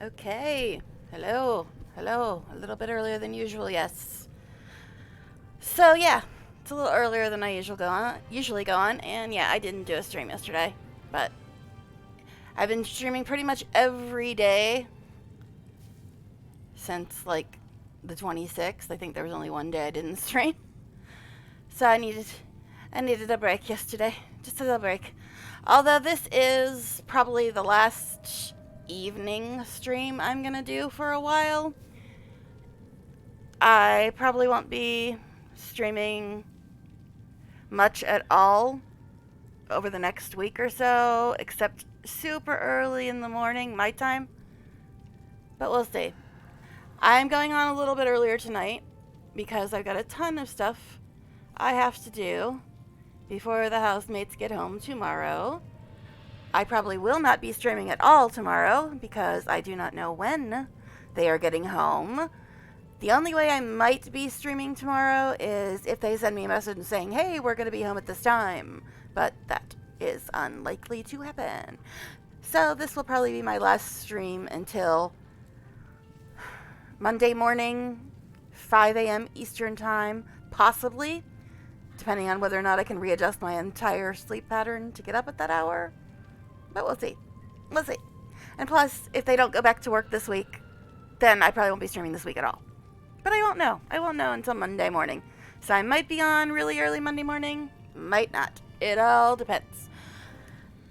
Okay. Hello. Hello. A little bit earlier than usual, yes. So yeah, it's a little earlier than I usually go on, and yeah, I didn't do a stream yesterday, but I've been streaming pretty much every day since like the 26th. I think there was only one day I didn't stream. So I needed a break yesterday. Just a little break. Although this is probably the last evening stream I'm gonna do for a while. I probably won't be streaming much at all over the next week or so, except super early in the morning, my time. But we'll see. I'm going on a little bit earlier tonight because I've got a ton of stuff I have to do before the housemates get home tomorrow. I probably will not be streaming at all tomorrow because I do not know when they are getting home. The only way I might be streaming tomorrow is if they send me a message saying, hey, we're going to be home at this time. But that is unlikely to happen. So this will probably be my last stream until Monday morning, 5 a.m. Eastern Time, possibly, depending on whether or not I can readjust my entire sleep pattern to get up at that hour. But we'll see. We'll see. And plus, if they don't go back to work this week, then I probably won't be streaming this week at all. But I won't know. I won't know until Monday morning. So I might be on really early Monday morning. Might not. It all depends.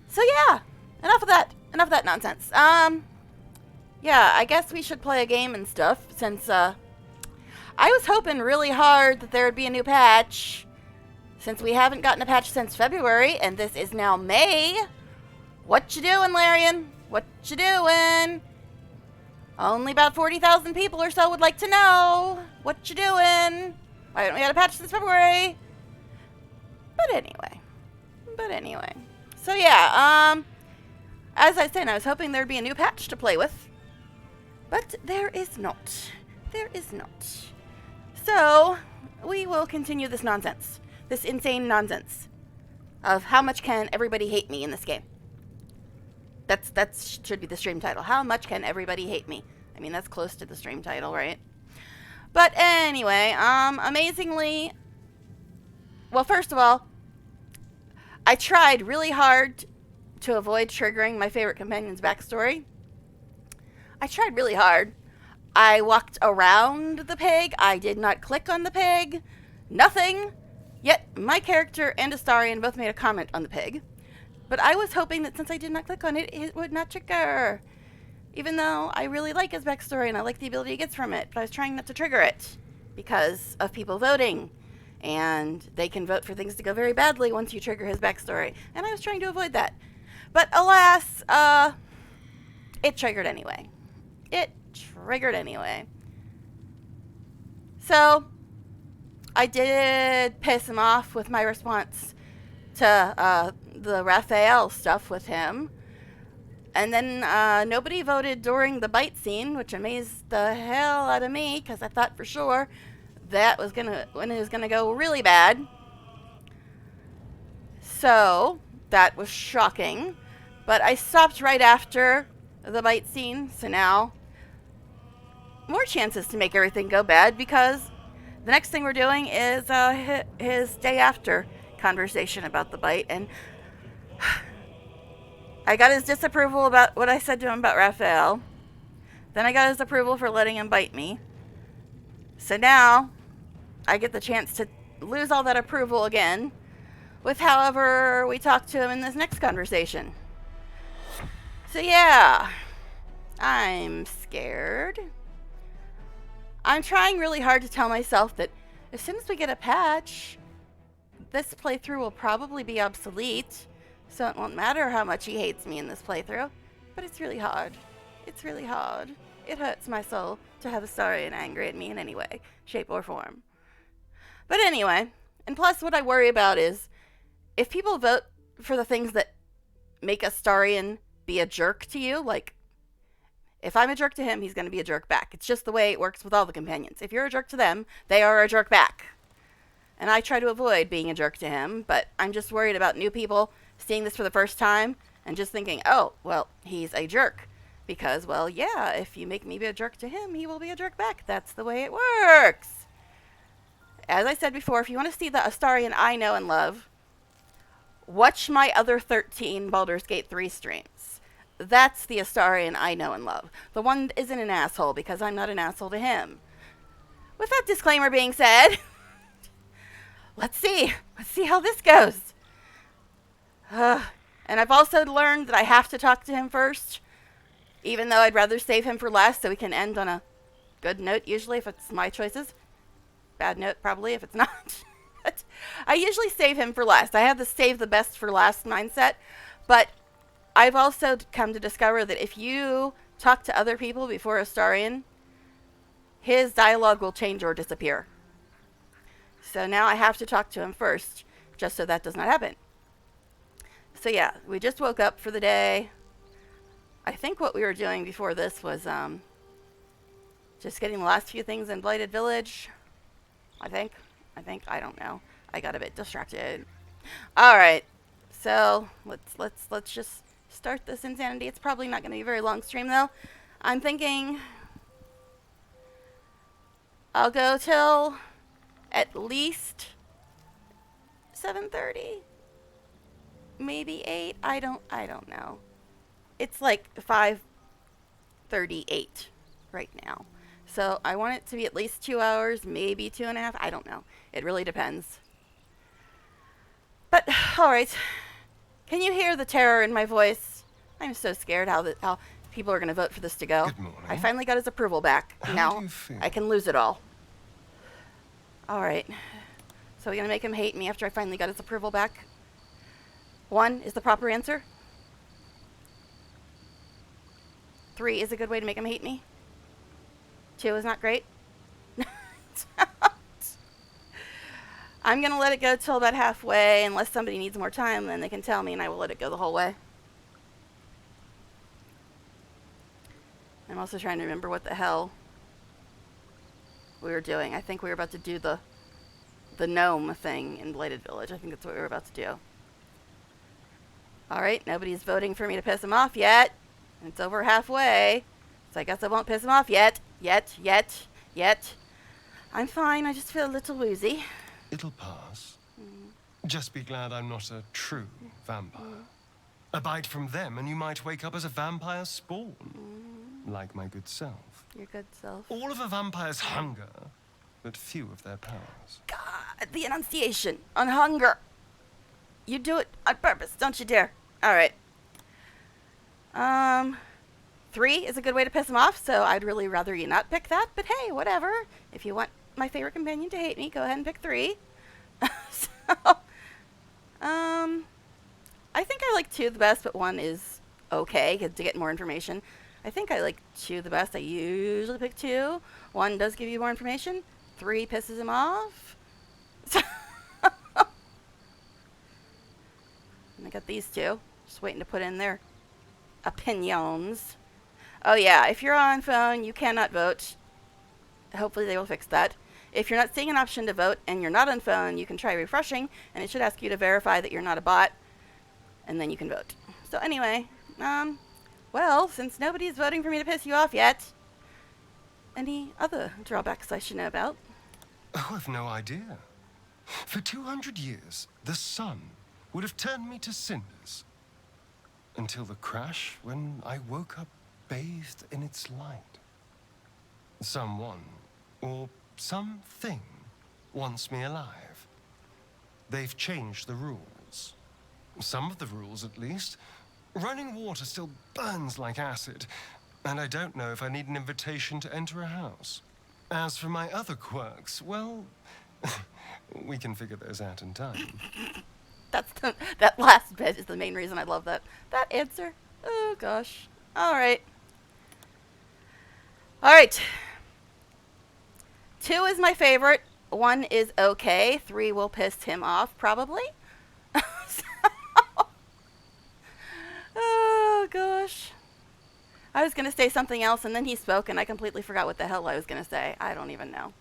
So yeah, enough of that. Enough of that nonsense. Yeah, I guess we should play a game and stuff since, I was hoping really hard that there would be a new patch. Since we haven't gotten a patch since February, and this is now May. What you doing, Larian? What you doing? Only about 40,000 people or so would like to know. What you doing? Why haven't we had a patch since February? But anyway. So yeah, as I said, I was hoping there'd be a new patch to play with. But there is not. There is not. So, we will continue this nonsense. This insane nonsense of how much can everybody hate me in this game. That should be the stream title. How much can everybody hate me? I mean, that's close to the stream title, right? But anyway, amazingly, well, first of all, I tried really hard to avoid triggering my favorite companion's backstory. I tried really hard. I walked around the pig. I did not click on the pig. Nothing. Yet, my character and Astarion both made a comment on the pig. But I was hoping that since I did not click on it, it would not trigger. Even though I really like his backstory and I like the ability he gets from it. But I was trying not to trigger it because of people voting. And they can vote for things to go very badly once you trigger his backstory. And I was trying to avoid that. But alas, it triggered anyway. It triggered anyway. So, I did piss him off with my response to the Raphael stuff with him. And then nobody voted during the bite scene, which amazed the hell out of me, because I thought for sure that was when it was gonna go really bad. So, that was shocking. But I stopped right after the bite scene, so now more chances to make everything go bad, because the next thing we're doing is his day after conversation about the bite, and I got his disapproval about what I said to him about Raphael. Then I got his approval for letting him bite me. So now I get the chance to lose all that approval again with however we talk to him in this next conversation. So yeah, I'm scared. I'm trying really hard to tell myself that as soon as we get a patch, this playthrough will probably be obsolete, so it won't matter how much he hates me in this playthrough. But it's really hard. It's really hard. It hurts my soul to have Astarion angry at me in any way, shape, or form. But anyway, and plus what I worry about is, if people vote for the things that make Astarion be a jerk to you, like, if I'm a jerk to him, he's going to be a jerk back. It's just the way it works with all the companions. If you're a jerk to them, they are a jerk back. And I try to avoid being a jerk to him, but I'm just worried about new people seeing this for the first time and just thinking, oh, well, he's a jerk. Because, well, yeah, if you make me be a jerk to him, he will be a jerk back. That's the way it works. As I said before, if you want to see the Astarion I know and love, watch my other 13 Baldur's Gate 3 streams. That's the Astarion I know and love. The one that isn't an asshole, because I'm not an asshole to him. With that disclaimer being said, let's see how this goes. And I've also learned that I have to talk to him first, even though I'd rather save him for last so we can end on a good note, usually, if it's my choices. Bad note, probably, if it's not. But I usually save him for last. I have the save the best for last mindset, but I've also come to discover that if you talk to other people before Astarion, his dialogue will change or disappear. So now I have to talk to him first, just so that does not happen. So yeah, we just woke up for the day. I think what we were doing before this was just getting the last few things in Blighted Village. I think, I don't know. I got a bit distracted. All right, so let's just start this insanity. It's probably not going to be a very long stream though. I'm thinking I'll go till at least 7:30, maybe 8. I don't know. It's like 5:38 right now. So I want it to be at least 2 hours, maybe 2.5. I don't know. It really depends. But all right. Can you hear the terror in my voice? I'm so scared how people are going to vote for this to go. Good morning. I finally got his approval back. How do you feel? I can lose it all. All right. So we're going to make him hate me after I finally got his approval back. 1 is the proper answer. 3 is a good way to make him hate me. 2 is not great. I'm going to let it go till about halfway. Unless somebody needs more time, then they can tell me and I will let it go the whole way. I'm also trying to remember what the hell we were doing. I think we were about to do the gnome thing in Blighted Village. I think that's what we were about to do. Alright, nobody's voting for me to piss him off yet. It's over halfway. So I guess I won't piss him off yet. Yet. I'm fine. I just feel a little woozy. It'll pass. Just be glad I'm not a true vampire. A bite from them and you might wake up as a vampire spawn. Like my good self. Your good self. All of a vampire's hunger, but few of their powers. God, the enunciation on hunger. You do it on purpose, don't you dare. Alright. 3 is a good way to piss him off, so I'd really rather you not pick that, but hey, whatever. If you want my favorite companion to hate me, go ahead and pick 3. I think I like 2 the best, but 1 is okay to get more information. I think I like 2 the best. I usually pick 2. 1 does give you more information. 3 pisses him off. And I got these 2. Just waiting to put in their opinions. Oh yeah, if you're on phone, you cannot vote. Hopefully they will fix that. If you're not seeing an option to vote and you're not on phone, you can try refreshing, and it should ask you to verify that you're not a bot, and then you can vote. So anyway, well, since nobody's voting for me to piss you off yet, any other drawbacks I should know about? Oh, I've no idea. For 200 years, the sun would have turned me to cinders. Until the crash when I woke up bathed in its light. Someone, or something, wants me alive. They've changed the rules. Some of the rules, at least. Running water still burns like acid, and I don't know if I need an invitation to enter a house. As for my other quirks, well, we can figure those out in time. That last bit is the main reason I love that answer. Oh gosh. All right. 2 is my favorite. 1 is okay. 3 will piss him off probably. Oh gosh. I was gonna say something else and then he spoke and I completely forgot what the hell I was gonna say. I don't even know.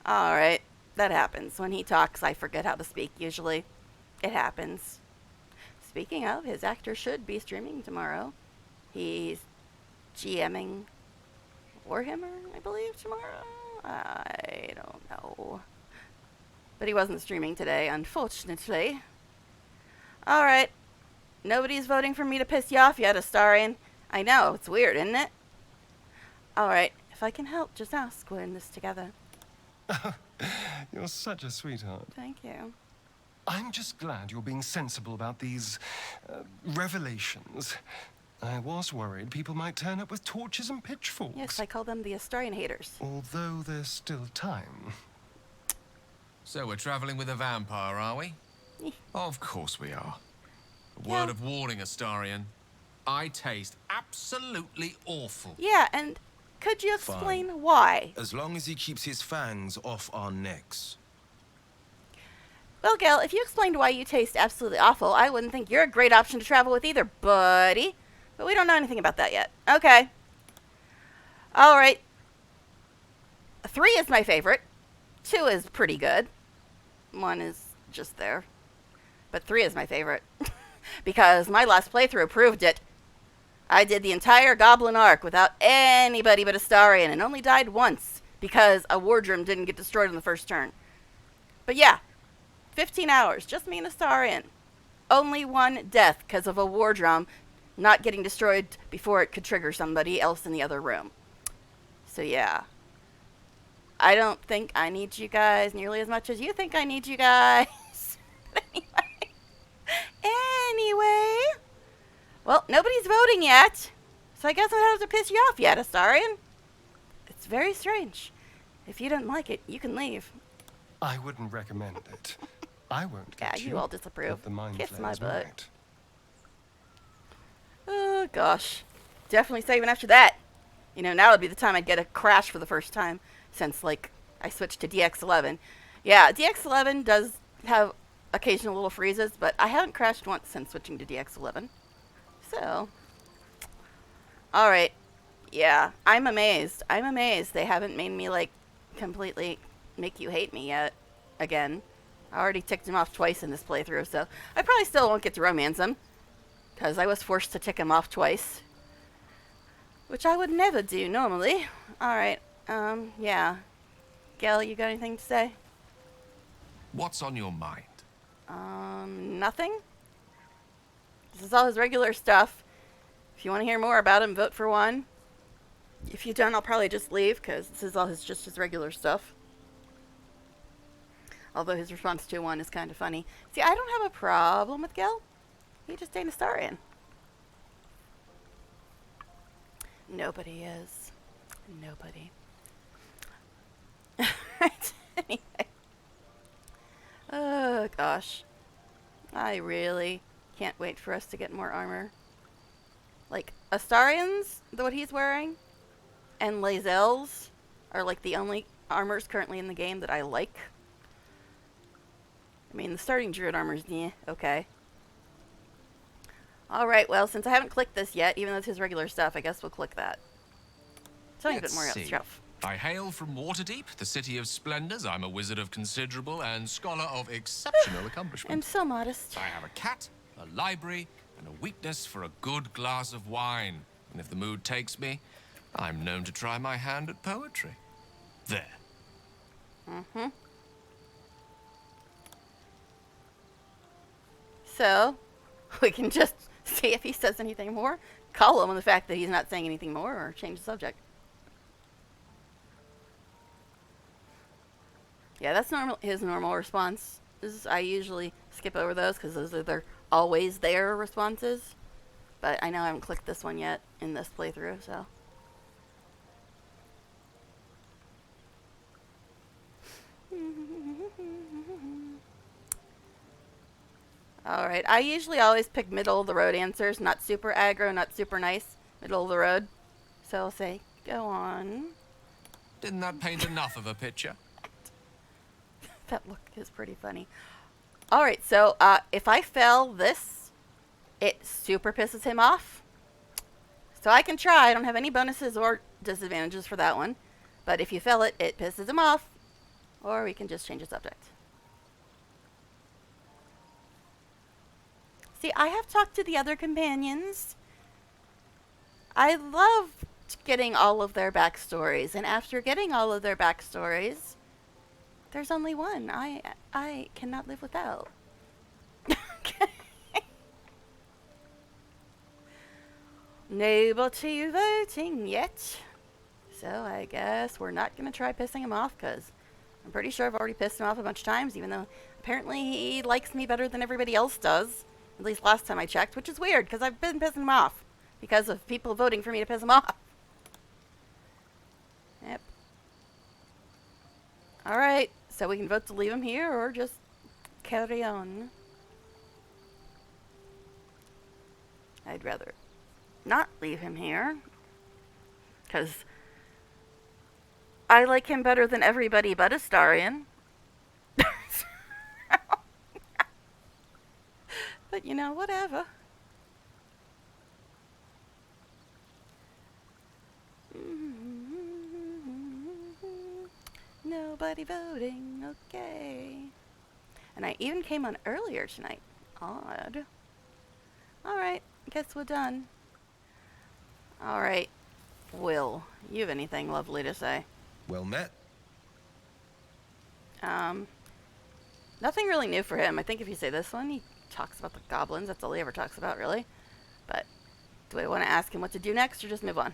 All right. That happens. When he talks, I forget how to speak, usually. It happens. Speaking of, his actor should be streaming tomorrow. He's GMing Warhammer, I believe, tomorrow? I don't know. But he wasn't streaming today, unfortunately. Alright. Nobody's voting for me to piss you off yet, Astarion. I know, it's weird, isn't it? Alright, if I can help, just ask. We're in this together. You're such a sweetheart. Thank you. I'm just glad you're being sensible about these revelations. I was worried people might turn up with torches and pitchforks. Yes, I call them the Astarion haters. Although there's still time. So we're traveling with a vampire, are we? Of course we are. A word of warning, Astarion. I taste absolutely awful. Yeah, and could you explain why? As long as he keeps his fangs off our necks. Well, Gale, if you explained why you taste absolutely awful, I wouldn't think you're a great option to travel with either, buddy. But we don't know anything about that yet. Okay. Alright. 3 is my favorite. 2 is pretty good. 1 is just there. But 3 is my favorite. Because my last playthrough proved it. I did the entire Goblin arc without anybody but Astarion and only died once because a wardroom didn't get destroyed on the first turn. But yeah, 15 hours, just me and Astarion. Only 1 death because of a wardroom not getting destroyed before it could trigger somebody else in the other room. So yeah. I don't think I need you guys nearly as much as you think I need you guys. But anyway. Well, nobody's voting yet. So I guess I don't have to piss you off yet, Astarion. It's very strange. If you don't like it, you can leave. I wouldn't recommend it. I won't Yeah, get you all disapprove. but the mind Kiss my flayers butt. might. Oh, gosh. Definitely saving after that. You know, now would be the time I'd get a crash for the first time since, like, I switched to DX11. Yeah, DX11 does have occasional little freezes, but I haven't crashed once since switching to DX11. So, alright. Yeah, I'm amazed. I'm amazed they haven't made me, like, completely make you hate me yet. Again. I already ticked him off twice in this playthrough, so I probably still won't get to romance him. Because I was forced to tick him off twice. Which I would never do normally. Alright, yeah. Gale, you got anything to say? What's on your mind? Nothing? This is all his regular stuff. If you want to hear more about him, vote for 1. If you don't, I'll probably just leave, because this is all just his regular stuff. Although his response to 1 is kind of funny. See, I don't have a problem with Gale. He just ain't Astarion. Nobody is. Nobody. Right. Anyway. Oh, gosh. I really can't wait for us to get more armor. Like, Astarion's, what he's wearing, and Lae'zel's are, like, the only armors currently in the game that I like. I mean, the starting druid armor's, yeah, okay. Alright, well, since I haven't clicked this yet, even though it's his regular stuff, I guess we'll click that. Tell me a bit more about the stuff. I hail from Waterdeep, the city of splendors. I'm a wizard of considerable and scholar of exceptional accomplishment. And so modest. I have a cat, a library, and a weakness for a good glass of wine. And if the mood takes me, I'm known to try my hand at poetry. There. Mm-hmm. So, we can just see if he says anything more, call him on the fact that he's not saying anything more, or change the subject. Yeah, that's his normal response. I usually skip over those because those are their always there responses. But I know I haven't clicked this one yet in this playthrough, so. Alright, I usually always pick middle of the road answers, not super aggro, not super nice, middle of the road. So I'll say, go on. Didn't that paint enough of a picture? That look is pretty funny. Alright, so if I fail this, it super pisses him off. So I can try. I don't have any bonuses or disadvantages for that one. But if you fail it, it pisses him off. Or we can just change the subject. See, I have talked to the other companions. I loved getting all of their backstories, and after getting all of their backstories, there's only one I cannot live without. Nobody voting yet. So I guess we're not going to try pissing him off, because I'm pretty sure I've already pissed him off a bunch of times, even though apparently he likes me better than everybody else does. At least last time I checked, which is weird, because I've been pissing him off because of people voting for me to piss him off. Yep. Alright, so we can vote to leave him here or just carry on. I'd rather not leave him here, because I like him better than everybody but Astarion. But you know, whatever. Nobody voting, okay. And I even came on earlier tonight. Odd. Alright, guess we're done. Alright, Will, you have anything lovely to say? Well met. Nothing really new for him. I think if you say this one, he talks about the goblins. That's all he ever talks about, really. But do I want to ask him what to do next or just move on?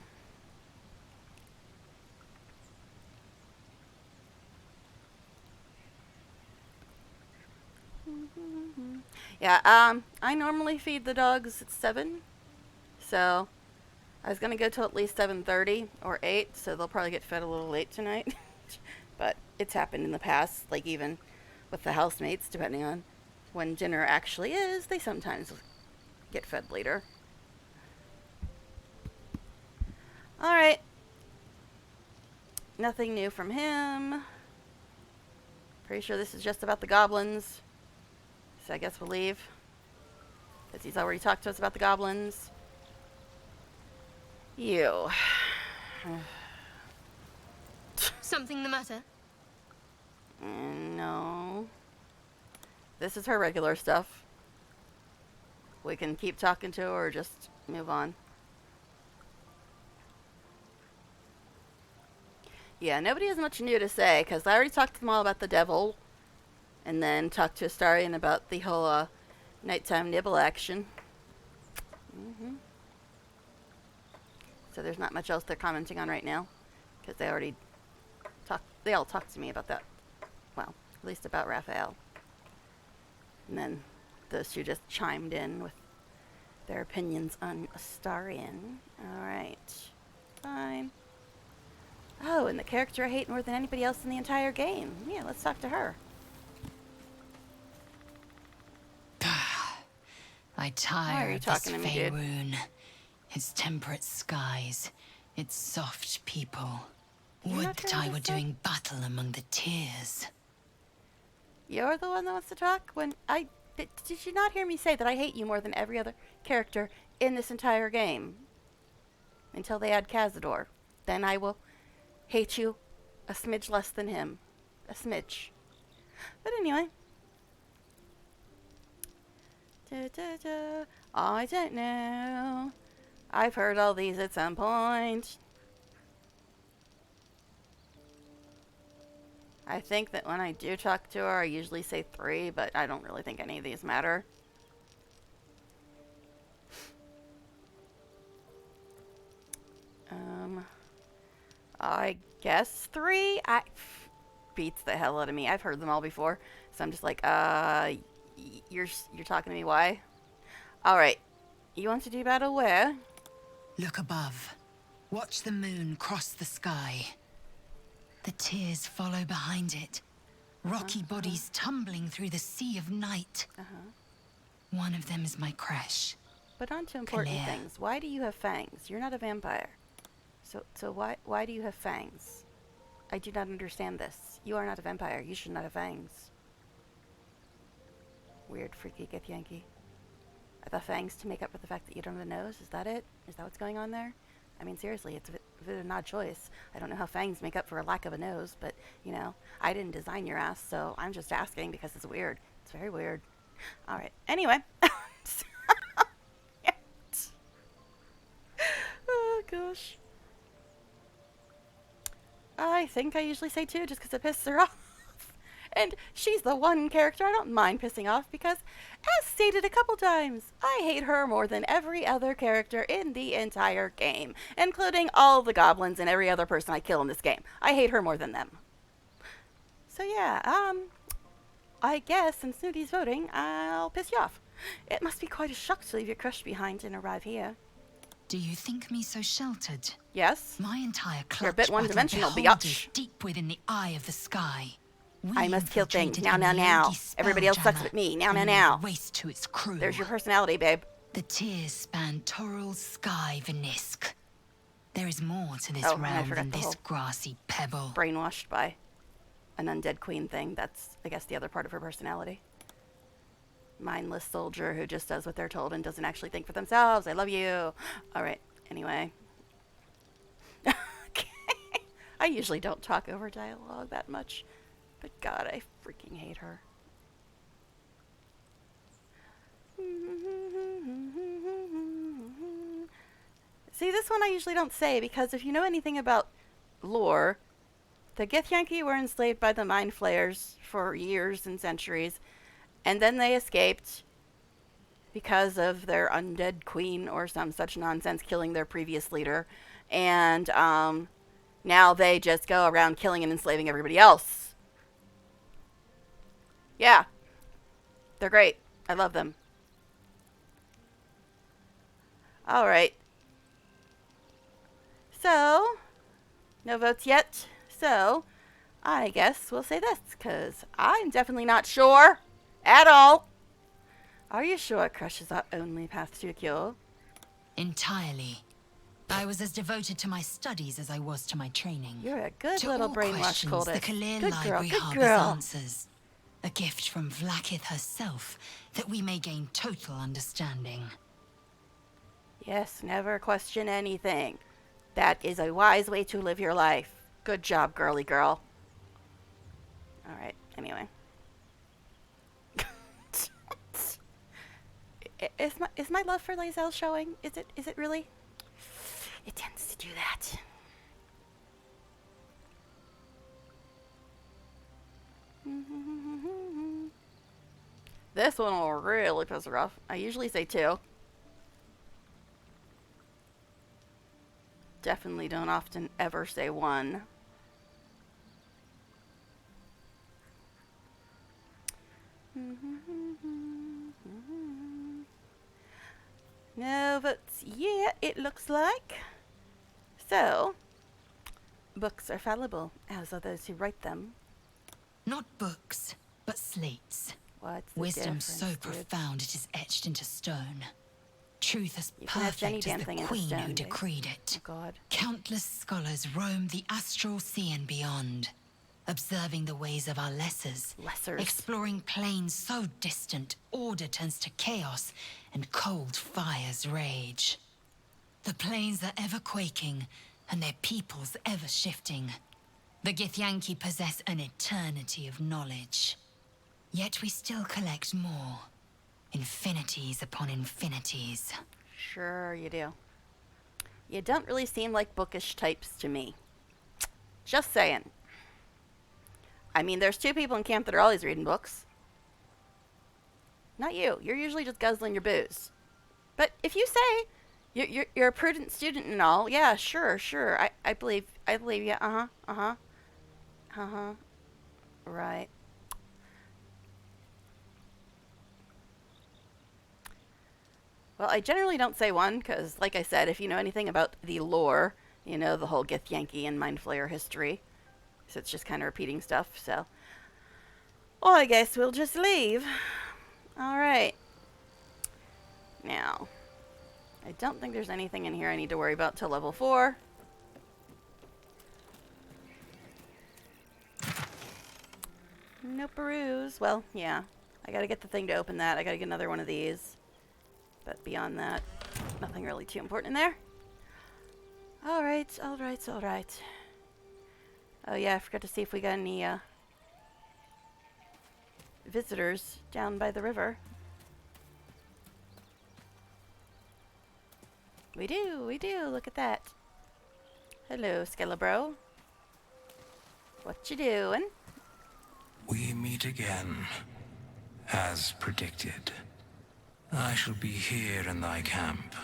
Yeah, I normally feed the dogs at 7. So I was going to go till at least 7:30 or 8, so they'll probably get fed a little late tonight. But it's happened in the past, like even with the housemates, depending on when dinner actually is, they sometimes get fed later. Alright. Nothing new from him. Pretty sure this is just about the goblins. So I guess we'll leave, because he's already talked to us about the goblins. You. Something the matter? No. This is her regular stuff. We can keep talking to her or just move on. Yeah, nobody has much new to say, because I already talked to them all about the devil. And then talked to Astarion about the whole nighttime nibble action. So there's not much else they're commenting on right now, because they already talked. They all talked to me about that. Well, at least about Raphael. And then those two just chimed in with their opinions on Astarion. All right, fine. Oh, and the character I hate more than anybody else in the entire game. Yeah, let's talk to her. I Why are tire you of this talking to me, dude? Faerun. Its temperate skies, its soft people. You're Would not that hearing I what were I said? doing battle among the tears. You're the one that wants to talk? When I... Did you not hear me say that I hate you more than every other character in this entire game? Until they add Cazador. Then I will hate you a smidge less than him. A smidge. But anyway. I don't know. I've heard all these at some point. I think that when I do talk to her, I usually say 3, but I don't really think any of these matter. I guess 3? Beats the hell out of me. I've heard them all before, so I'm just like, you're talking to me, why? Alright, you want to do battle where? Look above. Watch the moon cross the sky. The tears follow behind it. Rocky bodies tumbling through the sea of night. One of them is my crash. But on to important Clear. things. Why do you have fangs? You're not a vampire. So why do you have fangs? I do not understand this. You are not a vampire. You should not have fangs. Weird, freaky Githyanki. Are the fangs to make up for the fact that you don't have a nose? Is that it? Is that what's going on there? I mean, seriously, it's a bit of an odd choice. I don't know how fangs make up for a lack of a nose, but, you know, I didn't design your ass, so I'm just asking because it's weird. It's very weird. Alright, anyway. gosh. I think I usually say 2 just because it pisses her off. And she's the one character I don't mind pissing off because, as stated a couple times, I hate her more than every other character in the entire game, including all the goblins and every other person I kill in this game. I hate her more than them. So yeah, I guess since Snooty's voting, I'll piss you off. It must be quite a shock to leave your crush behind and arrive here. Do you think me so sheltered? Yes? My entire You're a clutch bit one-dimensional, beholders biatch. deep within the eye of the sky. We I must kill things. infiltrated Now, a now, now. Yogi Everybody else sucks spelljammer but me. Now, and now, laid now. waste to its crew. There's your personality, babe. The tears span Toral's sky, Venisk. There is more to this Oh, and I realm forgot than the this whole grassy pebble. Brainwashed by an undead queen thing. That's, I guess, the other part of her personality. Mindless soldier who just does what they're told and doesn't actually think for themselves. I love you. All right. Anyway. I usually don't talk over dialogue that much. But God, I freaking hate her. See, this one I usually don't say because if you know anything about lore, the Githyanki were enslaved by the Mind Flayers for years and centuries, and then they escaped because of their undead queen or some such nonsense killing their previous leader, and now they just go around killing and enslaving everybody else. Yeah. They're great. I love them. Alright. So, no votes yet. So, I guess we'll say this, because I'm definitely not sure at all. Are you sure crush is our only path to a cure? Entirely. I was as devoted to my studies as I was to my training. You're a good To little all brainwash questions, cultist. the Kalir Good girl, Library good harbors girl. answers. A gift from Vlaakith herself, that we may gain total understanding. Yes, never question anything. That is a wise way to live your life. Good job, girly girl. Alright, anyway. Is my love for Lae'zel showing? Is it really? It tends to do that. This one will really piss her off. I usually say 2. Definitely don't often ever say 1. No votes yet, it looks like. So, books are fallible, as are those who write them. Not books, but slates. What's the Wisdom so difference, dude? profound it is etched into stone. Truth as You can etch any perfect damn as thing the into queen stone, who babe. decreed Oh it. God. Countless scholars roam the astral sea and beyond, observing the ways of our lessers, Lessers. exploring planes so distant order turns to chaos and cold fires rage. The planes are ever quaking and their peoples ever shifting. The Githyanki possess an eternity of knowledge. Yet we still collect more. Infinities upon infinities. Sure you do. You don't really seem like bookish types to me. Just saying. I mean, there's 2 people in camp that are always reading books. Not you. You're usually just guzzling your booze. But if you say you're a prudent student and all, yeah, sure. I believe you. Right. Well, I generally don't say 1, because, like I said, if you know anything about the lore, you know the whole Githyanki and Mind Flayer history. So it's just kind of repeating stuff, so. Well, I guess we'll just leave. Alright. Now, I don't think there's anything in here I need to worry about till level 4. No peruse. Well, yeah. I gotta get the thing to open that. I gotta get another one of these. But beyond that, nothing really too important in there. Alright. Oh yeah, I forgot to see if we got any visitors down by the river. We do, look at that. Hello, Skelebro. What you doing? We meet again, as predicted. I shall be here in thy camp,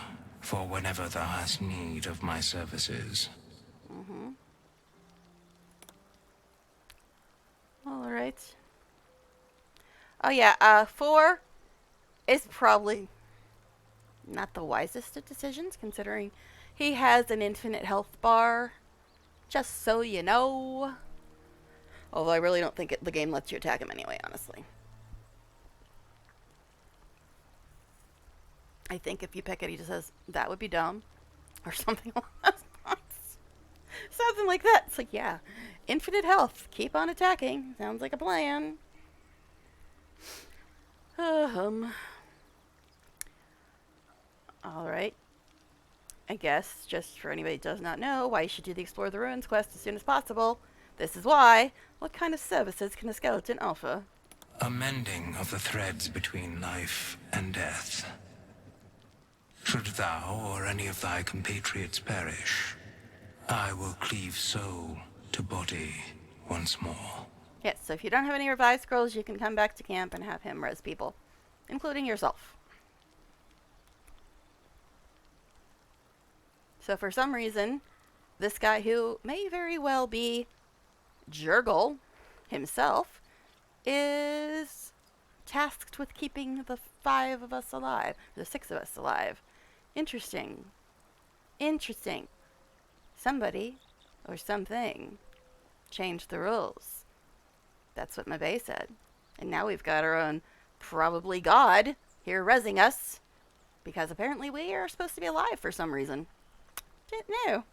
for whenever thou hast need of my services. All right. Oh yeah, 4 is probably not the wisest of decisions, considering he has an infinite health bar. Just so you know. Although I really don't think the game lets you attack him anyway, honestly. I think if you pick it, he just says, that would be dumb. Or something along those lines. Something like that. It's like, yeah, infinite health. Keep on attacking. Sounds like a plan. Alright. I guess, just for anybody who does not know, why you should do the Explore the Ruins quest as soon as possible. This is why. What kind of services can a skeleton offer? A mending of the threads between life and death. Should thou or any of thy compatriots perish, I will cleave soul to body once more. Yes, so if you don't have any revive scrolls, you can come back to camp and have him res people, including yourself. So for some reason, this guy who may very well be Jurgle himself is tasked with keeping the 5 of us alive, the 6 of us alive. Interesting. Interesting. Somebody or something changed the rules. That's what Mabe said. And now we've got our own, probably God, here resing us. Because apparently we are supposed to be alive for some reason. Didn't know.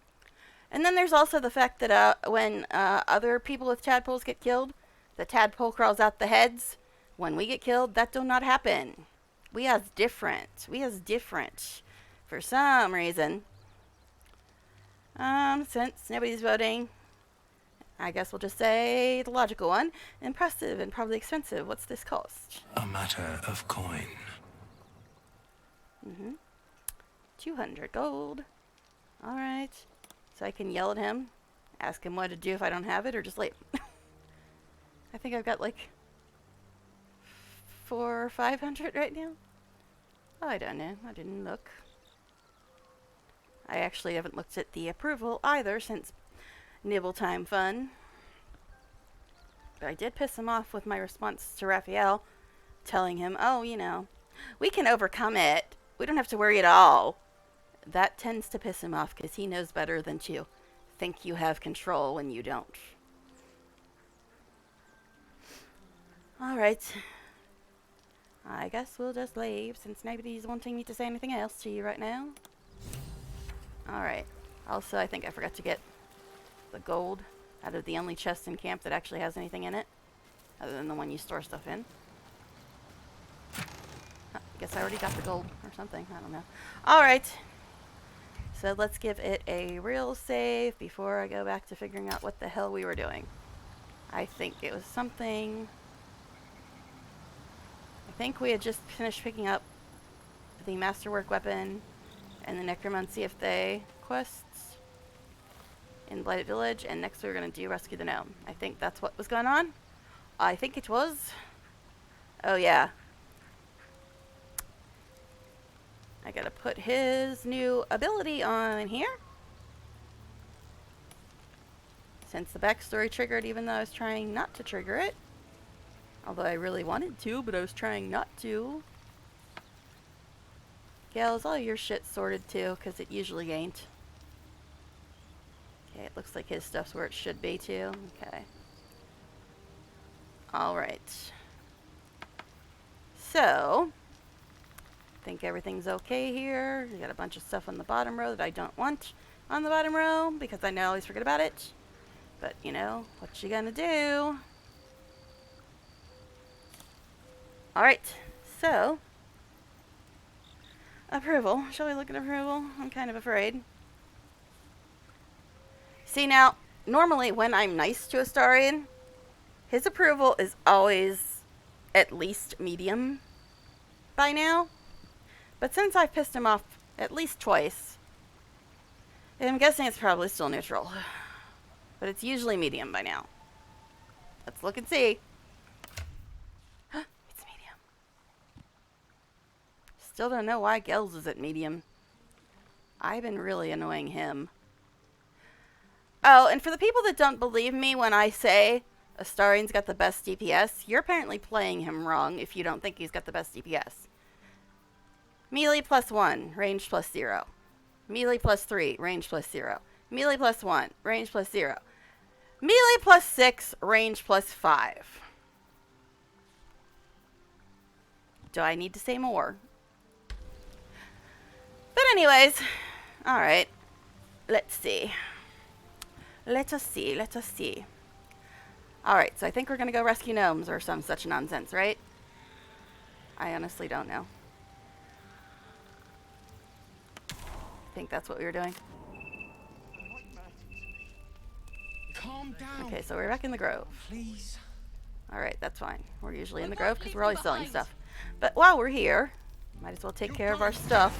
And then there's also the fact that when other people with tadpoles get killed, the tadpole crawls out the heads. When we get killed, that do not happen. We is different. We is different. For some reason. Since nobody's voting, I guess we'll just say the logical one. Impressive and probably expensive. What's this cost? A matter of coin. 200 gold. Alright. So I can yell at him, ask him what to do if I don't have it, or just leave. I think I've got like 400 or 500 right now. Oh, I don't know. I didn't look. I actually haven't looked at the approval either since Nibble Time Fun. But I did piss him off with my response to Raphael, telling him, oh, you know, we can overcome it. We don't have to worry at all. That tends to piss him off because he knows better than to think you have control when you don't. Alright. I guess we'll just leave since nobody's wanting me to say anything else to you right now. Alright. Also, I think I forgot to get the gold out of the only chest in camp that actually has anything in it. Other than the one you store stuff in. Oh, guess I already got the gold or something. I don't know. Alright. So let's give it a real save before I go back to figuring out what the hell we were doing. I think it was something... I think we had just finished picking up the Masterwork Weapon and the Necromancy of the quests in Blighted Village, and next we were going to do Rescue the Gnome. I think that's what was going on. I think it was. Oh yeah. I gotta put his new ability on here. Since the backstory triggered, even though I was trying not to trigger it. Although I really wanted to, but I was trying not to. Gail, is all your shit sorted too? Because it usually ain't. Okay, it looks like his stuff's where it should be too. Okay. Alright. So, I think everything's okay here. We got a bunch of stuff on the bottom row that I don't want on the bottom row because I know I always forget about it. But, you know, what you gonna do? Alright, so approval. Shall we look at approval? I'm kind of afraid. See now, normally when I'm nice to Astarion, his approval is always at least medium by now. But since I've pissed him off at least twice, I'm guessing it's probably still neutral. But it's usually medium by now. Let's look and see. It's medium. Still don't know why Gels is at medium. I've been really annoying him. Oh, and for the people that don't believe me when I say Astarian's got the best DPS, you're apparently playing him wrong if you don't think he's got the best DPS. Melee +1, range +0. Melee +3, range +0. Melee +1, range +0. Melee +6, range +5. Do I need to say more? But anyways, alright. Let's see. Let us see, let us see. Alright, so I think we're gonna go rescue gnomes or some such nonsense, right? I honestly don't know. I think that's what we were doing. Calm down. Okay, so we're back in the grove. Please. Alright, that's fine. We're usually in the grove because we're always selling stuff. But while we're here, might as well take care of our stuff.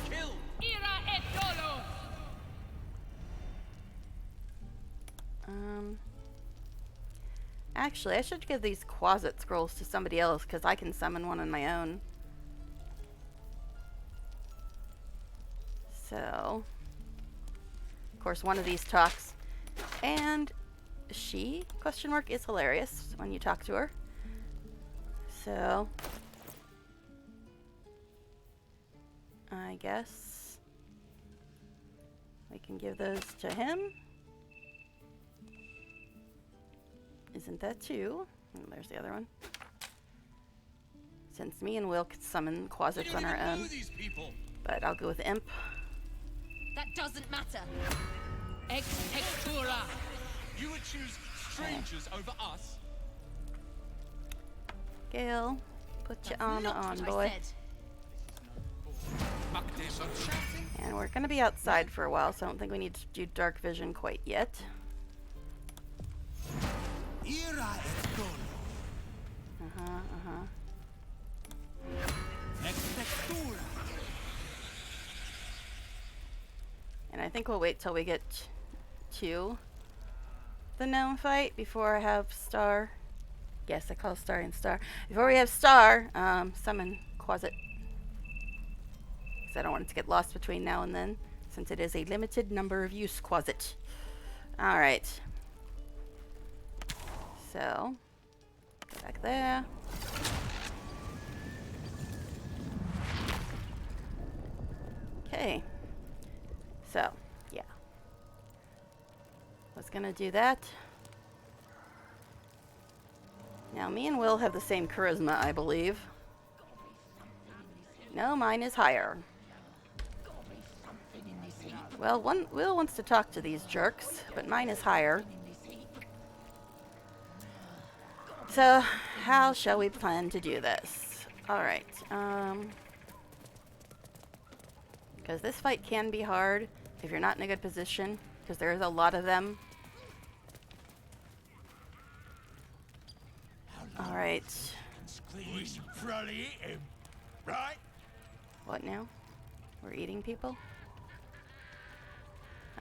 Actually, I should give these Quasit scrolls to somebody else because I can summon one on my own. So, of course, one of these talks. And she, question mark, is hilarious when you talk to her. So, I guess we can give those to him. Isn't that two? And there's the other one. Since me and Will can summon Quasits on our own. But I'll go with Imp. That doesn't matter. Ex Textura. You would choose strangers over us. Gale, put your armor on, boy. And we're gonna be outside for a while, so I don't think we need to do dark vision quite yet. And I think we'll wait till we get to the gnome fight before I have Star. Yes, I call Star and Star. Before we have Star, summon Quasit. Because I don't want it to get lost between now and then, since it is a limited number of use Quasit. Alright. So, go back there. Okay. So, yeah. Was gonna do that. Now, me and Will have the same charisma, I believe. No, mine is higher. Well, Will wants to talk to these jerks, but mine is higher. So, how shall we plan to do this? Alright, because this fight can be hard if you're not in a good position, because there's a lot of them. Alright. What now? We're eating people?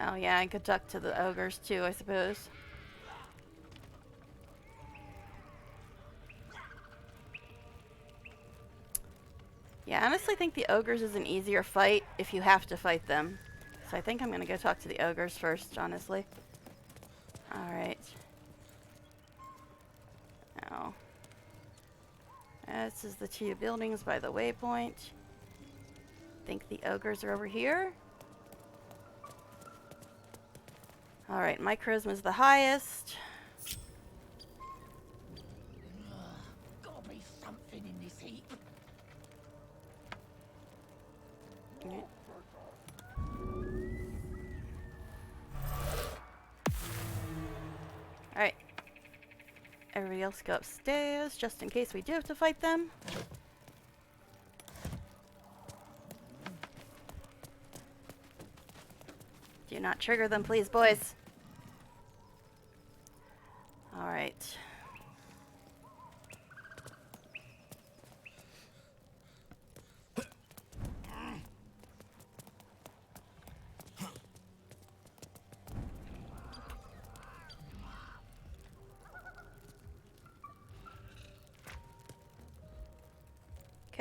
Oh yeah, I could talk to the ogres too, I suppose. Yeah, I honestly think the ogres is an easier fight if you have to fight them. So I think I'm gonna go talk to the ogres first, honestly. Alright. Now, this is the two buildings by the waypoint. I think the ogres are over here. Alright, my charisma is the highest. Gotta be something in this heap. Okay. Alright. Everybody else go upstairs, just in case we do have to fight them. Do not trigger them, please, boys. Alright.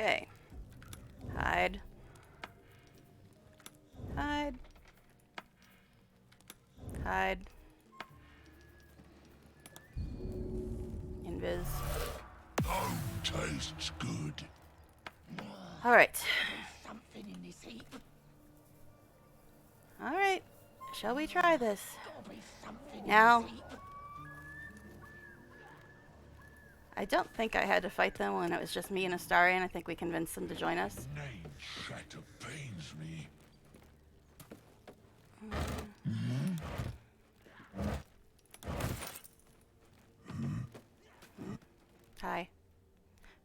Okay. Hide. Hide. Hide. Invis. Oh, tastes good. Alright. Something in this heap. Alright. Shall we try this? Gotta be something Now, in this heap. I don't think I had to fight them when it was just me and Astarion. I think we convinced them to join us. Name chatter pains me. Hi.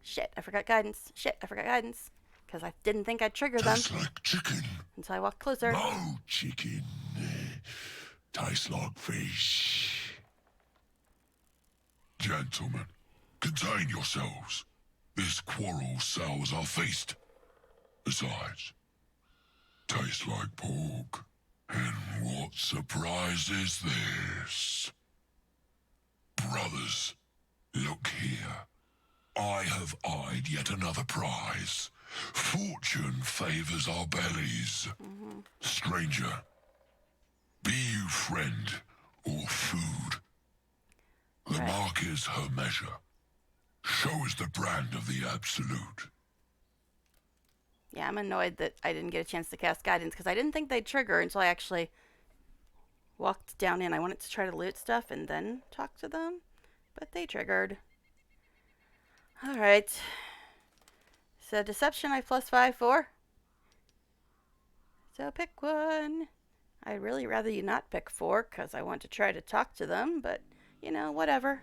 Shit, I forgot guidance. Shit, I forgot guidance. Because I didn't think I'd trigger them Tastes like chicken. until I walked closer. No chicken. Tastes like fish. Gentlemen, contain yourselves. This quarrel sours our feast. Besides, tastes like pork. And what surprise is this? Brothers, look here. I have eyed yet another prize. Fortune favors our bellies. Stranger, be you friend or food. The Right. mark is her measure. Show us the brand of the absolute. Yeah, I'm annoyed that I didn't get a chance to cast guidance because I didn't think they'd trigger until I actually walked down in. I wanted to try to loot stuff and then talk to them, but they triggered. Alright. So deception I +5 for. So pick one. I'd really rather you not pick 4 because I want to try to talk to them, but you know, whatever.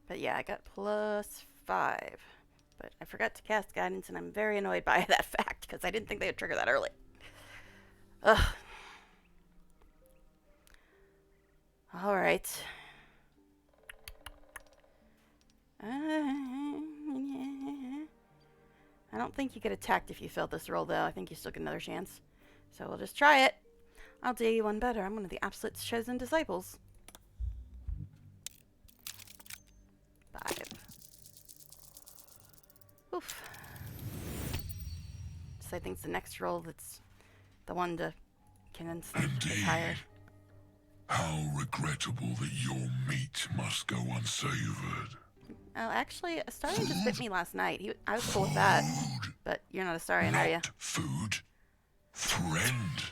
But yeah, I got +5. But I forgot to cast guidance, and I'm very annoyed by that fact because I didn't think they would trigger that early. Ugh. Alright. I don't think you get attacked if you fail this roll, though. I think you still get another chance. So we'll just try it. I'll do you one better. I'm one of the Absolute's chosen disciples. 5. Oof. So I think it's the next roll that's the one to convince them to Indeed. higher. How regrettable that your meat must go unsavored. Oh, actually, Astarion just bit me last night. I was cool with that. Food, But you're not Astarion, are you? not food. Friend.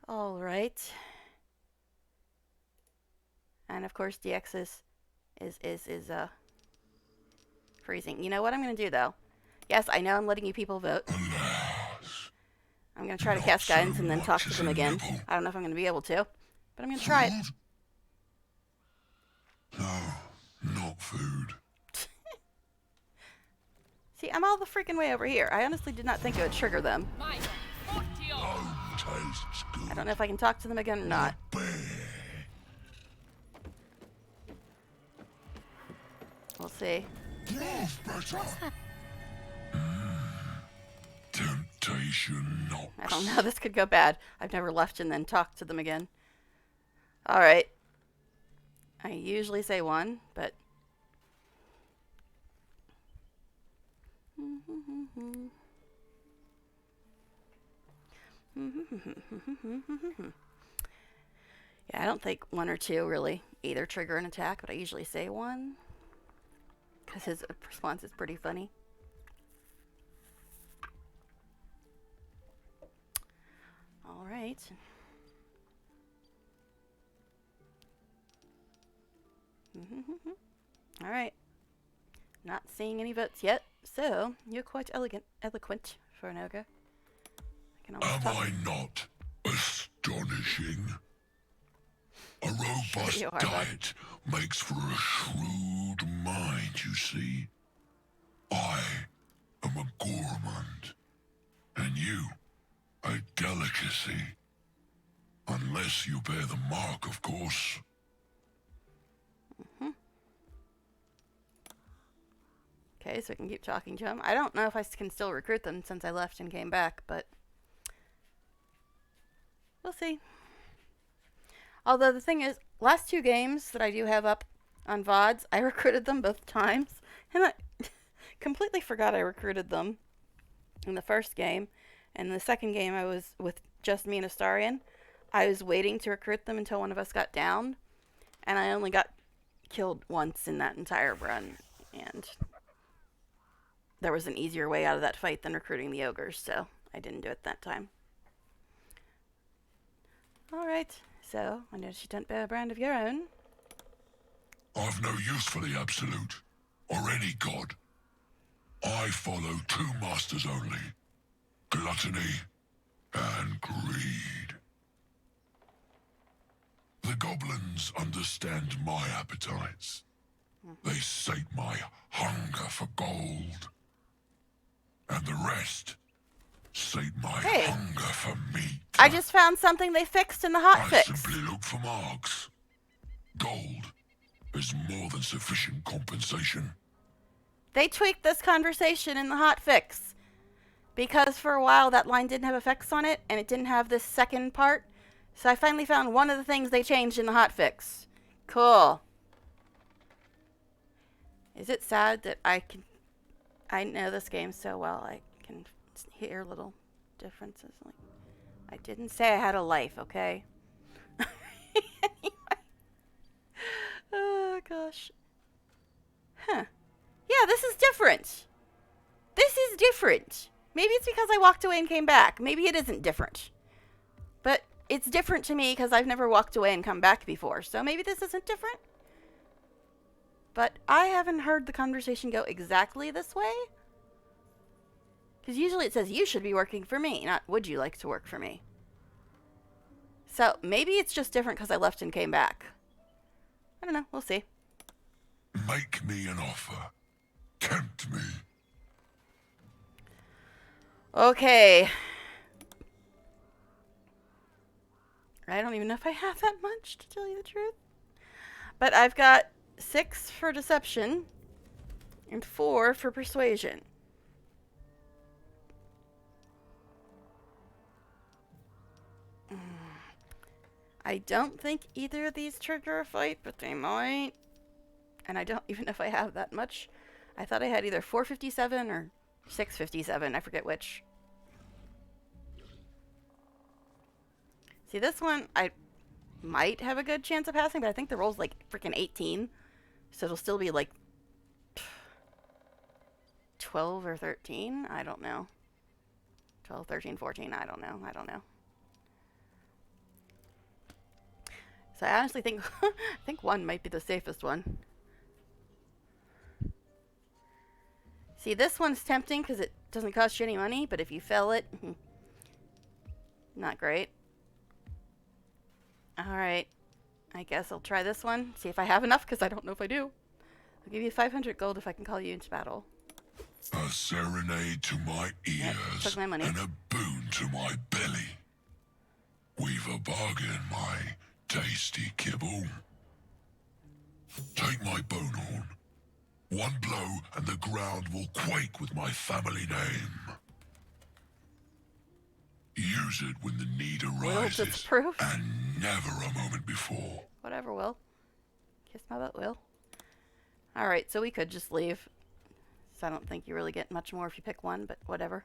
Alright. And of course DX is freezing. You know what I'm gonna do though? Yes, I know I'm letting you people vote. Alas. I'm gonna try to Not cast so guidance and then talk much to as them a again. nibble. I don't know if I'm gonna be able to, but I'm gonna try it. Food? No, not food. See, I'm all the freaking way over here. I honestly did not think it would trigger them. Mine. 40 odd. Home tastes good. I don't know if I can talk to them again or not. Bear. We'll see. Love better. Temptation knocks. I don't know. This could go bad. I've never left and then talked to them again. Alright. I usually say 1, but... Yeah, I don't think 1 or 2 really either trigger an attack, but I usually say 1. Because his response is pretty funny. Alright. Alright. Not seeing any votes yet, so you're quite eloquent for an ogre. I can almost Am talk. I not astonishing? A robust you are, bud. diet makes for a shrewd mind, you see. I am a gourmand, and you a delicacy. Unless you bear the mark, of course. Okay, so I can keep talking to him. I don't know if I can still recruit them since I left and came back, but we'll see. Although the thing is, last 2 games that I do have up on VODs, I recruited them both times. And I completely forgot I recruited them in the first game. And the second game I was with just me and Astarion. I was waiting to recruit them until one of us got down. And I only got killed once in that entire run. And there was an easier way out of that fight than recruiting the ogres, so I didn't do it that time. Alright, so I noticed you don't bear a brand of your own. I've no use for the Absolute, or any god. I follow 2 masters only. Gluttony and greed. The goblins understand my appetites. They sate my hunger for gold. And the rest sate my hunger for meat. I just found something they fixed in the hotfix. I simply look for marks. Gold is more than sufficient compensation. They tweaked this conversation in the hotfix. Because for a while that line didn't have effects on it, and it didn't have this second part. So I finally found one of the things they changed in the hotfix. Cool. Is it sad that I know this game so well, I can hear little differences? Like, I didn't say I had a life, okay? Anyway. Oh, gosh. Huh. Yeah, this is different. This is different. Maybe it's because I walked away and came back. Maybe it isn't different. But it's different to me because I've never walked away and come back before. So maybe this isn't different. But I haven't heard the conversation go exactly this way. Because usually it says, you should be working for me, not would you like to work for me. So maybe it's just different because I left and came back. I don't know. We'll see. Make me an offer. Tempt me. Okay. I don't even know if I have that much, to tell you the truth. But I've got 6 for deception and 4 for persuasion. I don't think either of these trigger a fight, but they might. And I don't even know if I have that much. I thought I had either 457 or 657. I forget which. See, this one, I might have a good chance of passing, but I think the roll's like freaking 18. So it'll still be like 12 or 13. I don't know. 12, 13, 14. I don't know. So I honestly think I think 1 might be the safest one. See, this one's tempting because it doesn't cost you any money, but if you fail it, not great. Alright, I guess I'll try this one, see if I have enough, because I don't know if I do. I'll give you 500 gold if I can call you into battle. A serenade to my ears, took my money. and a boon to my belly. We've a bargain, my tasty kibble. Take my bone horn. 1 blow and the ground will quake with my family name. Use it when the need arises, it's proof. and never a moment before. Whatever, Will. Kiss my butt, Will. Alright, so we could just leave. So I don't think you really get much more if you pick 1, but whatever.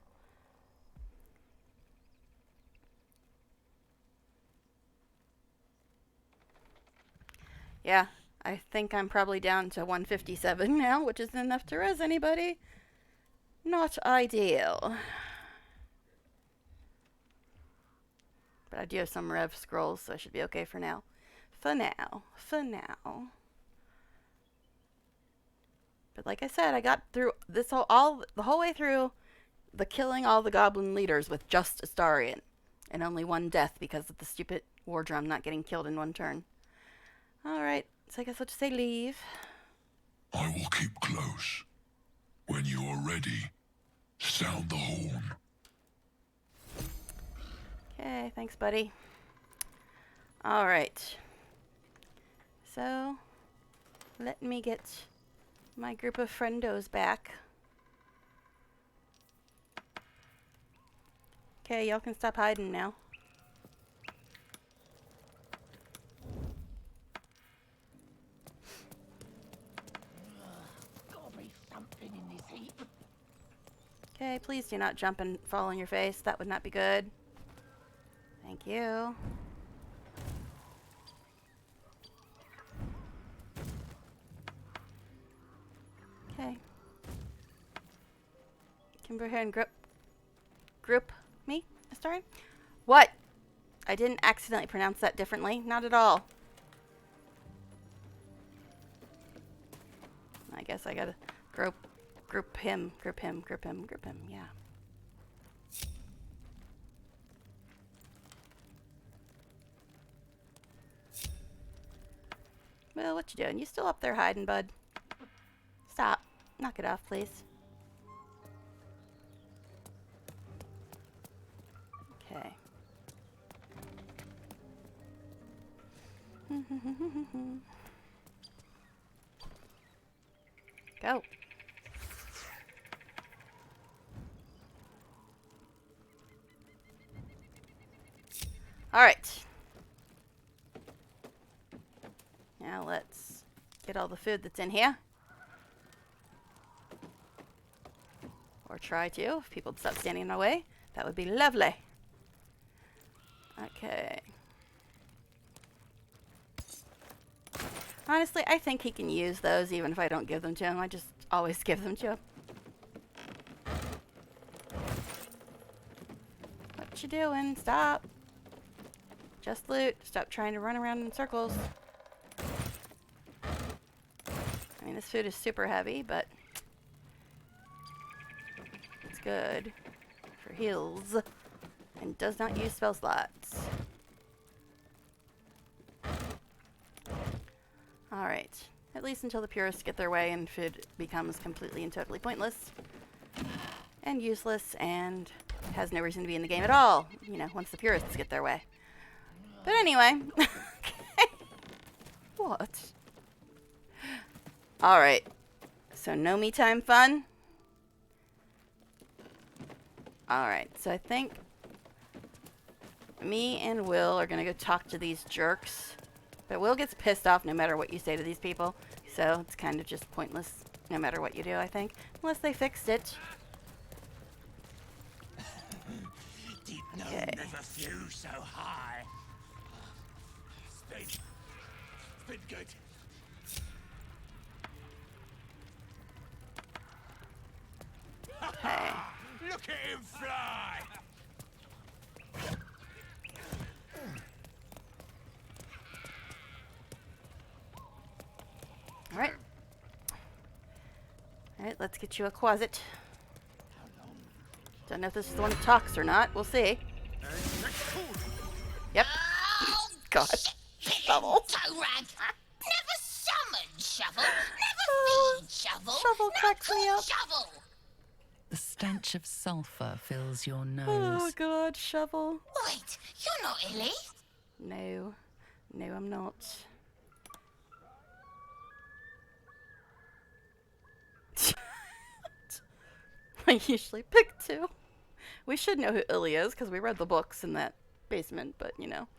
Yeah, I think I'm probably down to 157 now, which isn't enough to res anybody. Not ideal. But I do have some rev scrolls, so I should be okay for now. For now. But like I said, I got through this the whole way through the killing all the goblin leaders with just Astarion. And only 1 death because of the stupid war drum not getting killed in 1 turn. Alright, so I guess I'll just say leave. I will keep close. When you are ready, sound the horn. Okay, thanks, buddy. Alright. So, let me get my group of friendos back. Okay, y'all can stop hiding now. Okay, please do not jump and fall on your face. That would not be good. Thank you. Okay. Come over here and group me, Astarion? What? I didn't accidentally pronounce that differently. Not at all. I guess I gotta group him, yeah. Well, what you doing? You still up there hiding, bud? Stop. Knock it off, please. Okay. Go. All right. Now let's get all the food that's in here. Or try to, if people stop standing in my way. That would be lovely. Okay. Honestly, I think he can use those even if I don't give them to him. I just always give them to him. What you doing? Stop. Just loot. Stop trying to run around in circles. I mean, this food is super heavy, but it's good for heals and does not use spell slots. Alright. At least until the purists get their way and food becomes completely and totally pointless and useless and has no reason to be in the game at all, you know, once the purists get their way. But anyway. What? Alright. So no me time fun? Alright, so I think me and Will are gonna go talk to these jerks. But Will gets pissed off no matter what you say to these people. So it's kind of just pointless no matter what you do, I think. Unless they fixed it. Okay. Never flew so high. It's been good. Okay. Look at him fly! Alright. Alright, let's get you a closet. Don't know if this is the one that talks or not. We'll see. Yep. Oh, God. Shovel. Torag. Never summoned Shovel. Never feed Shovel. Shovel cracks me up. Shovel. The stench of sulfur fills your Oh nose. God, Shovel. Wait, you're not Illy? No. No, I'm not. I usually pick two. We should know who Illy is because we read the books in that basement, but you know.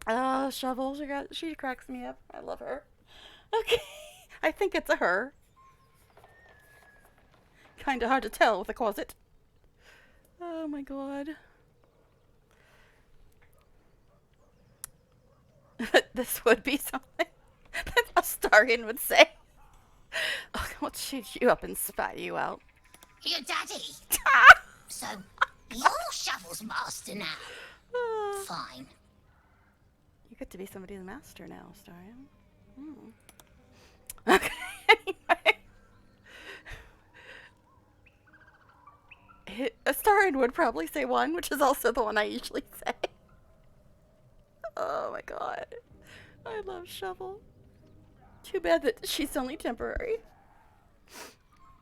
Oh, Shovel, she cracks me up. I love her. Okay, I think it's a her. Kinda hard to tell with a closet. Oh my God. This would be something that Astarion would say. Oh, I'll shoot you up and spat you out. Your daddy. So, you're Shovel's master now. Fine. You get to be somebody's master now, Astarion. Okay, anyway. Astarion would probably say one, which is also the one I usually say. Oh my God. I love Shovel. Too bad that she's only temporary.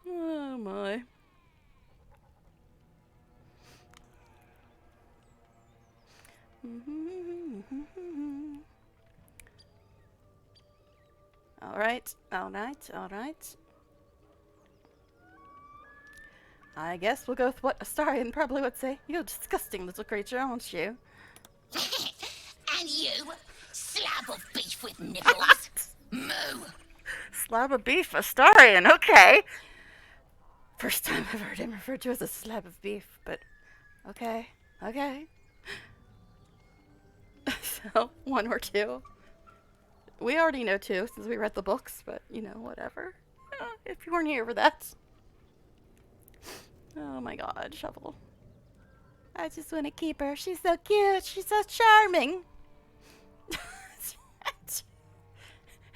Oh my. Alright, alright, alright. I guess we'll go with what Astarion probably would say. You're a disgusting little creature, aren't you? And you, slab of beef with nipples. Moo. Slab of beef, Astarion, okay. First time I've heard him referred to as a slab of beef, but okay, okay. So, 1 or 2. We already know 2 since we read the books, but you know, whatever. If you weren't here for that. Oh my god, Shovel. I just want to keep her. She's so cute. She's so charming.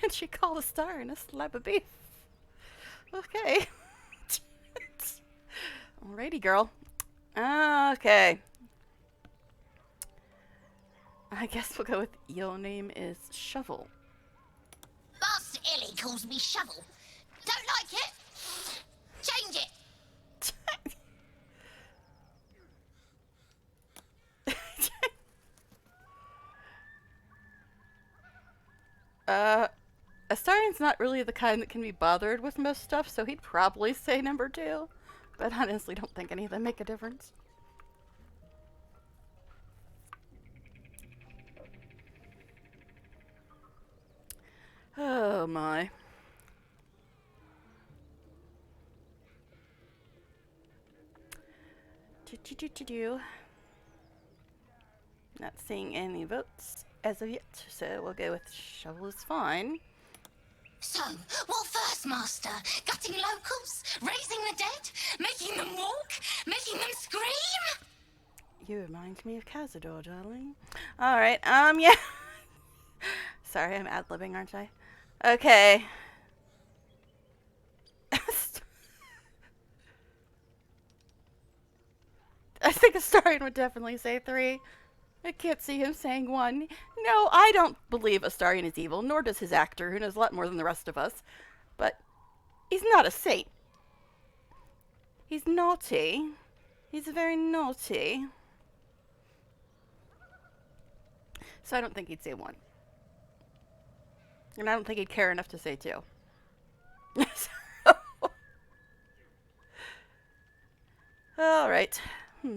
And she called a star in a slab of beef. Okay. Alrighty, girl. Okay. I guess we'll go with your name is Shovel. Master Illy calls me Shovel. Don't like it? Change it. Astarian's not really the kind that can be bothered with most stuff, so he'd probably say number 2. But I honestly don't think any of them make a difference. Oh my. Not seeing any votes as of yet, so we'll go with Shovel is fine. So, what first, Master? Gutting locals? Raising the dead? Making them walk? Making them scream? You remind me of Cazador, darling. Alright, yeah. Sorry, I'm ad-libbing, aren't I? Okay. I think Astarian would definitely say 3. I can't see him saying 1. No, I don't believe Astarian is evil, nor does his actor, who knows a lot more than the rest of us. But he's not a saint. He's naughty. He's very naughty. So I don't think he'd say 1. And I don't think he'd care enough to say 2. Alright.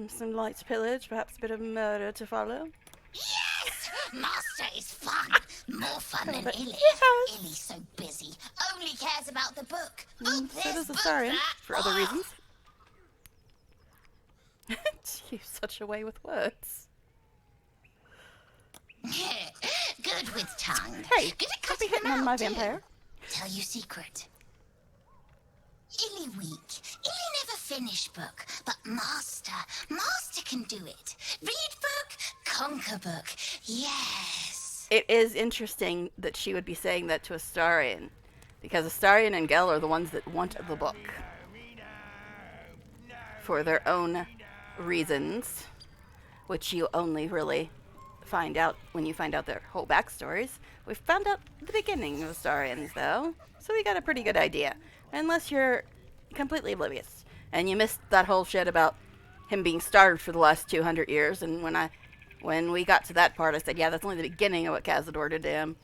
Some light pillage, perhaps a bit of murder to follow. Yes! Master is fun. More fun than Illy. Yes. Illy's so busy. Only cares about the book. So does Astarian, for other reasons. You such a way with words. Good with tongue. Hey, Good at don't be cutting hitting them on my out, too. vampire. Tell you secret. Illy weak. Illy never finish book, but Master can do it. Read book, conquer book. Yes. It is interesting that she would be saying that to Astarian, because Astarian and Gel are the ones that want the book for their own reasons, which you only really find out when you find out their whole backstories. We found out the beginning of Astarians, though, so we got a pretty good idea. Unless you're completely oblivious and you missed that whole shit about him being starved for the last 200 years, and when we got to that part, I said, yeah, that's only the beginning of what Cazador did to him.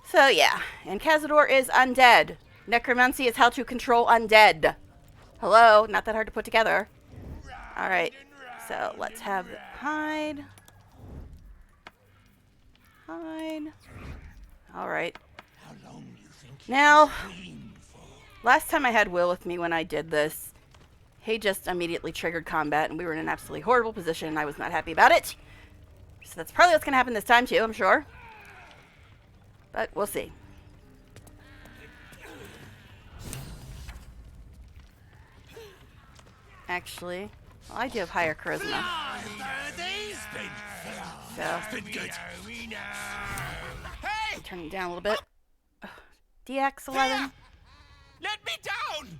So yeah, and Cazador is undead. Necromancy is how to control undead. Hello, not that hard to put together. Alright, so let's have hide. Hide. Alright. Now, last time I had Will with me when I did this, he just immediately triggered combat, and we were in an absolutely horrible position, and I was not happy about it. So that's probably what's going to happen this time, too, I'm sure. But we'll see. Actually, well, I do have higher charisma. So, turn it down a little bit. DX11. Let me down!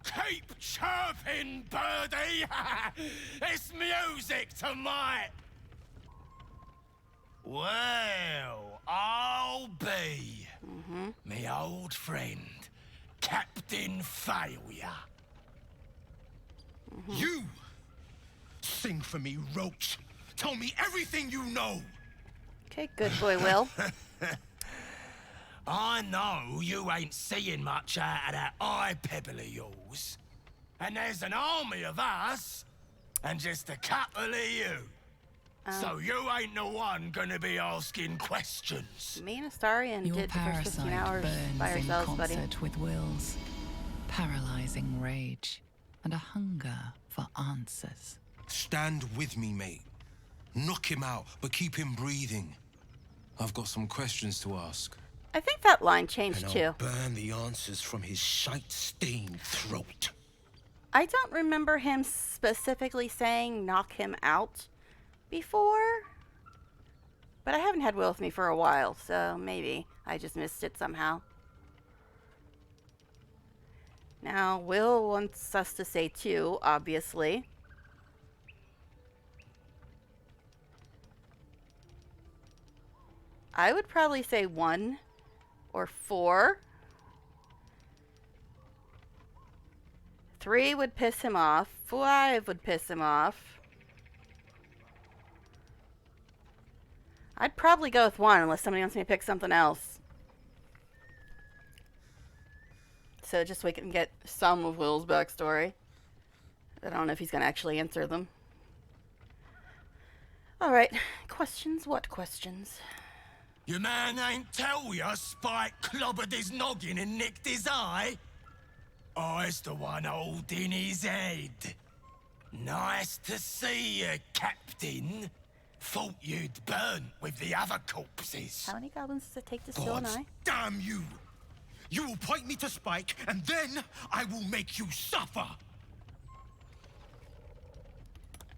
Keep chirping, birdie! It's music to my... Well, I'll be me old friend, Captain Failure. You sing for me, Roach. Tell me everything you know. Okay, good boy, Will. I know you ain't seeing much out of that eye pebble of yours. And there's an army of us, and just a couple of you. So you ain't the one gonna be asking questions. Me and Astarian Your did the first 15 parasite hours burns by in ourselves, buddy. concert with Will's. paralyzing rage, and a hunger for answers. Stand with me, mate. Knock him out, but keep him breathing. I've got some questions to ask. I think that line changed And too. I'll burn the answers from his shite-stained throat. I don't remember him specifically saying knock him out before. But I haven't had Will with me for a while, so maybe I just missed it somehow. Now, Will wants us to say 2, obviously. I would probably say 1 or 4. 3 would piss him off. 5 would piss him off. I'd probably go with 1 unless somebody wants me to pick something else. So just so we can get some of Will's backstory. I don't know if he's going to actually answer them. Alright, questions? What questions? Your man ain't tell ya Spike clobbered his noggin and nicked his eye? I's the one holding his head. Nice to see you, Captain. Thought you'd burn with the other corpses. How many goblins does it take to steal an eye? Damn you! You will point me to Spike, and then I will make you suffer!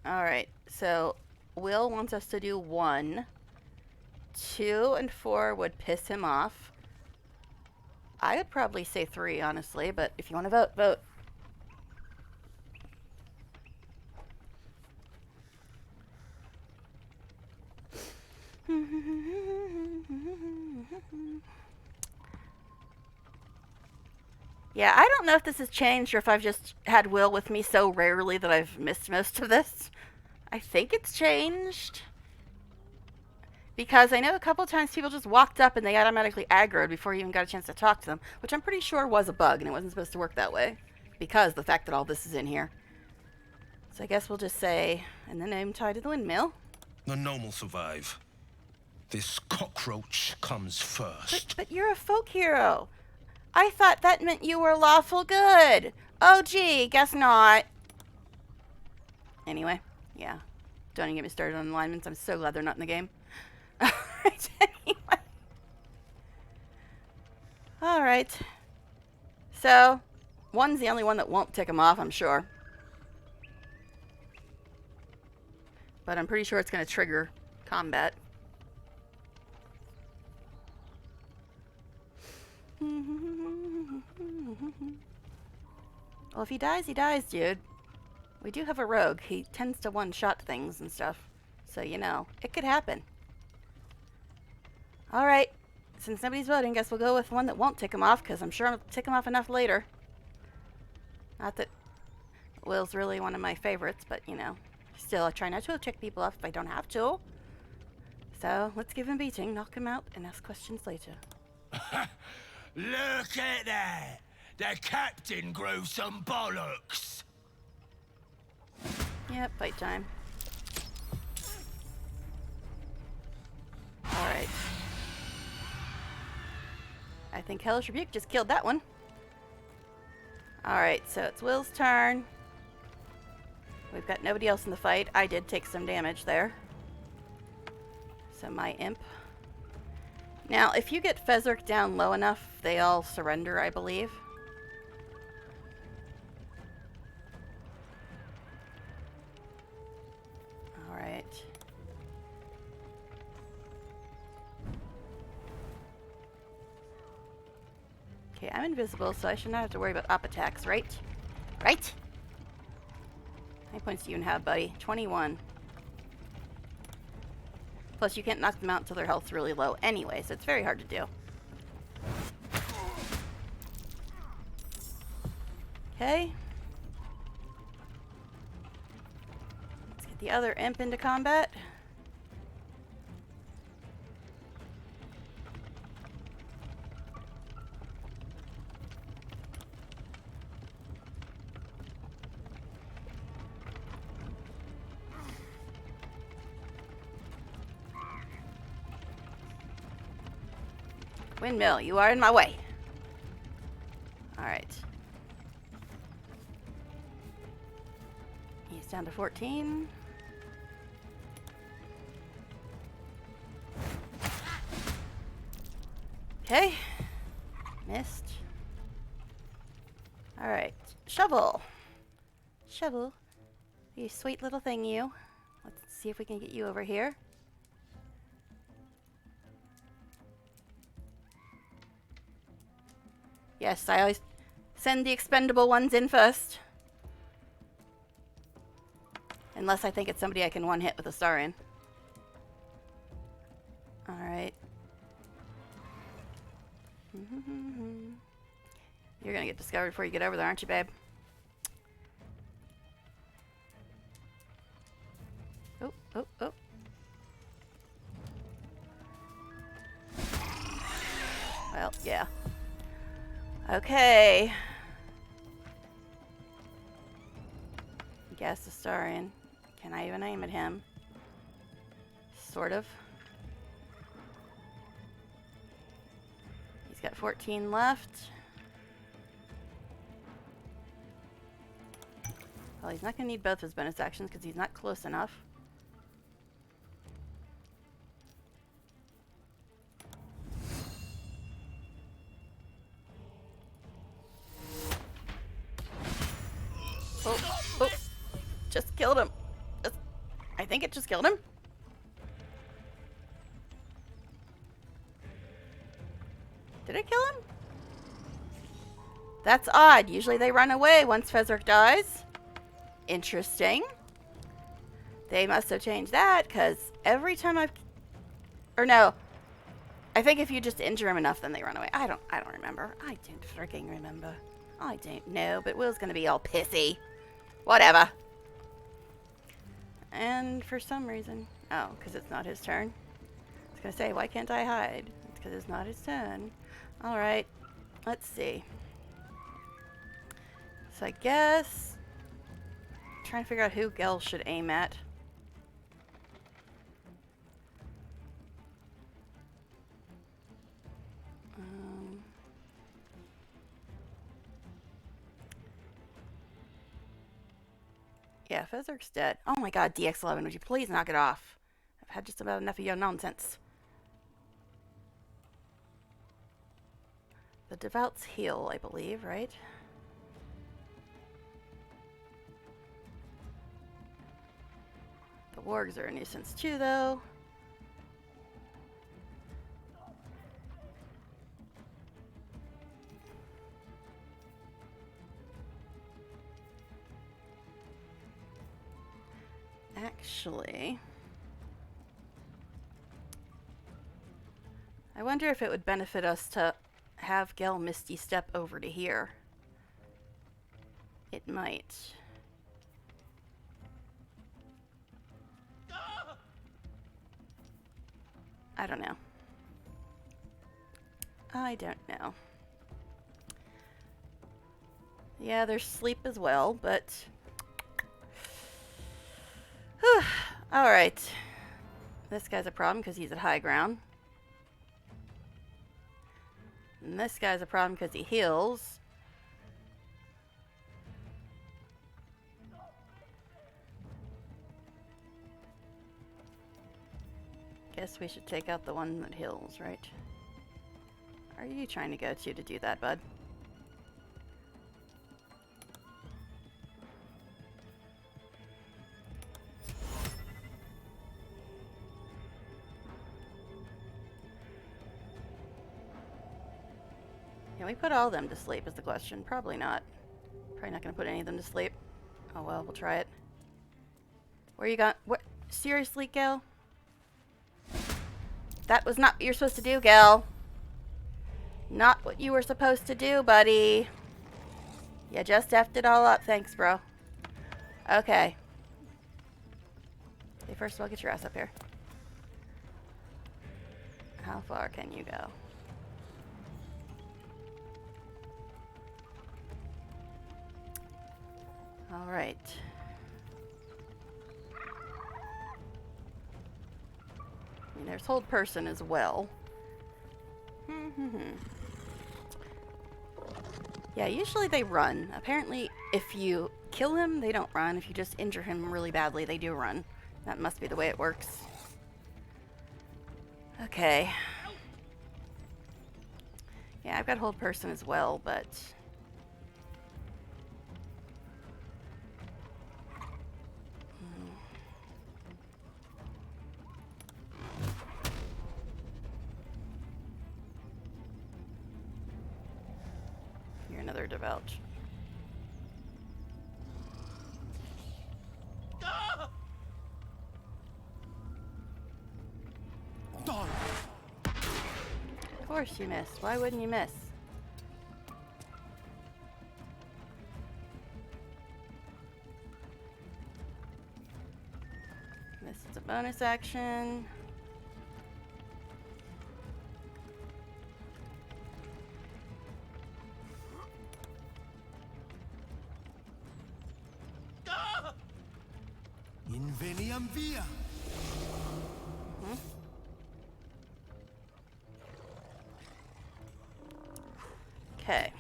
Alright, so Will wants us to do 1. 2 and 4 would piss him off. I would probably say 3, honestly, but if you want to vote, vote. Yeah, I don't know if this has changed or if I've just had Will with me so rarely that I've missed most of this. I think it's changed. Because I know a couple of times people just walked up and they automatically aggroed before you even got a chance to talk to them, which I'm pretty sure was a bug and it wasn't supposed to work that way. Because the fact that all this is in here. So I guess we'll just say, and the name tied to the windmill. The gnome will survive. This cockroach comes first. But you're a folk hero. I thought that meant you were lawful good. Oh, gee, guess not. Anyway, yeah. Don't even get me started on alignments. I'm so glad they're not in the game. Alright, anyway. Alright. So, 1's the only one that won't tick him off, I'm sure. But I'm pretty sure it's going to trigger combat. Well, if he dies, dude. We do have a rogue. He tends to one-shot things and stuff. So, you know, it could happen. Alright. Since nobody's voting, guess we'll go with one that won't tick him off, because I'm sure I'll tick him off enough later. Not that Will's really one of my favorites, but, you know. Still, I try not to tick people off if I don't have to. So, let's give him a beating, knock him out, and ask questions later. Look at that! The captain grew some bollocks! Yep, fight time. Alright. I think Hellish Rebuke just killed that one. Alright, so it's Will's turn. We've got nobody else in the fight. I did take some damage there. So my imp. Now, if you get Fezzik down low enough, they all surrender, I believe. Alright. Okay, I'm invisible, so I should not have to worry about up attacks, right? Right? How many points do you even have, buddy? 21. Plus, you can't knock them out until their health's really low anyway, so it's very hard to do. Okay. Let's get the other imp into combat. Windmill, you are in my way. Alright. He's down to 14. Okay. Missed. Alright. Shovel. Shovel. You sweet little thing, you. Let's see if we can get you over here. Yes, I always send the expendable ones in first. Unless I think it's somebody I can one-hit with a star in. Alright. You're gonna get discovered before you get over there, aren't you, babe? Oh, oh, oh. Well, yeah. Okay. Gas the star in. Can I even aim at him? Sort of. He's got 14 left. Well, he's not going to need both his bonus actions because he's not close enough. Oh, oh. Just killed him. I think it just killed him. Did it kill him? That's odd. Usually they run away once Fezzik dies. Interesting. They must have changed that because every time I've... Or no. I think if you just injure him enough, then they run away. I don't remember. I don't freaking remember. I don't know, but Will's gonna be all pissy. Whatever. And for some reason... Oh, because it's not his turn. I was gonna say, why can't I hide? It's because it's not his turn. Alright. Let's see. So I guess... trying to figure out who Gel should aim at. Yeah, Fezzik's dead. Oh my god, DX11, would you please knock it off? I've had just about enough of your nonsense. The Devout's heal, I believe, right? The Wargs are a nuisance too, though. Actually, I wonder if it would benefit us to have Gel Misty step over to here. It might. I don't know. I don't know. Yeah, there's sleep as well, but... Alright. This guy's a problem because he's at high ground. And this guy's a problem because he heals. Guess we should take out the one that heals, right? Are you trying to go to do that, bud? Can we put all of them to sleep is the question. Probably not. Probably not going to put any of them to sleep. Oh well, we'll try it. Where you got? What? Seriously, Gil? That was not what you're supposed to do, Gil. Not what you were supposed to do, buddy. You just effed it all up. Thanks, bro. Okay. Okay, first of all, get your ass up here. How far can you go? All right. I mean, there's hold person as well. Yeah, usually they run. Apparently, if you kill him, they don't run. If you just injure him really badly, they do run. That must be the way it works. Okay. Yeah, I've got hold person as well, but... You're another divulge. Of course you missed. Why wouldn't you miss? This is a bonus action. Inveniam via. Okay.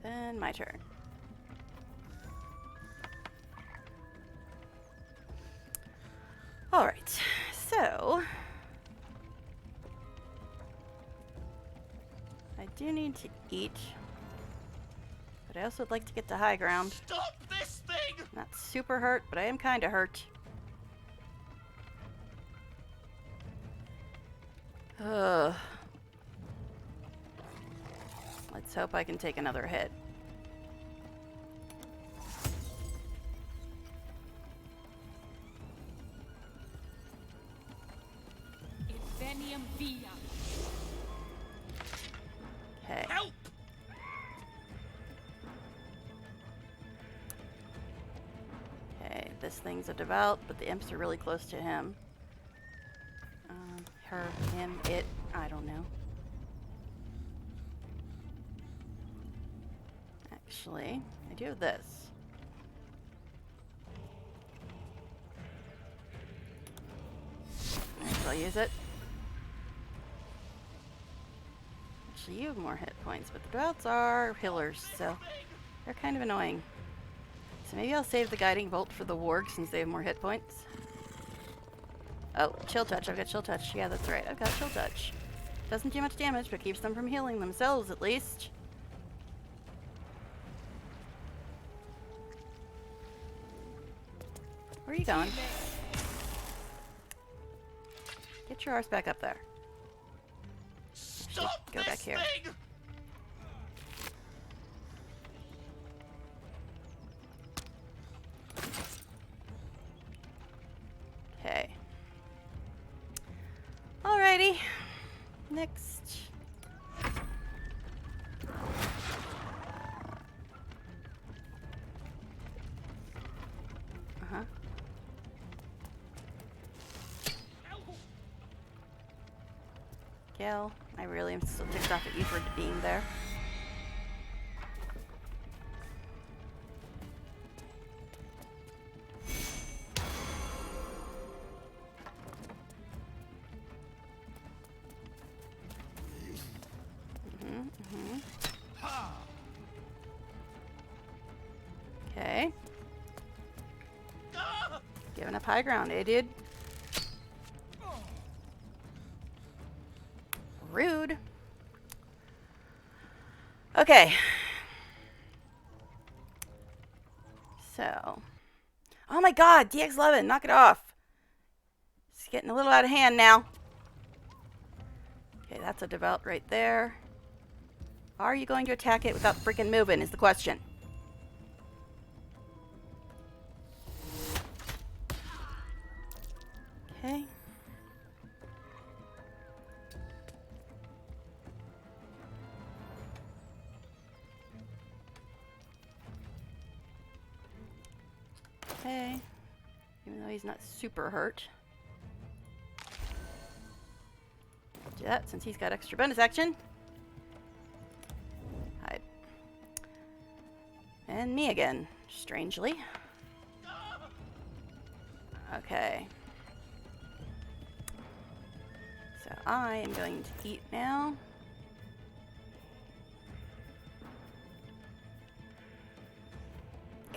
Then my turn. Alright, so... I do need to eat. But I also would like to get to high ground. Stop this thing! Not super hurt, but I am kind of hurt. Ugh. Let's hope I can take another hit. Inveniam via. Okay. Help! Okay, this thing's a devout, but the imps are really close to him. Her, him, it, I don't know. Actually, I do have this. I'll use it. Actually, you have more hit points, but the droughts are healers, so they're kind of annoying. So maybe I'll save the guiding bolt for the warg since they have more hit points. Oh, chill touch. I've got chill touch. Yeah, that's right. I've got chill touch. Doesn't do much damage, but keeps them from healing themselves at least. Where are you going? Get your arse back up there. Stop Go back here. thing! Okay. Alrighty. Next. Uh-huh. Gil, I really am still ticked off at you for being there. Okay. Giving up high ground, eh, dude? Rude. Okay. So. Oh my god, DX11, knock it off. It's getting a little out of hand now. Okay, that's a devout right there. Are you going to attack it without freaking moving is the question. Okay. Okay. Even though he's not super hurt. Do that since he's got extra bonus action. Hide. And me again, strangely. Okay. So I am going to eat now.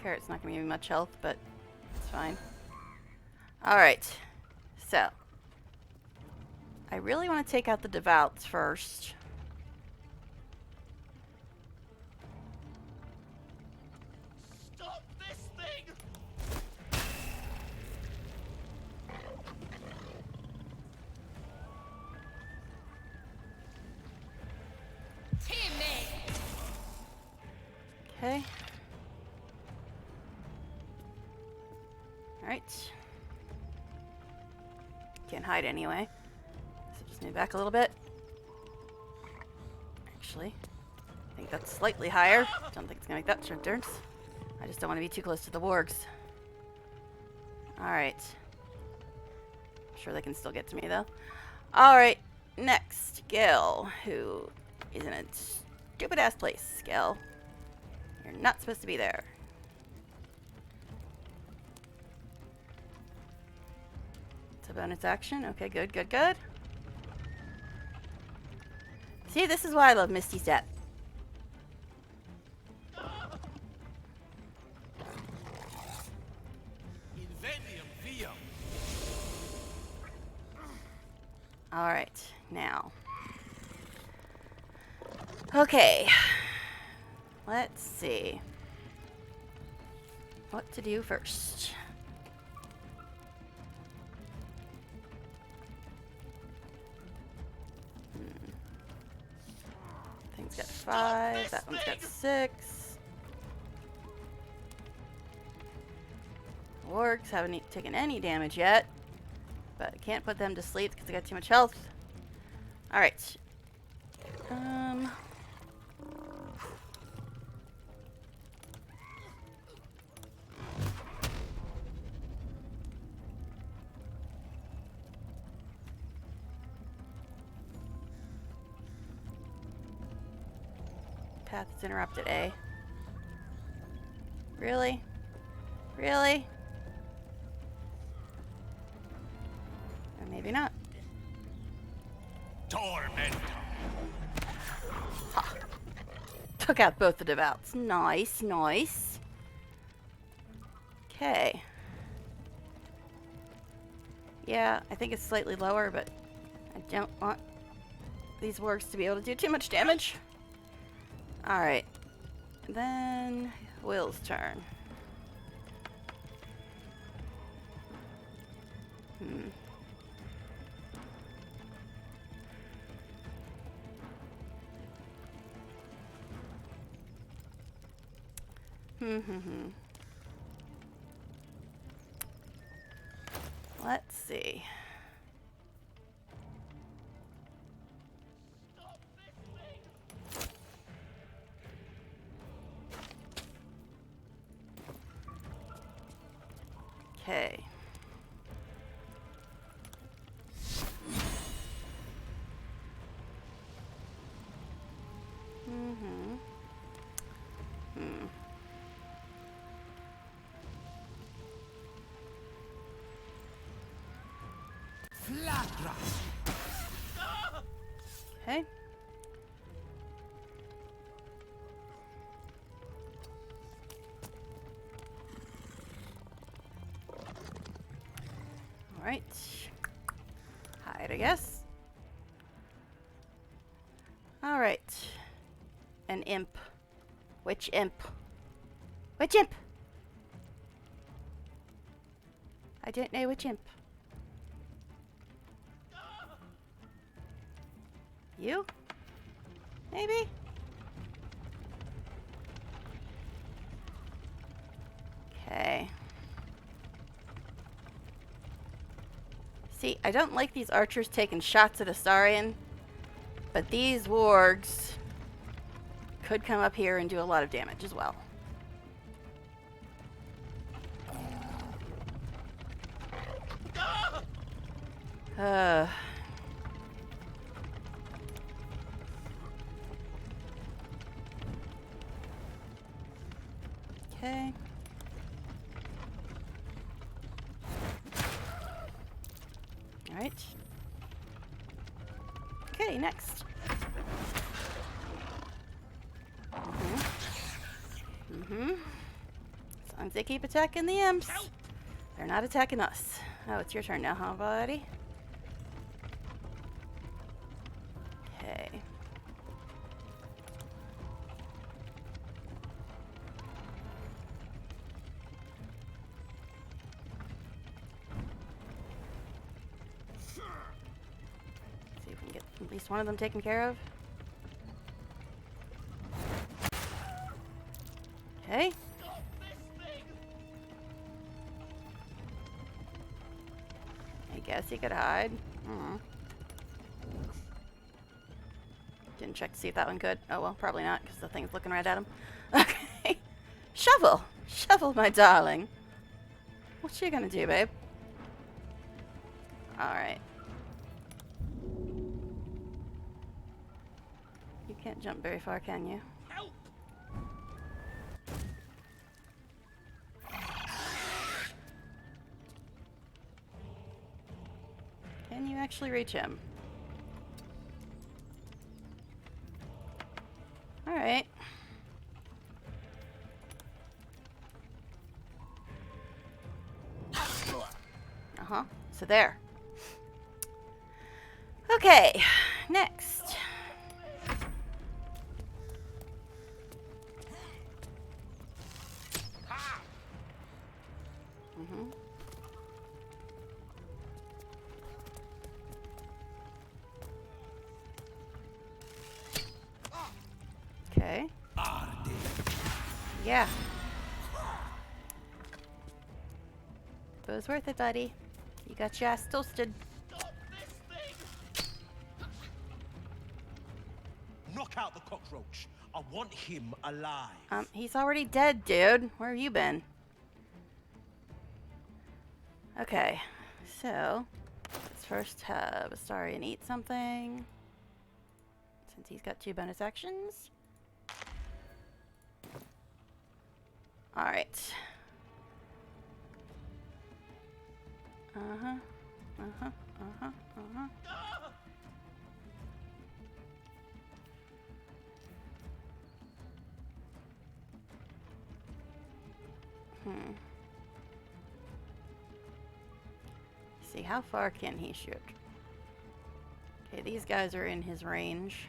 Carrot's not going to give me much health, but it's fine. Alright. So. I really want to take out the Devouts first. Stop this thing! Timmy! Okay. Alright. Can't hide anyway. So just move back a little bit. Actually, I think that's slightly higher. Don't think it's gonna make that much difference. I just don't want to be too close to the wargs. Alright. Sure they can still get to me though. Alright, next, Gil, who is in a stupid ass place. Gil, you're not supposed to be there. It's a bonus action. Okay, good, good, good. See, this is why I love Misty Step. Alright, now. Okay. Let's see. What to do first. Thing's got 5, that one's got 6. Wargs haven't taken any damage yet. But I can't put them to sleep because they got too much health. Alright. Path is interrupted, eh? Really? Really? Or maybe not. Torment. Ha! Took out both the Devouts. Nice, nice. Okay. Yeah, I think it's slightly lower, but I don't want these wargs to be able to do too much damage. Alright. Then Will's turn. Let's see. Okay. Okay. All right. Hide, I guess. All right. An imp. Which imp? Which imp? I don't know which imp. You? Maybe? Okay. See, I don't like these archers taking shots at Astarion, but these wargs could come up here and do a lot of damage as well. Okay. All right. Okay, next. long as they keep attacking the imps, they're not attacking us. Oh, it's your turn now, huh, buddy? Okay. See if we can get at least one of them taken care of. Okay. I guess he could hide. Didn't check to see if that one could. Oh well, probably not, because the thing's looking right at him. Okay. Shovel! Shovel, my darling. What's she gonna do, babe? Alright. You can't jump very far, can you? Help! Can you actually reach him? Alright. Uh-huh. So there. Okay. Next. Okay. Yeah. It was worth it, buddy. You got your ass toasted. Knock out the cockroach. I want him alive. He's already dead, dude. Where have you been? Okay. So, let's first have Astarion eat something. Since he's got 2 bonus actions. Alright. See, how far can he shoot? Okay, these guys are in his range.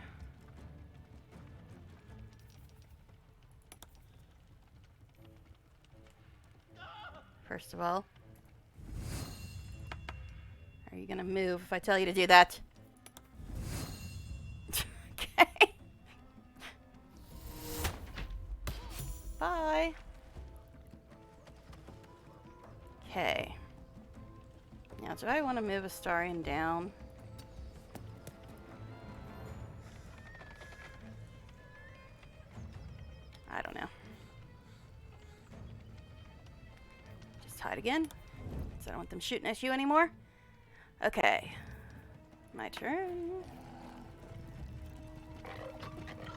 First of all, are you gonna move if I tell you to do that? Okay. Bye. Okay. Now, do I want to move Astarion down? I don't know. Just hide again. So I don't want them shooting at you anymore. Okay. My turn.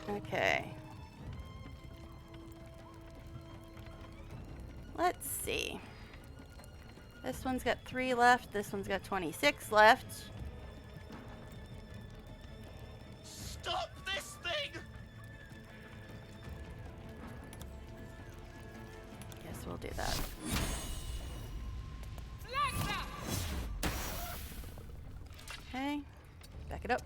Okay. Let's see. This one's got 3 left. This one's got 26 left. Stop this thing! Guess we'll do that. Okay. Back it up.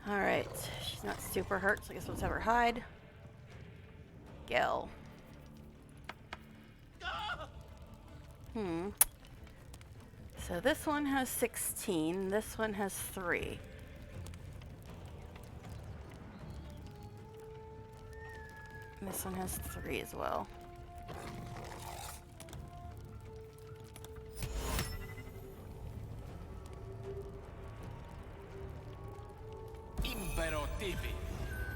Alright. She's not super hurt, so I guess we'll just have her hide. Gel. So this one has 16, this one has 3. And this one has 3 as well.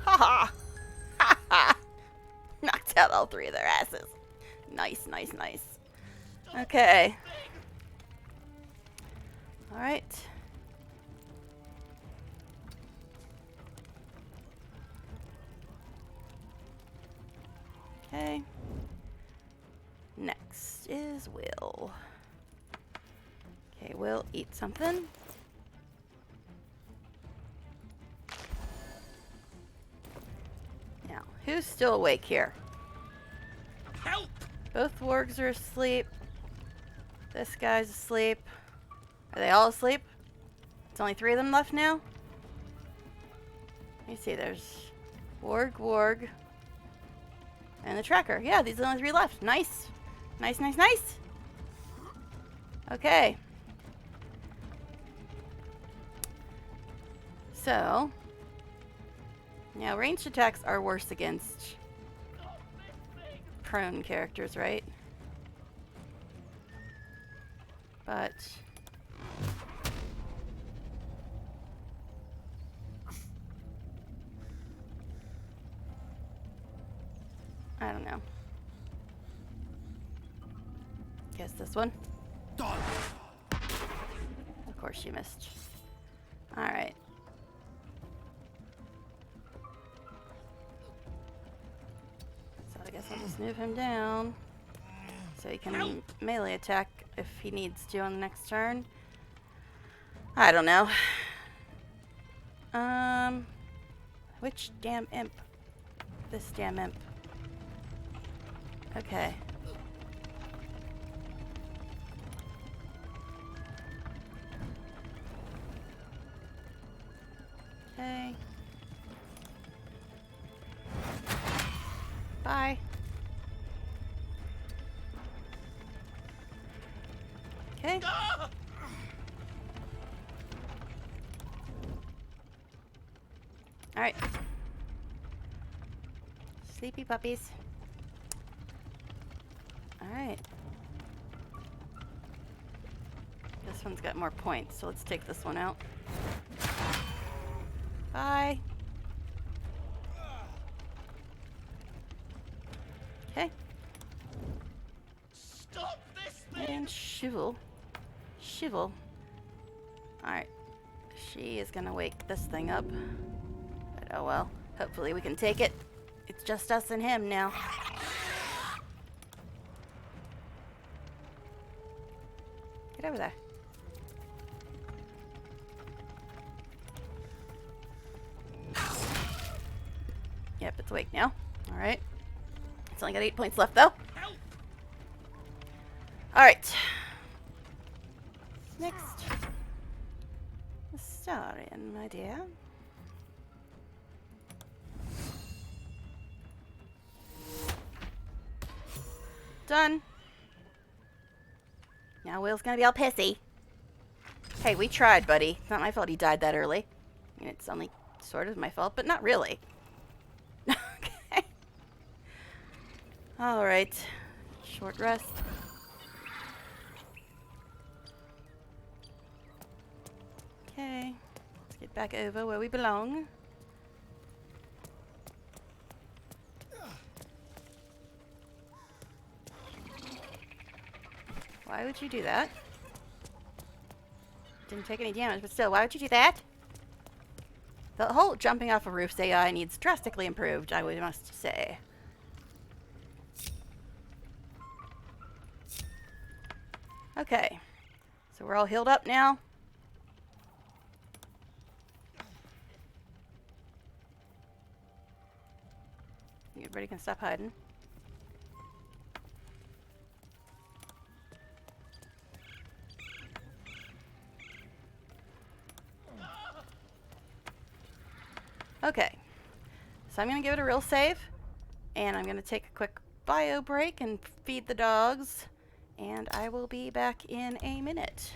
Haha! Haha! Knocked out all 3 of their asses. Nice, nice, nice. Okay. Alright. Okay. Next is Will. Okay, Will, eat something. Now, Who's still awake here? Help! Both wargs are asleep. This guy's asleep. Are they all asleep? It's only 3 of them left now? Let me see, there's warg, and the tracker. Yeah, these are the only 3 left. Nice. Nice, nice, nice. Okay. So, now ranged attacks are worse against prone characters, right? But I don't know. Guess this one. Of course she missed. Alright. So I guess I'll just move him down so he can melee attack if he needs to on the next turn. I don't know. Which damn imp? This damn imp. Okay. Okay. Bye. Okay. Alright. Sleepy puppies. Alright. This one's got more points, so let's take this one out. Bye. Okay. Stop this thing! And Shivel. Shivel. Alright. She is gonna wake this thing up. But oh well. Hopefully we can take it. It's just us and him now. Get over there. Yep, it's awake now. Alright. It's only got 8 points left though. Alright. Next. Astarion, my dear. Done. Now Will's gonna be all pissy. Hey, we tried, buddy. It's not my fault he died that early. I mean, it's only sort of my fault, but not really. Okay. Alright. Short rest. Okay. Let's get back over where we belong. Why would you do that? Didn't take any damage, but still, why would you do that? The whole jumping off of roofs AI needs drastically improved, I must say. Okay. So we're all healed up now. Everybody can stop hiding. Okay, so I'm going to give it a real save, and I'm going to take a quick bio break and feed the dogs, and I will be back in a minute.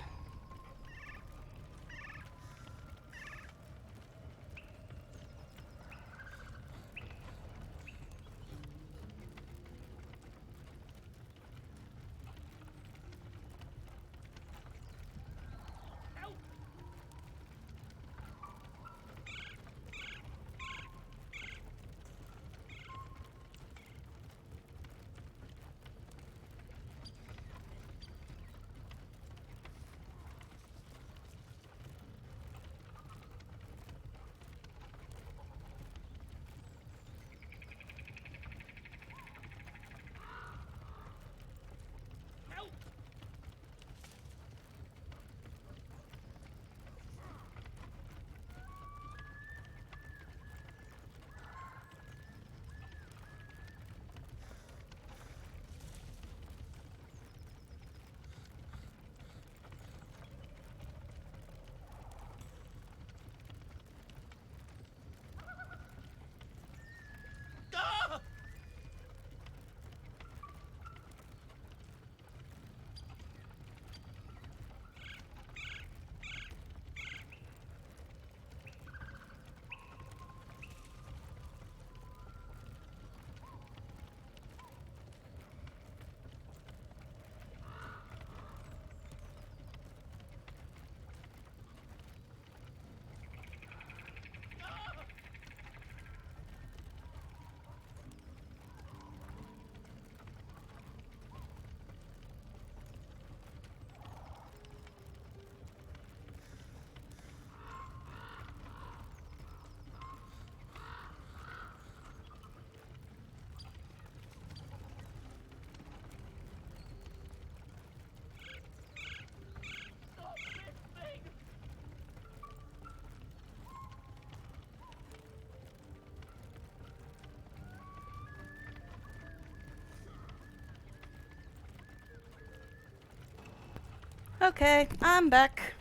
Okay, I'm back.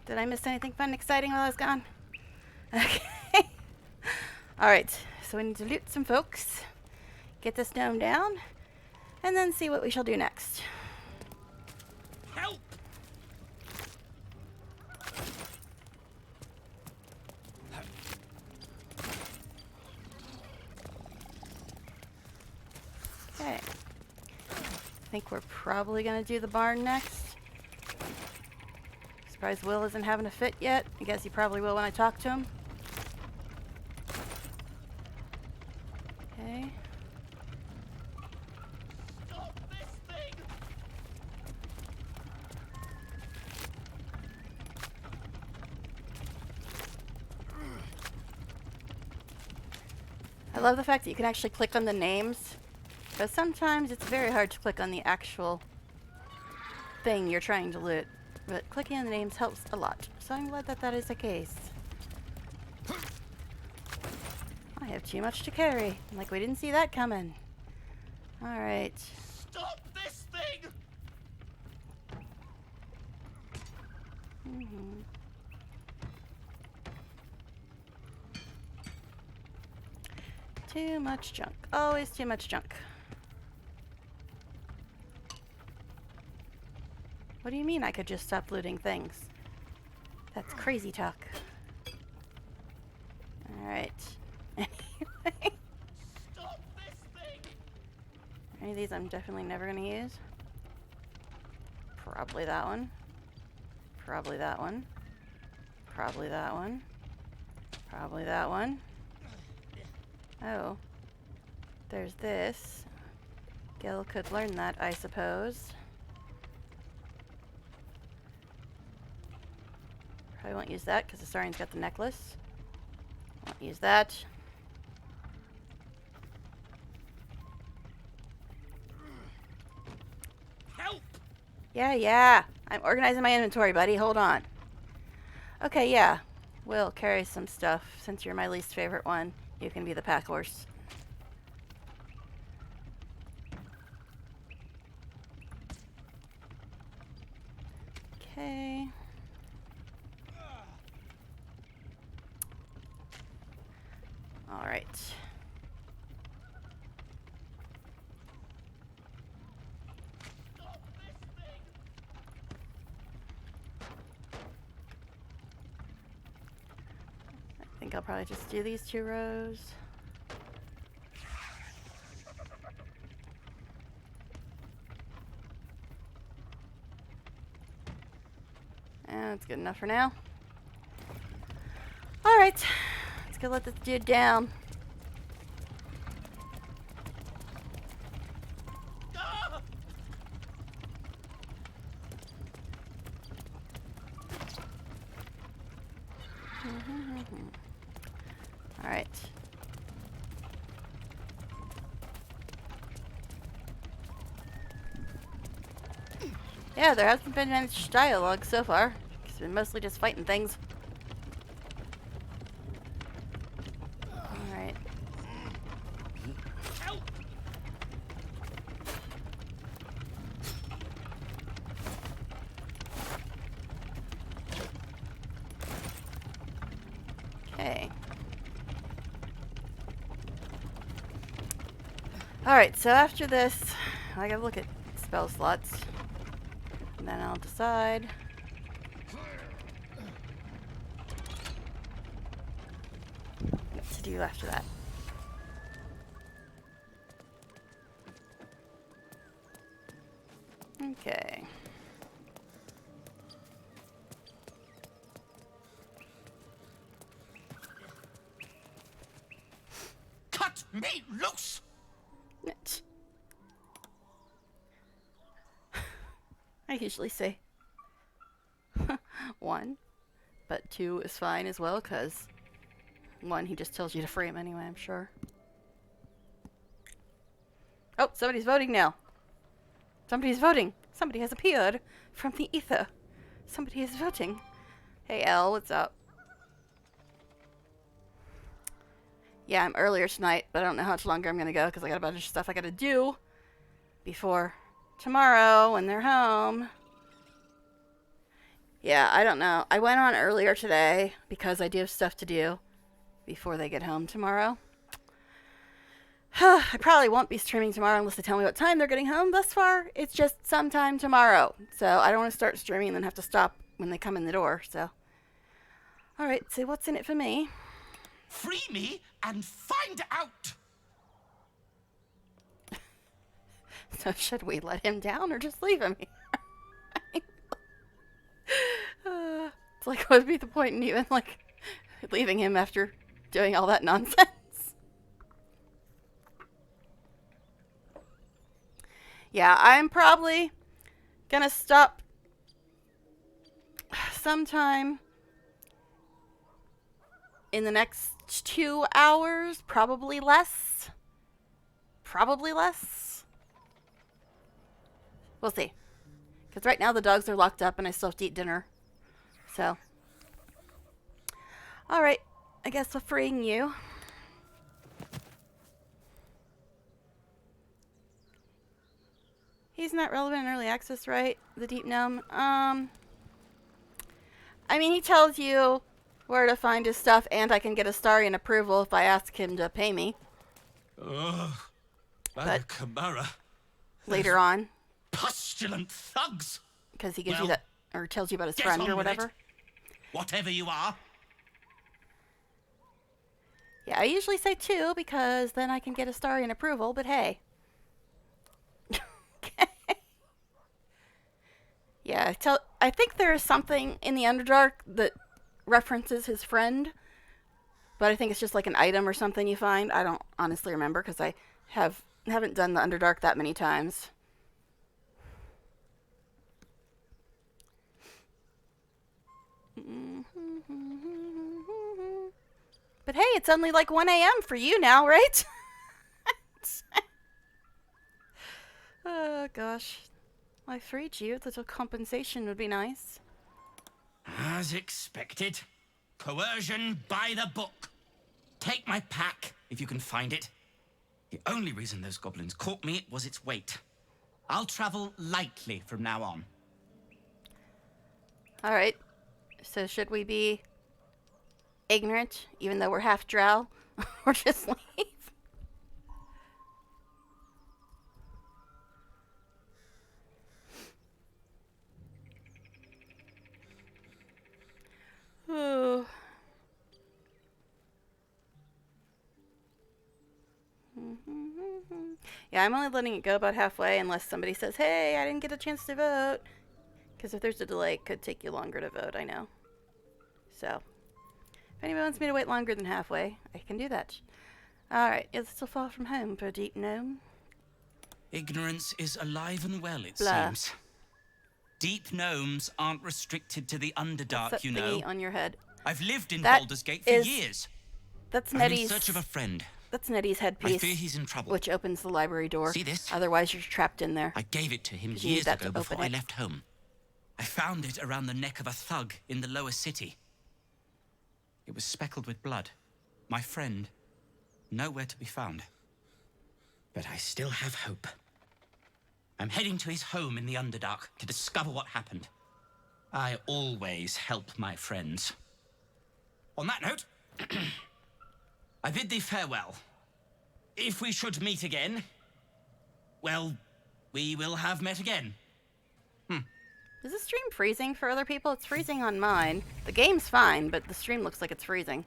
Did I miss anything fun and exciting while I was gone? Okay. Alright, so we need to loot some folks, get this gnome down, and then see what we shall do next. Help! Okay. I think we're probably going to do the barn next. Surprised Will isn't having a fit yet. I guess he probably will when I talk to him. Okay. Stop this thing! I love the fact that you can actually click on the names, because sometimes it's very hard to click on the actual thing you're trying to loot. But clicking on the names helps a lot, so I'm glad that that is the case. I have too much to carry. Like we didn't see that coming. Alright. Stop this thing! Too much junk. Always too much junk. What do you mean I could just stop looting things? That's crazy talk. Alright. Anyway. Stop this thing! Any of these I'm definitely never going to use. Probably that one. Probably that one. Probably that one. Probably that one. Oh. There's this. Gil could learn that, I suppose. Probably won't use that because the Saurian's got the necklace. Won't use that. Help! Yeah. I'm organizing my inventory, buddy. Hold on. Okay, yeah. We'll carry some stuff. Since you're my least favorite one, you can be the pack horse. Okay. All right. I think I'll probably just do these 2 rows. And that's good enough for now. All right. Let's go let this dude down. All right. Yeah, there hasn't been much dialogue so far. It's been mostly just fighting things. Alright. Okay. Alright, so after this, I gotta look at spell slots. And then I'll decide. What to do after that. Okay. Cut me loose! I usually say 1, but 2 is fine as well, because 1, he just tells you to free him anyway, I'm sure. Oh, somebody's voting now. Somebody's voting. Somebody has appeared from the ether. Somebody is voting. Hey, Elle, what's up? Yeah, I'm earlier tonight, but I don't know how much longer I'm going to go because I got a bunch of stuff I got to do before tomorrow when they're home. Yeah, I don't know. I went on earlier today because I do have stuff to do before they get home tomorrow. I probably won't be streaming tomorrow unless they tell me what time they're getting home. Thus far, it's just sometime tomorrow. So I don't want to start streaming and then have to stop when they come in the door. So, all right. So what's in it for me? Free me and find out. So should we let him down or just leave him here? It's like, what would be the point in even like leaving him after doing all that nonsense? Yeah, I'm probably gonna stop sometime in the next 2 hours, probably less. Probably less. We'll see. Because right now the dogs are locked up and I still have to eat dinner. So. Alright, I guess we're freeing you. He's not relevant in early access, right? The Deep Gnome. I mean, he tells you where to find his stuff, and I can get a Starian approval if I ask him to pay me. Ugh. But Kamara. later on. Pustulant thugs. Because he gives you that, or tells you about his get friend on or with whatever. it. Whatever you are. Yeah, I usually say 2 because then I can get a Starian approval, but hey. Yeah, I think there is something in the Underdark that references his friend, but I think it's just like an item or something you find. I don't honestly remember because I haven't done the Underdark that many times. But hey, it's only like 1 a.m. for you now, right? Oh, gosh. I freed you. A little compensation would be nice. As expected. Coercion by the book. Take my pack, if you can find it. The only reason those goblins caught me was its weight. I'll travel lightly from now on. Alright. So should we be ignorant, even though we're half drow? Or just leave? Oh. Yeah, I'm only letting it go about halfway unless somebody says, hey, I didn't get a chance to vote. Because if there's a delay, it could take you longer to vote, I know. So, if anyone wants me to wait longer than halfway, I can do that. Alright, it's still far from home for a Deep Gnome. Ignorance is alive and well, it Blah. seems. Deep gnomes aren't restricted to the Underdark, What's that you know. thingy on your head? I've lived in That Baldur's Gate for is- years. That's I'm in Nettie's. search of a friend. That's Nettie's I headpiece, fear he's in trouble. which opens the library door. See this? Otherwise, you're trapped in there. I gave it to him 'Cause you need years that ago to before open I it. left home. I found it around the neck of a thug in the lower city. It was speckled with blood. My friend, nowhere to be found. But I still have hope. I'm heading to his home in the Underdark to discover what happened. I always help my friends. On that note, I bid thee farewell. If we should meet again, well, we will have met again. Is the stream freezing for other people? It's freezing on mine. The game's fine, but the stream looks like it's freezing.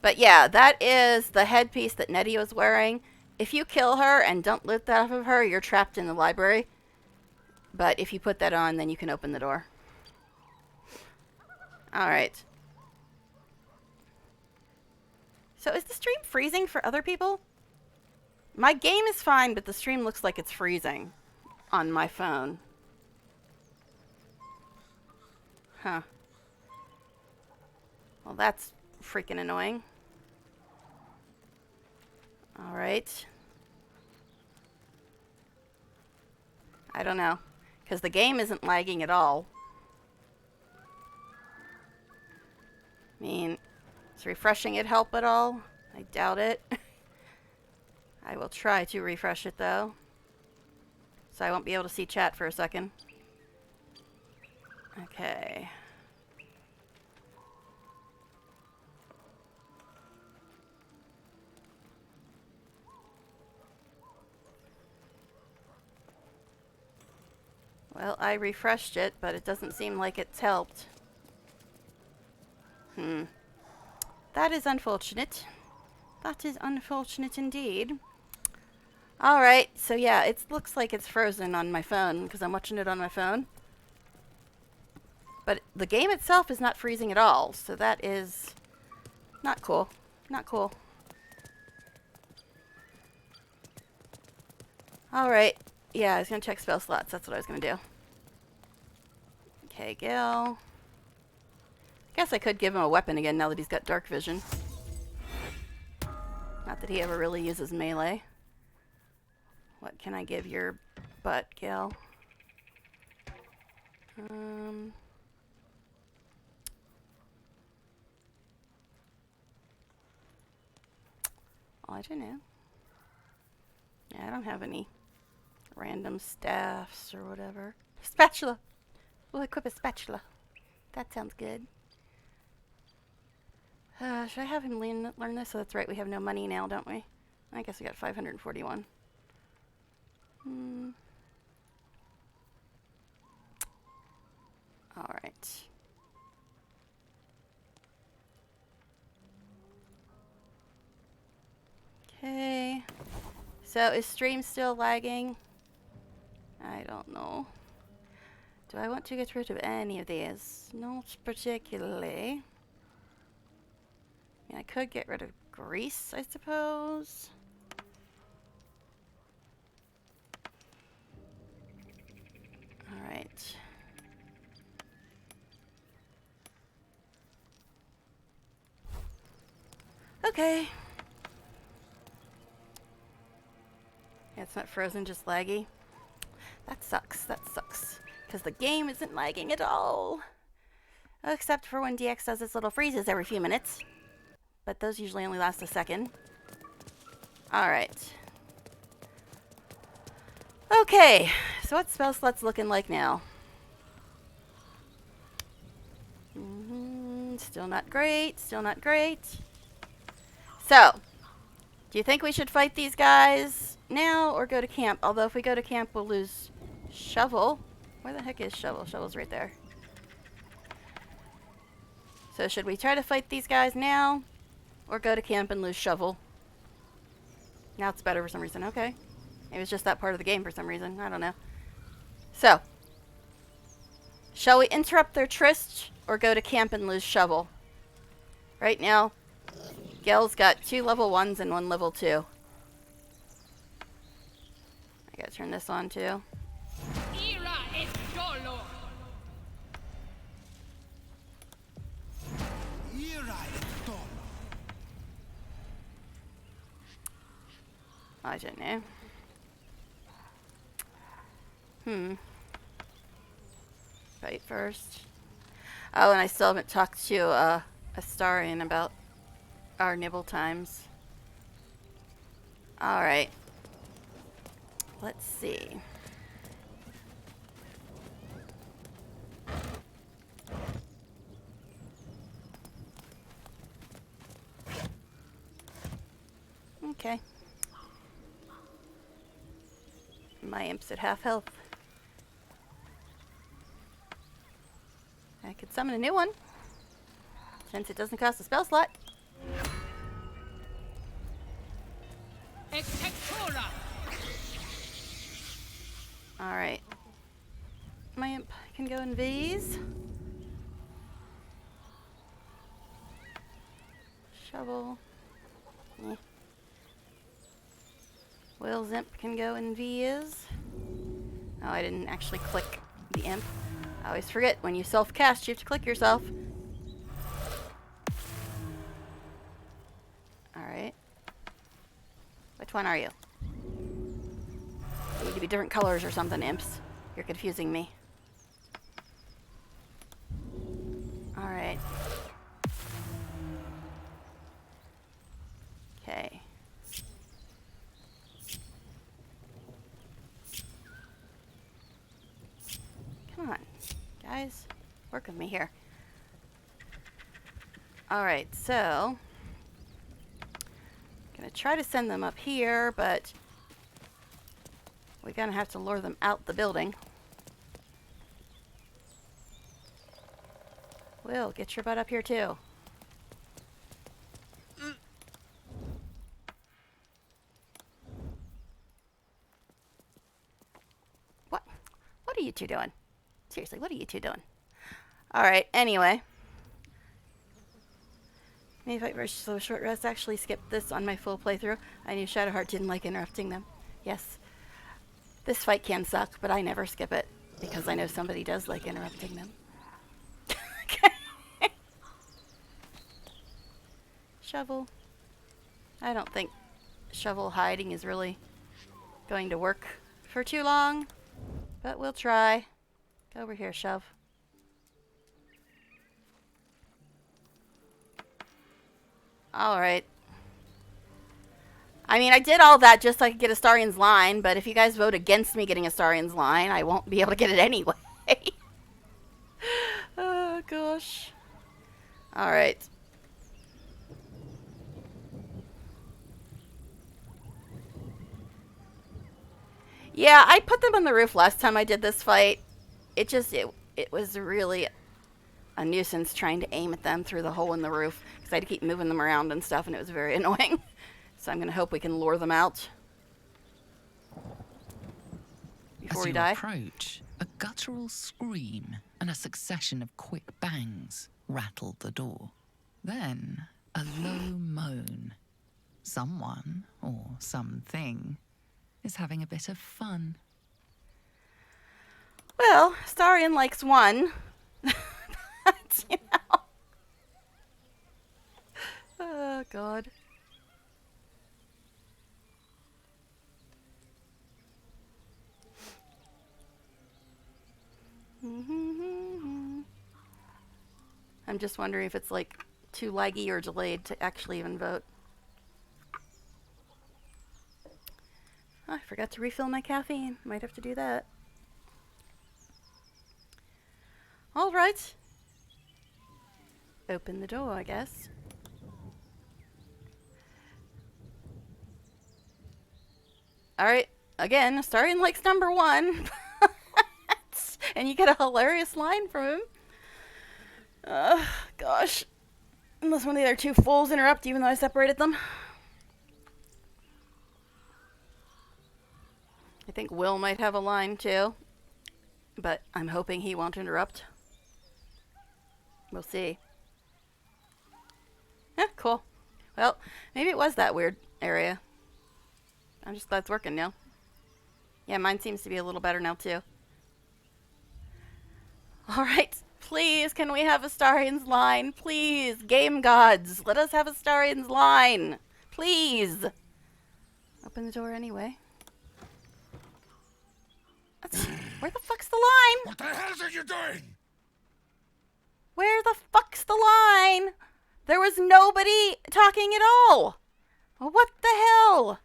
But yeah, that is the headpiece that Nettie was wearing. If you kill her and don't lift that off of her, you're trapped in the library. But if you put that on, then you can open the door. Alright. So is the stream freezing for other people? My game is fine, but the stream looks like it's freezing on my phone. Huh. Well, that's freaking annoying. Alright. I don't know. Because the game isn't lagging at all. I mean, does refreshing it help at all? I doubt it. I will try to refresh it though. So I won't be able to see chat for a second. Okay. Well, I refreshed it, but it doesn't seem like it's helped. That is unfortunate. That is unfortunate indeed. Alright, so yeah, it looks like it's frozen on my phone because I'm watching it on my phone. But the game itself is not freezing at all, so that is not cool. Not cool. Alright, yeah, I was going to check spell slots. That's what I was going to do. Okay, Gil. Guess I could give him a weapon again now that he's got dark vision. Not that he ever really uses melee. What can I give your butt, Gil? I don't know. Yeah, I don't have any random staffs or whatever. Spatula! We'll equip a spatula. That sounds good. Should I have him learn this? So that's right, we have no money now, don't we? I guess we got 541. Alright. Okay. So is stream still lagging? I don't know. Do I want to get rid of any of these? Not particularly. I mean, I could get rid of grease, I suppose. Alright. Okay. Yeah, it's not frozen, just laggy. That sucks. That sucks. Because the game isn't lagging at all. Except for when DX does its little freezes every few minutes. But those usually only last a second. Alright. Okay. So what spell slot's looking like now? Still not great. Still not great. So, do you think we should fight these guys now or go to camp? Although if we go to camp, we'll lose Shovel. Where the heck is Shovel? Shovel's right there. So should we try to fight these guys now or go to camp and lose Shovel? Now it's better for some reason. Okay. It was just that part of the game for some reason. I don't know. So, shall we interrupt their tryst or go to camp and lose Shovel? Right now, Gil's got 2 level 1s and 1 level 2. I gotta turn this on too. I don't know. Fight first. Oh, and I still haven't talked to Astarion about our nibble times. Alright. Let's see. Okay. My imp's at half health. I could summon a new one, since it doesn't cost a spell slot. Alright. My imp can go in V's. Shovel. Will's imp can go in V's. Oh, I didn't actually click the imp. I always forget, when you self-cast, you have to click yourself. Alright. Which one are you? You need to be different colors or something, imps. You're confusing me. Alright. Okay. Come on, guys. Work with me here. Alright, so I'm gonna try to send them up here, but we're gonna have to lure them out the building. Will, get your butt up here too. What? What are you two doing? Seriously, what are you two doing? Alright, anyway. Maybe if I rush so short rest, actually skip this on my full playthrough. I knew Shadowheart didn't like interrupting them. Yes. This fight can suck, but I never skip it. Because I know somebody does like interrupting them. Okay. Shovel. I don't think shovel hiding is really going to work for too long. But we'll try. Go over here, Shove. Alright. I mean, I did all that just so I could get Astarion's line, but if you guys vote against me getting Astarion's line, I won't be able to get it anyway. Oh, gosh. Alright. Yeah, I put them on the roof last time I did this fight. It was really a nuisance trying to aim at them through the hole in the roof because I had to keep moving them around and stuff, and it was very annoying. So I'm going to hope we can lure them out before we die. As you approach, a guttural scream and a succession of quick bangs rattled the door. Then a low moan. Someone, or something, is having a bit of fun. Well, Starion likes one. But, you know. Oh, God. I'm just wondering if it's like too laggy or delayed to actually even vote. Oh, I forgot to refill my caffeine. Might have to do that. All right. Open the door, I guess. All right. Again, Starion likes number one. And you get a hilarious line from him. Gosh. Unless one of the other two fools interrupt, even though I separated them. I think Will might have a line too. But I'm hoping he won't interrupt. We'll see. Yeah, cool. Well, maybe it was that weird area. I'm just glad it's working now. Yeah, mine seems to be a little better now too. Alright, please, can we have Astarion's line? Please, game gods, let us have Astarion's line. Please. Open the door anyway. Where the fuck's the line? What the hell are you doing? Where the fuck's the line? There was nobody talking at all. What the hell?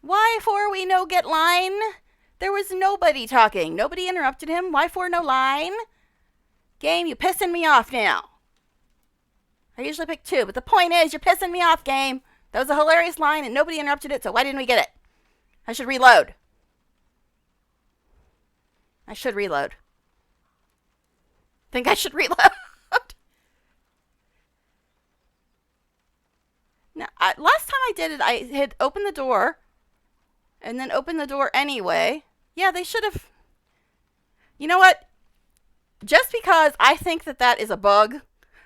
Why for we no get line? There was nobody talking. Nobody interrupted him. Why for no line? Game, you pissing me off now. I usually pick two, but the point is you're pissing me off, game. That was a hilarious line and nobody interrupted it, so why didn't we get it? I should reload. I should reload. Think I should reload. Now, last time I did it, I had opened the door and then opened the door anyway. Yeah, they should have. You know what? Just because I think that that is a bug.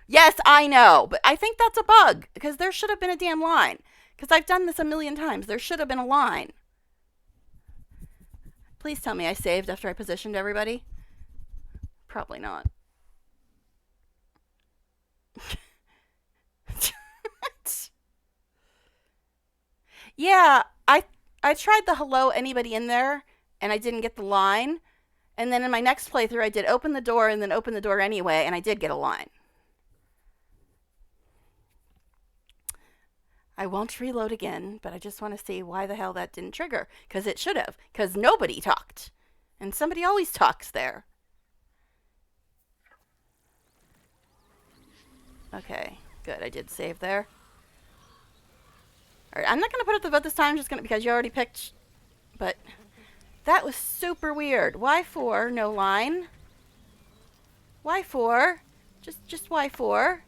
Yes, I know, but I think that's a bug because there should have been a damn line. Because I've done this a million times. There should have been a line. Please tell me I saved after I positioned everybody. Probably not. Yeah, I tried the hello anybody in there and I didn't get the line. And then in my next playthrough I did open the door and then open the door anyway and I did get a line. I won't reload again, but I just want to see why the hell that didn't trigger. Because it should have. Because nobody talked. And somebody always talks there. Okay, good. I did save there. Alright, I'm not going to put up the vote this time, just because you already picked. But that was super weird. Why for no line? Why for? Just Y4.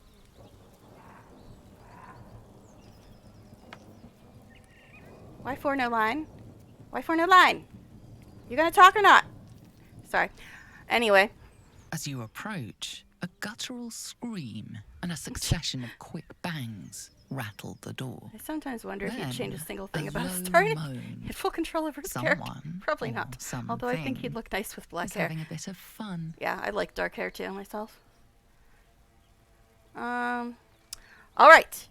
Y4 no line. Y4 no line. You gonna talk or not? Sorry. Anyway. As you approach, a guttural scream and a succession of quick bangs rattled the door. I sometimes wonder if he'd change a single thing a about low Starry. moan. He had full control over his character. Probably not. Although I think he'd look nice with black hair. Having a bit of fun. Yeah, I like dark hair too myself. All right.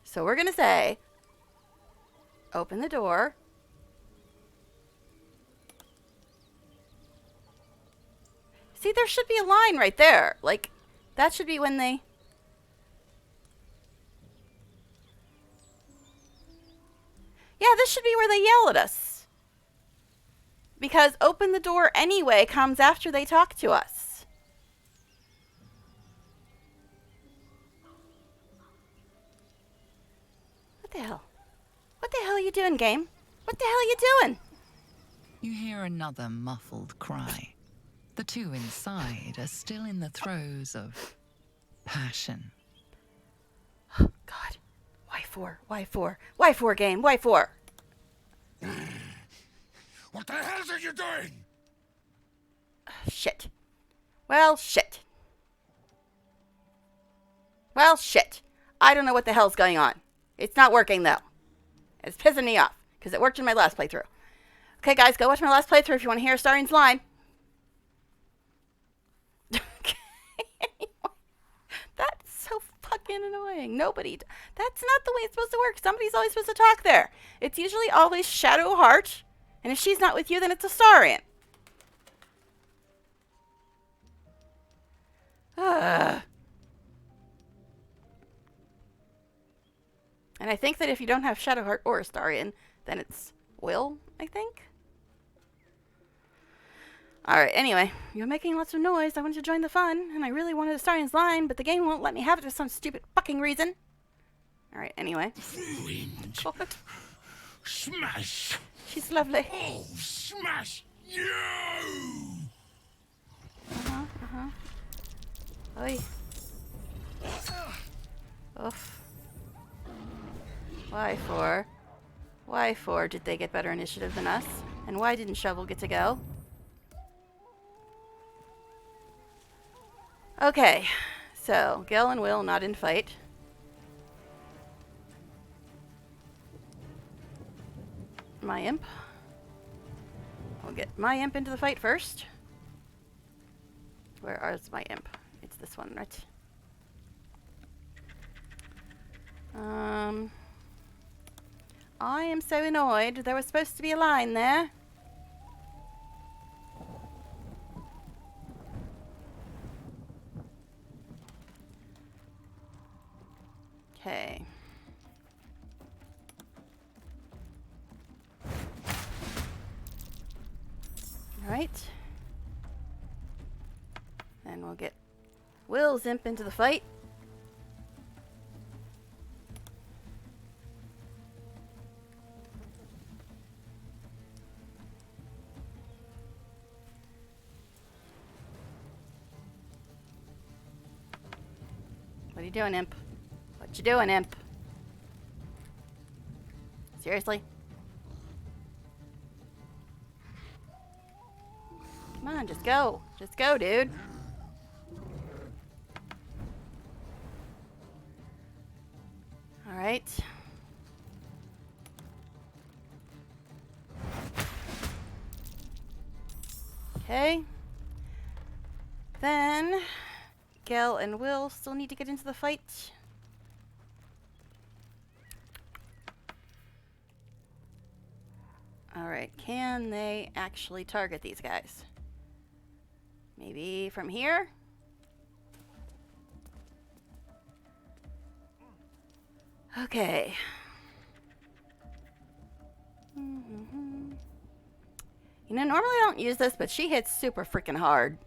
So we're gonna say, open the door. See, there should be a line right there. Like, that should be when they... Yeah, this should be where they yell at us. Because open the door anyway comes after they talk to us. What the hell? What the hell are you doing, game? What the hell are you doing? You hear another muffled cry. The two inside are still in the throes of passion. Oh, God. Y4, Y4, Y4 game, Y4. What the hell are you doing? Shit. Well, shit. Well, shit. I don't know what the hell's going on. It's not working, though. It's pissing me off, because it worked in my last playthrough. Okay, guys, go watch my last playthrough if you want to hear Starian's line. That's so fucking annoying. That's not the way it's supposed to work. Somebody's always supposed to talk there. It's usually always Shadowheart, and if she's not with you, then it's Astarion. And I think that if you don't have Shadowheart or Astarion, then it's Will, I think. Alright, anyway, you're making lots of noise. I wanted to join the fun, and I really wanted Astarion's line, but the game won't let me have it for some stupid fucking reason. Alright, anyway. God. Smash! She's lovely. Oh, smash you! Oi. Oof. Why for? Why for did they get better initiative than us? And why didn't Shovel get to go? Okay, so Gil and Will not in fight. My imp. I'll get my imp into the fight first. Where is my imp? It's this one, right? I am so annoyed. There was supposed to be a line there. Okay. Alright. Then we'll get Will's imp into the fight. What are you doing, imp? What you doing, imp? Seriously? Come on, just go. Just go, dude. Alright. Okay. Then, Gel and Will still need to get into the fight. Alright, can they actually target these guys? Maybe from here? Okay. You know, normally I don't use this, but she hits super freaking hard.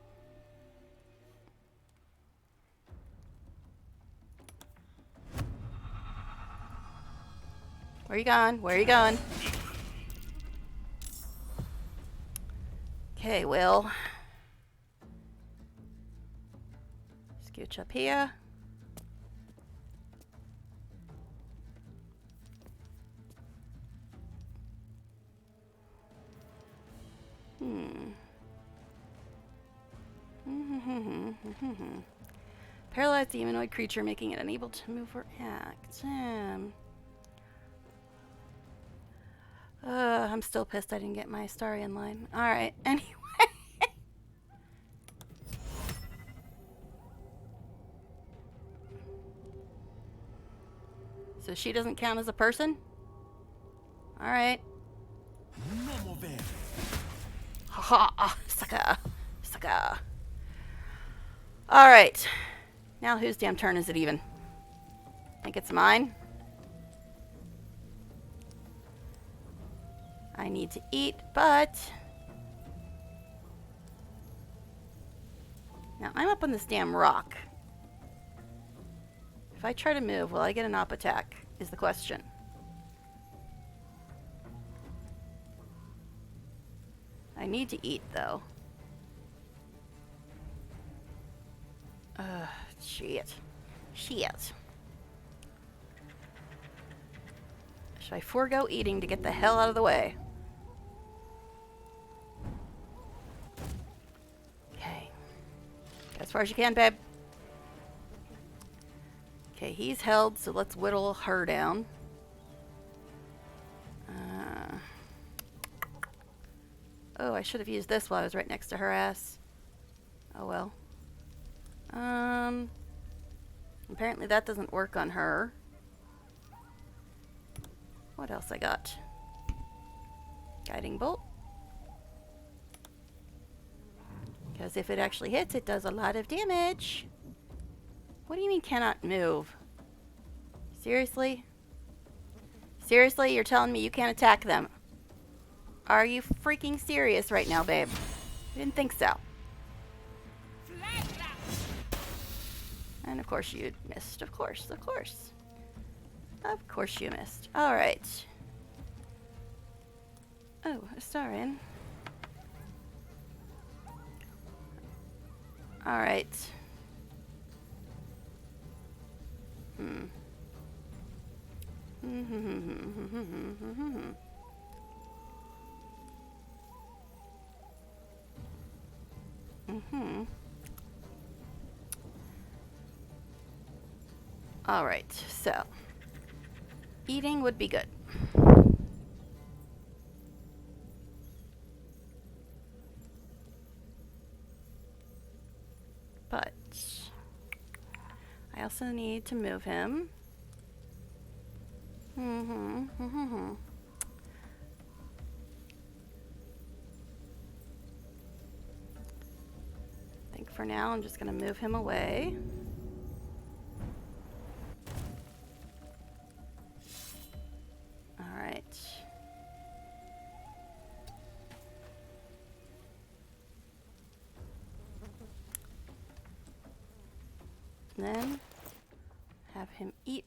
Where you going? Where you going? Okay, Will. Just Gooch up here. Paralyzed humanoid creature, making it unable to move or act. I'm still pissed I didn't get my Astarian line. Alright, anyway. So she doesn't count as a person? Alright. Haha, sucker. Sucker. Alright. Now whose damn turn is it even? I think it's mine. I need to eat, but... Now I'm up on this damn rock. If I try to move, will I get an op attack? Is the question. I need to eat, though. Shit. Shit. Should I forego eating to get the hell out of the way? Okay. Go as far as you can, babe. Okay, he's held, so let's whittle her down. Oh, I should have used this while I was right next to her ass. Oh well. Apparently that doesn't work on her. What else I got? Guiding bolt. Because if it actually hits, it does a lot of damage. What do you mean cannot move? Seriously? Seriously, you're telling me you can't attack them? Are you freaking serious right now, babe? I didn't think so. And of course you missed. Of course, of course. Of course you missed. Alright. Oh, Astarian. Alright. Alright, so eating would be good. But I also need to move him. I think for now I'm just going to move him away. Alright. Then have him eat.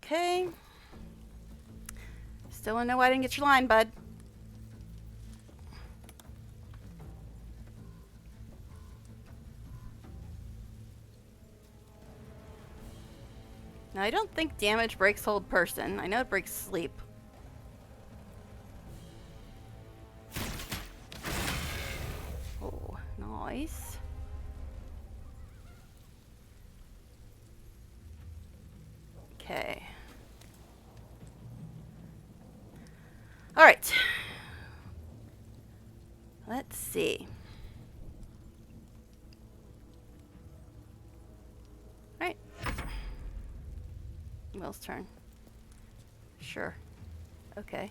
Okay. Still don't know why I didn't get your line, bud. Now, I don't think damage breaks hold person. I know it breaks sleep. Oh, nice. Okay. All right. Let's see. All right. Will's turn. Sure. Okay.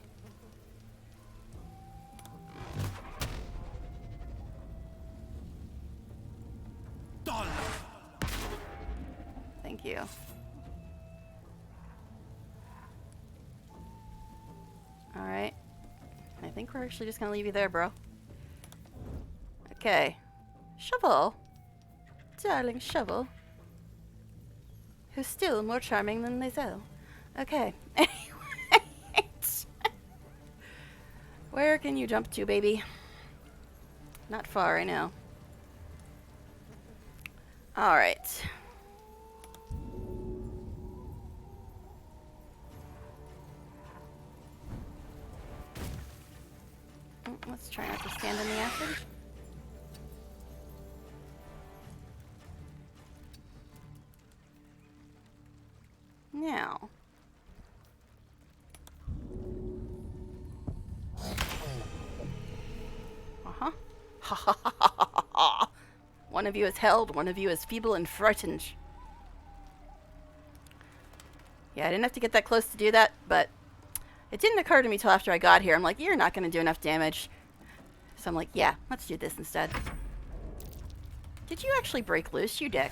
Thank you. Alright. I think we're actually just gonna leave you there, bro. Okay. Shovel. Darling Shovel. Who's still more charming than Lizelle. Okay. Anyway. Where can you jump to, baby? Not far, I know. Alright. Let's try not to stand in the acid. Now. Uh-huh. Ha ha ha ha ha ha. One of you is held, one of you is feeble and frightened. Yeah, I didn't have to get that close to do that, but it didn't occur to me till after I got here. I'm like, you're not going to do enough damage. So I'm like, yeah, let's do this instead. Did you actually break loose, you dick?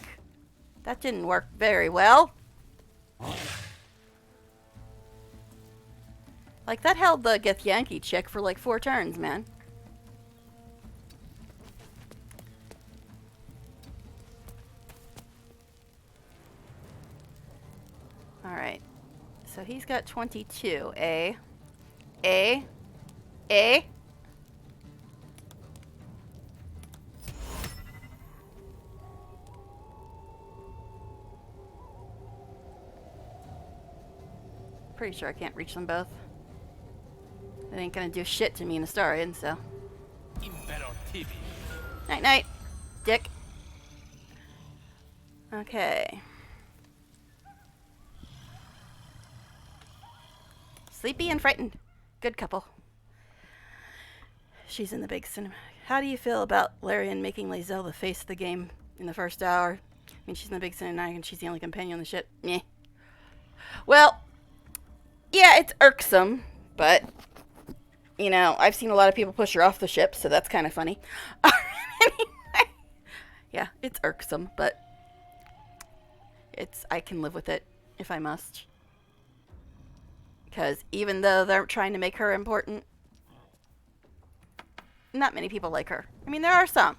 That didn't work very well. Like, that held the Githyanki chick for like 4 turns, man. Alright. So he's got 22. A. Pretty sure I can't reach them both. It ain't gonna do shit to me in Astarion, so. Night night, dick. Okay. Sleepy and frightened. Good couple. She's in the big cinematic. How do you feel about Larian making Lae'zel the face of the game in the first hour? I mean, she's in the big cinematic and she's the only companion on the ship. Meh. Well, yeah, it's irksome, but, you know, I've seen a lot of people push her off the ship, so that's kind of funny. Anyway, yeah, it's irksome, but I can live with it if I must. Because even though they're trying to make her important, not many people like her. I mean, there are some.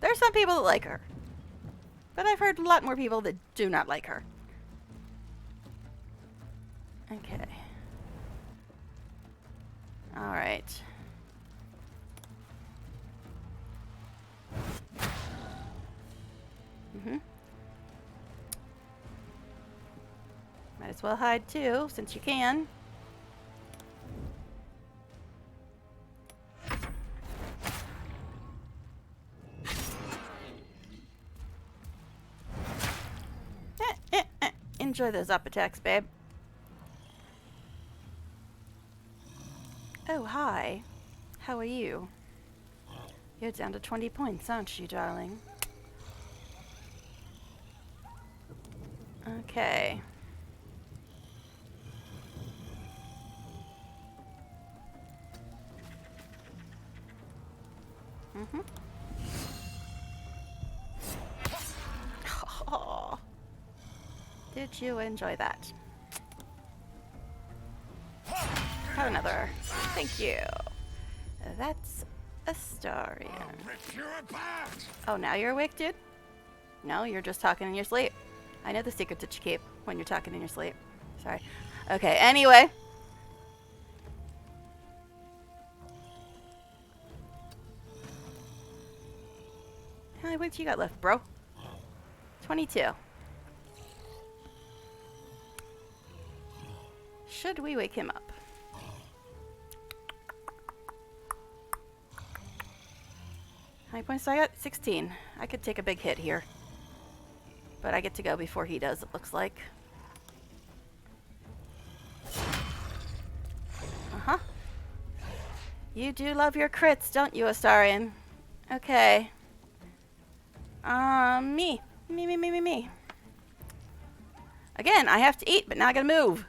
There are some people that like her. But I've heard a lot more people that do not like her. Okay. Alright. Might as well hide too, since you can. Enjoy those up attacks, babe. Oh, hi. How are you? You're down to 20 points, aren't you, darling? Okay. Oh, did you enjoy that? Have another. Thank you. That's Astarion. Oh, now you're awake, dude? No, you're just talking in your sleep. I know the secret that you keep when you're talking in your sleep. Sorry. Okay, anyway. How many points you got left, bro? 22. Should we wake him up? How many points do I got? 16. I could take a big hit here. But I get to go before he does, it looks like. Uh-huh. You do love your crits, don't you, Astarion? Okay. Me. Me. Again, I have to eat, but now I gotta move.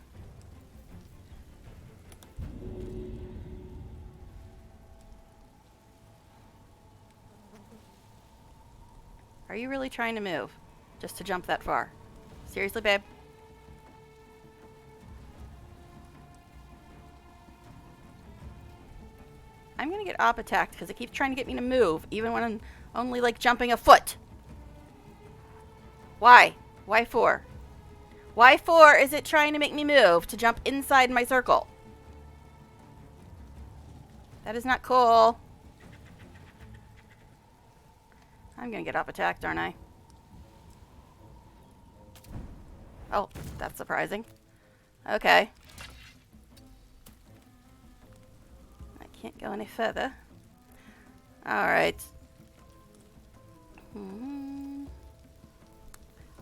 Are you really trying to move? Just to jump that far? Seriously, babe? I'm gonna get op attacked because it keeps trying to get me to move, even when I'm only, like, jumping a foot. Why? Why for? Why for is it trying to make me move to jump inside my circle? That is not cool. I'm gonna get off attacked, aren't I? Oh, that's surprising. Okay. I can't go any further. Alright.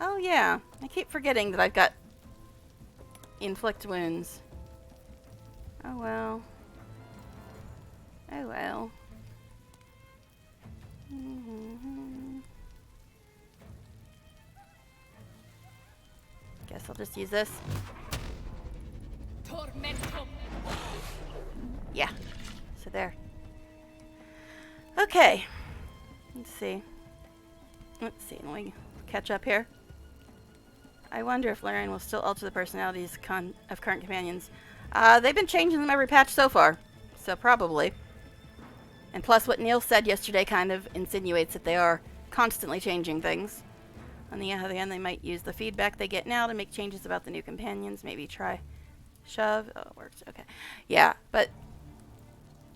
Oh yeah, I keep forgetting that I've got inflict wounds. Oh well. Oh well. Guess I'll just use this. Tormentum. Yeah. So there. Okay. Let's see. Let me catch up here. I wonder if Larian will still alter the personalities of current companions. They've been changing them every patch so far. So probably. And plus what Neil said yesterday kind of insinuates that they are constantly changing things. On the other hand, they might use the feedback they get now to make changes about the new companions. Maybe try shove. Oh, it works. Okay. Yeah, but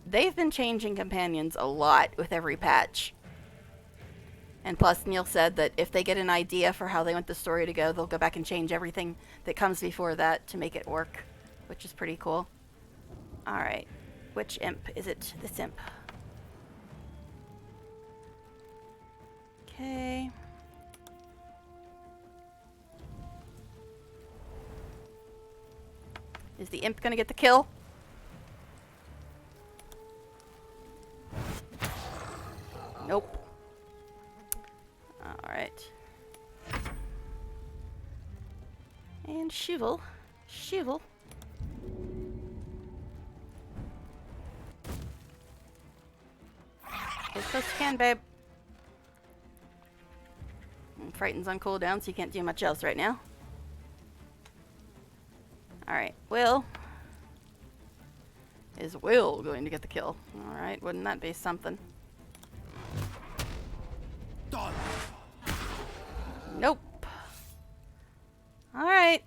they've been changing companions a lot with every patch. And plus, Neil said that if they get an idea for how they want the story to go, they'll go back and change everything that comes before that to make it work, which is pretty cool. Alright. Which imp is it? This imp. Okay. Is the imp gonna get the kill? Nope. Alright. And Shivel. Shivel. As close as you can, babe. And Frighten's on cooldown, so you can't do much else right now. Alright, Will. Is Will going to get the kill? Alright, wouldn't that be something? Done. Nope. Alright.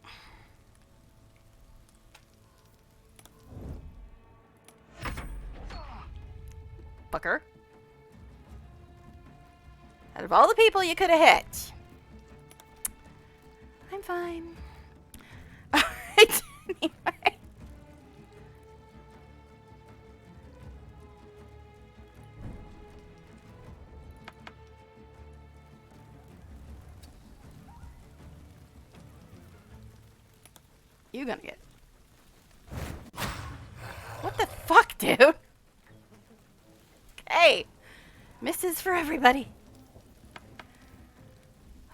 Fucker. Out of all the people you could have hit. I'm fine. Alright, anyway. You gonna get... What the fuck, dude? Okay. Misses for everybody.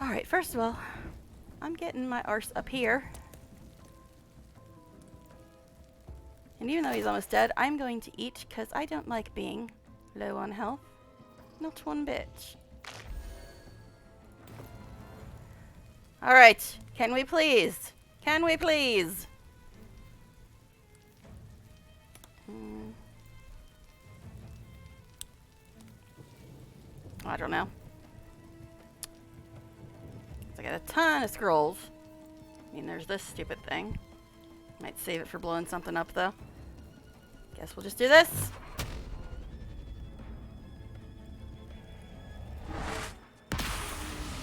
Alright, first of all, I'm getting my arse up here. And even though he's almost dead, I'm going to eat because I don't like being low on health. Not one bit. Alright, can we please? Can we please? I don't know. I got a ton of scrolls. I mean, there's this stupid thing. Might save it for blowing something up, though. Guess we'll just do this.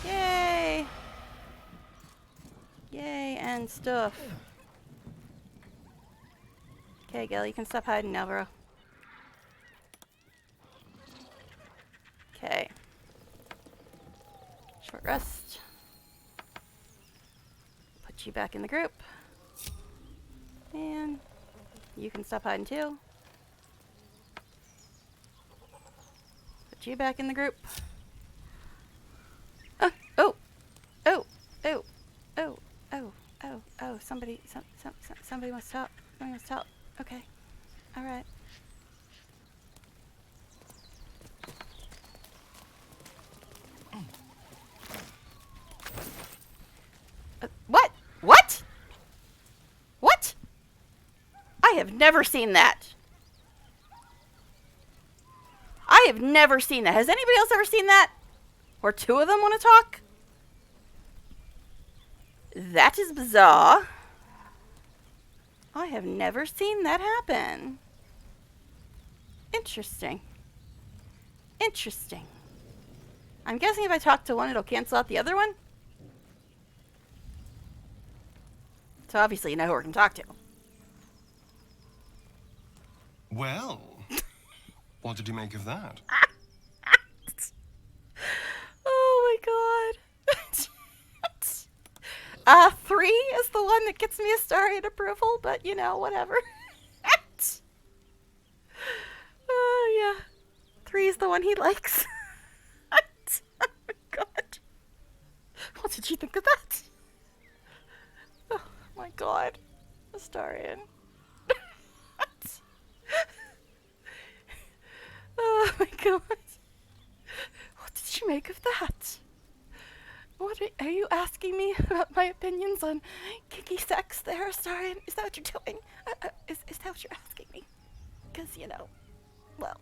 Yay! Yay, and stuff. Okay, Gil, you can stop hiding now, bro. Okay. Short rest. Put you back in the group. And you can stop hiding too. Put you back in the group. Oh, oh, oh, oh, oh, oh, oh, oh, somebody wants to talk. Somebody wants to talk. Okay. Alright. What? What? What? I have never seen that. I have never seen that. Has anybody else ever seen that? Or two of them want to talk? That is bizarre. I have never seen that happen. Interesting. Interesting. I'm guessing if I talk to one, it'll cancel out the other one? So obviously you know who we can talk to. Well, what did you make of that? Oh my god. 3 is the one that gets me a star in approval, but you know, whatever. Oh yeah. 3 is the one he likes. Oh my god. What did you think of that? Oh my god. Astarion. Oh my god. What did you make of that? What are you asking me about my opinions on kinky sex there, Astarion? Is that what you're doing? Is that what you're asking me? Because, you know, well,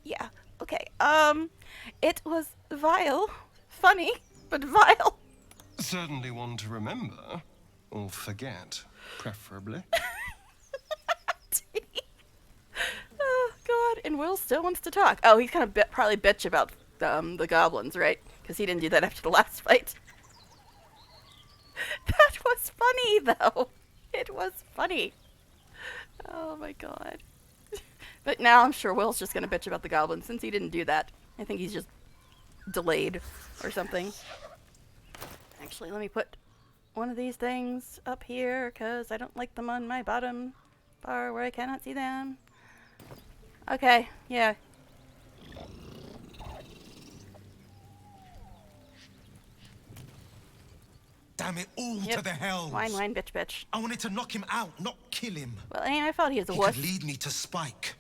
yeah, okay. It was vile. Funny, but vile. Certainly one to remember. Or forget, preferably. Oh, God. And Will still wants to talk. Oh, he's kind of probably bitch about the goblins, right? Because he didn't do that after the last fight. That was funny, though. It was funny. Oh, my God. But now I'm sure Will's just going to bitch about the goblins since he didn't do that. I think he's just delayed or something. Actually, let me put one of these things up here because I don't like them on my bottom bar where I cannot see them. Okay, yeah. Damn it all Yep. to the hell. Whine, whine, bitch, bitch. I wanted to knock him out, not kill him. Well, I mean, I thought he was a He wuss. could lead me to Spike.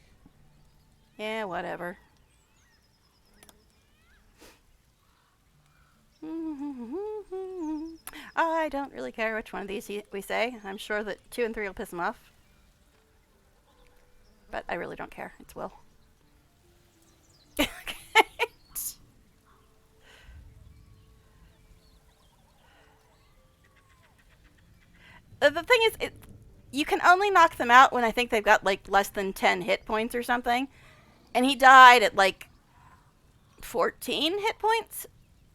Yeah, whatever. I don't really care which one of these we say. I'm sure that 2 and 3 will piss him off. But I really don't care. It's Will. The thing is, you can only knock them out when I think they've got like less than 10 hit points or something. And he died at like 14 hit points,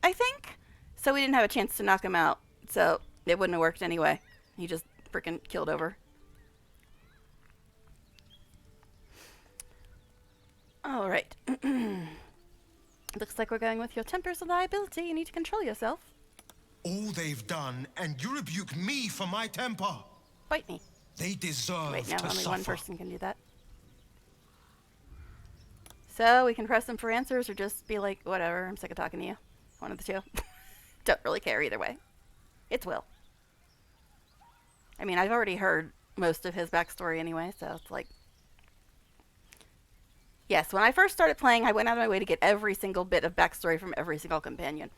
I think. So we didn't have a chance to knock him out. So it wouldn't have worked anyway. He just freaking killed over. Alright. Looks like we're going with your temper's a liability. You need to control yourself. All they've done, and you rebuke me for my temper. Bite me. They deserve Wait, no, to only suffer. one person can do that. So we can press them for answers or just be like, whatever, I'm sick of talking to you. One of the two. Don't really care either way. It's Will. I mean, I've already heard most of his backstory anyway, so it's like... Yes, when I first started playing, I went out of my way to get every single bit of backstory from every single companion.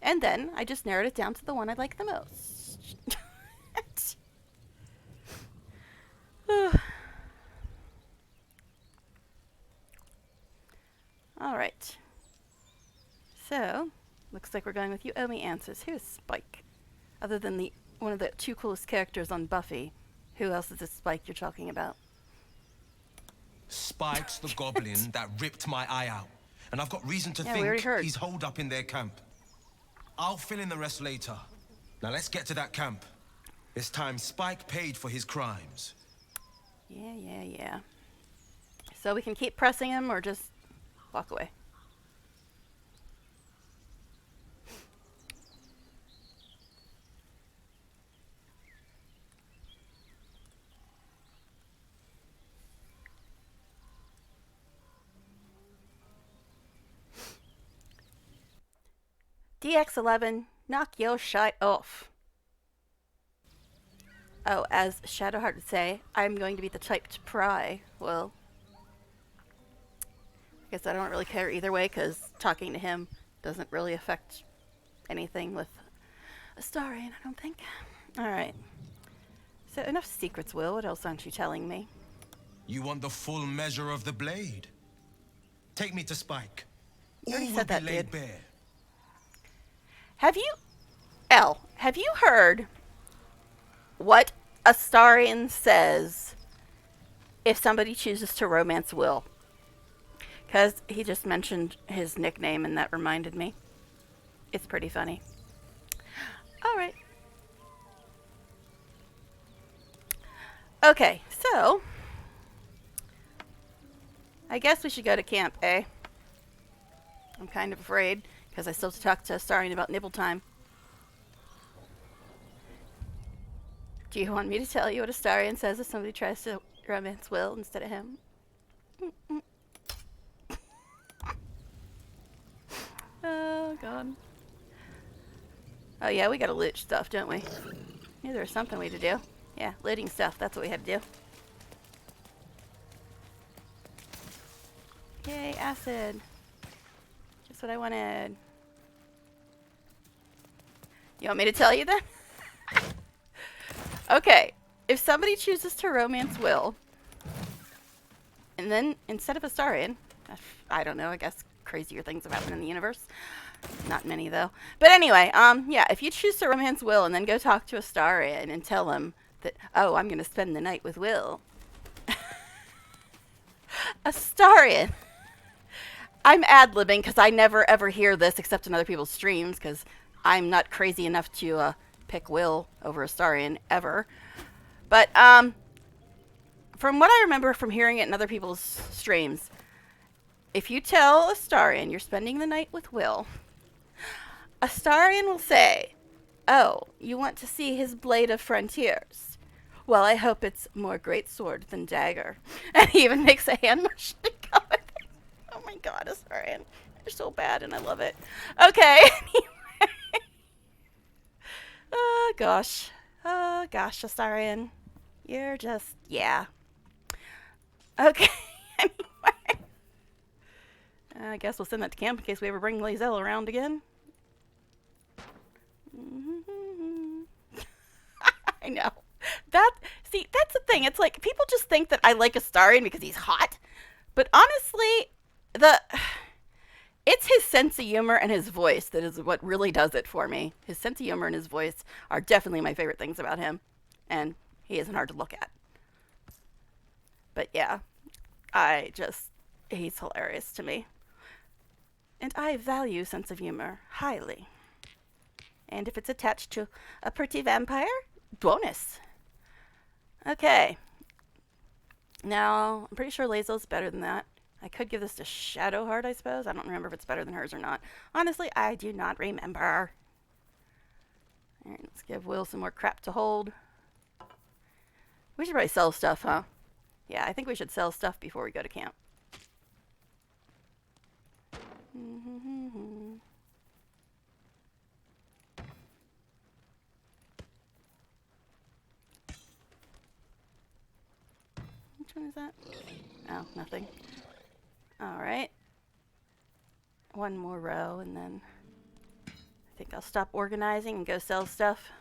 And then I just narrowed it down to the one I like the most. Alright. So, looks like we're going with you owe me answers. Who is Spike? Other than the one of the 2 coolest characters on Buffy, who else is this Spike you're talking about? Spike's the goblin that ripped my eye out. And I've got reason to Yeah, we already think heard. he's holed up in their camp. I'll fill in the rest later. Now let's get to that camp. This time Spike paid for his crimes. Yeah. So we can keep pressing him or just walk away. DX11, knock your shite off. Oh, as Shadowheart would say, I'm going to be the type to pry. Well, I guess I don't really care either way, because talking to him doesn't really affect anything with Astarion, I don't think. Alright. So enough secrets, Will. What else aren't you telling me? You want the full measure of the blade? Take me to Spike. You already All said will that, be laid dude. bare. Have you heard what Astarion says if somebody chooses to romance Will? Because he just mentioned his nickname and that reminded me. It's pretty funny. Alright. Okay, so I guess we should go to camp, eh? I'm kind of afraid, because I still have to talk to Astarion about nibble time. Do you want me to tell you what Astarion says if somebody tries to romance Will instead of him? Oh, God. Oh, yeah, we gotta loot stuff, don't we? Yeah, there was something we had to do. Yeah, looting stuff. That's what we had to do. Yay, acid. Just what I wanted. You want me to tell you then? Okay, if somebody chooses to romance Will, and then instead of Astarion, I don't know, I guess crazier things have happened in the universe. Not many though. But anyway, yeah, if you choose to romance Will and then go talk to Astarion and tell him that, oh, I'm gonna spend the night with Will. Astarion. I'm ad-libbing because I never ever hear this except in other people's streams because I'm not crazy enough to pick Will over Astarion ever. But from what I remember from hearing it in other people's streams, if you tell Astarion you're spending the night with Will, Astarion will say, oh, you want to see his blade of frontiers? Well, I hope it's more greatsword than dagger. And he even makes a hand motion to go with it. Oh my god, Astarion. You're so bad and I love it. Okay, anyway. Oh gosh. Oh gosh, Astarion. You're just, yeah. Okay, anyway. I guess we'll send that to camp in case we ever bring Lae'zel around again. I know. See, that's the thing. It's like, people just think that I like Astarion because he's hot. But honestly, it's his sense of humor and his voice that is what really does it for me. His sense of humor and his voice are definitely my favorite things about him. And he isn't hard to look at. But yeah, he's hilarious to me. And I value sense of humor highly. And if it's attached to a pretty vampire, bonus. Okay. Now, I'm pretty sure Lae'zel's better than that. I could give this to Shadowheart, I suppose. I don't remember if it's better than hers or not. Honestly, I do not remember. Alright, let's give Will some more crap to hold. We should probably sell stuff, huh? Yeah, I think we should sell stuff before we go to camp. Which one is that? Oh, nothing. Alright. One more row and then I think I'll stop organizing and go sell stuff.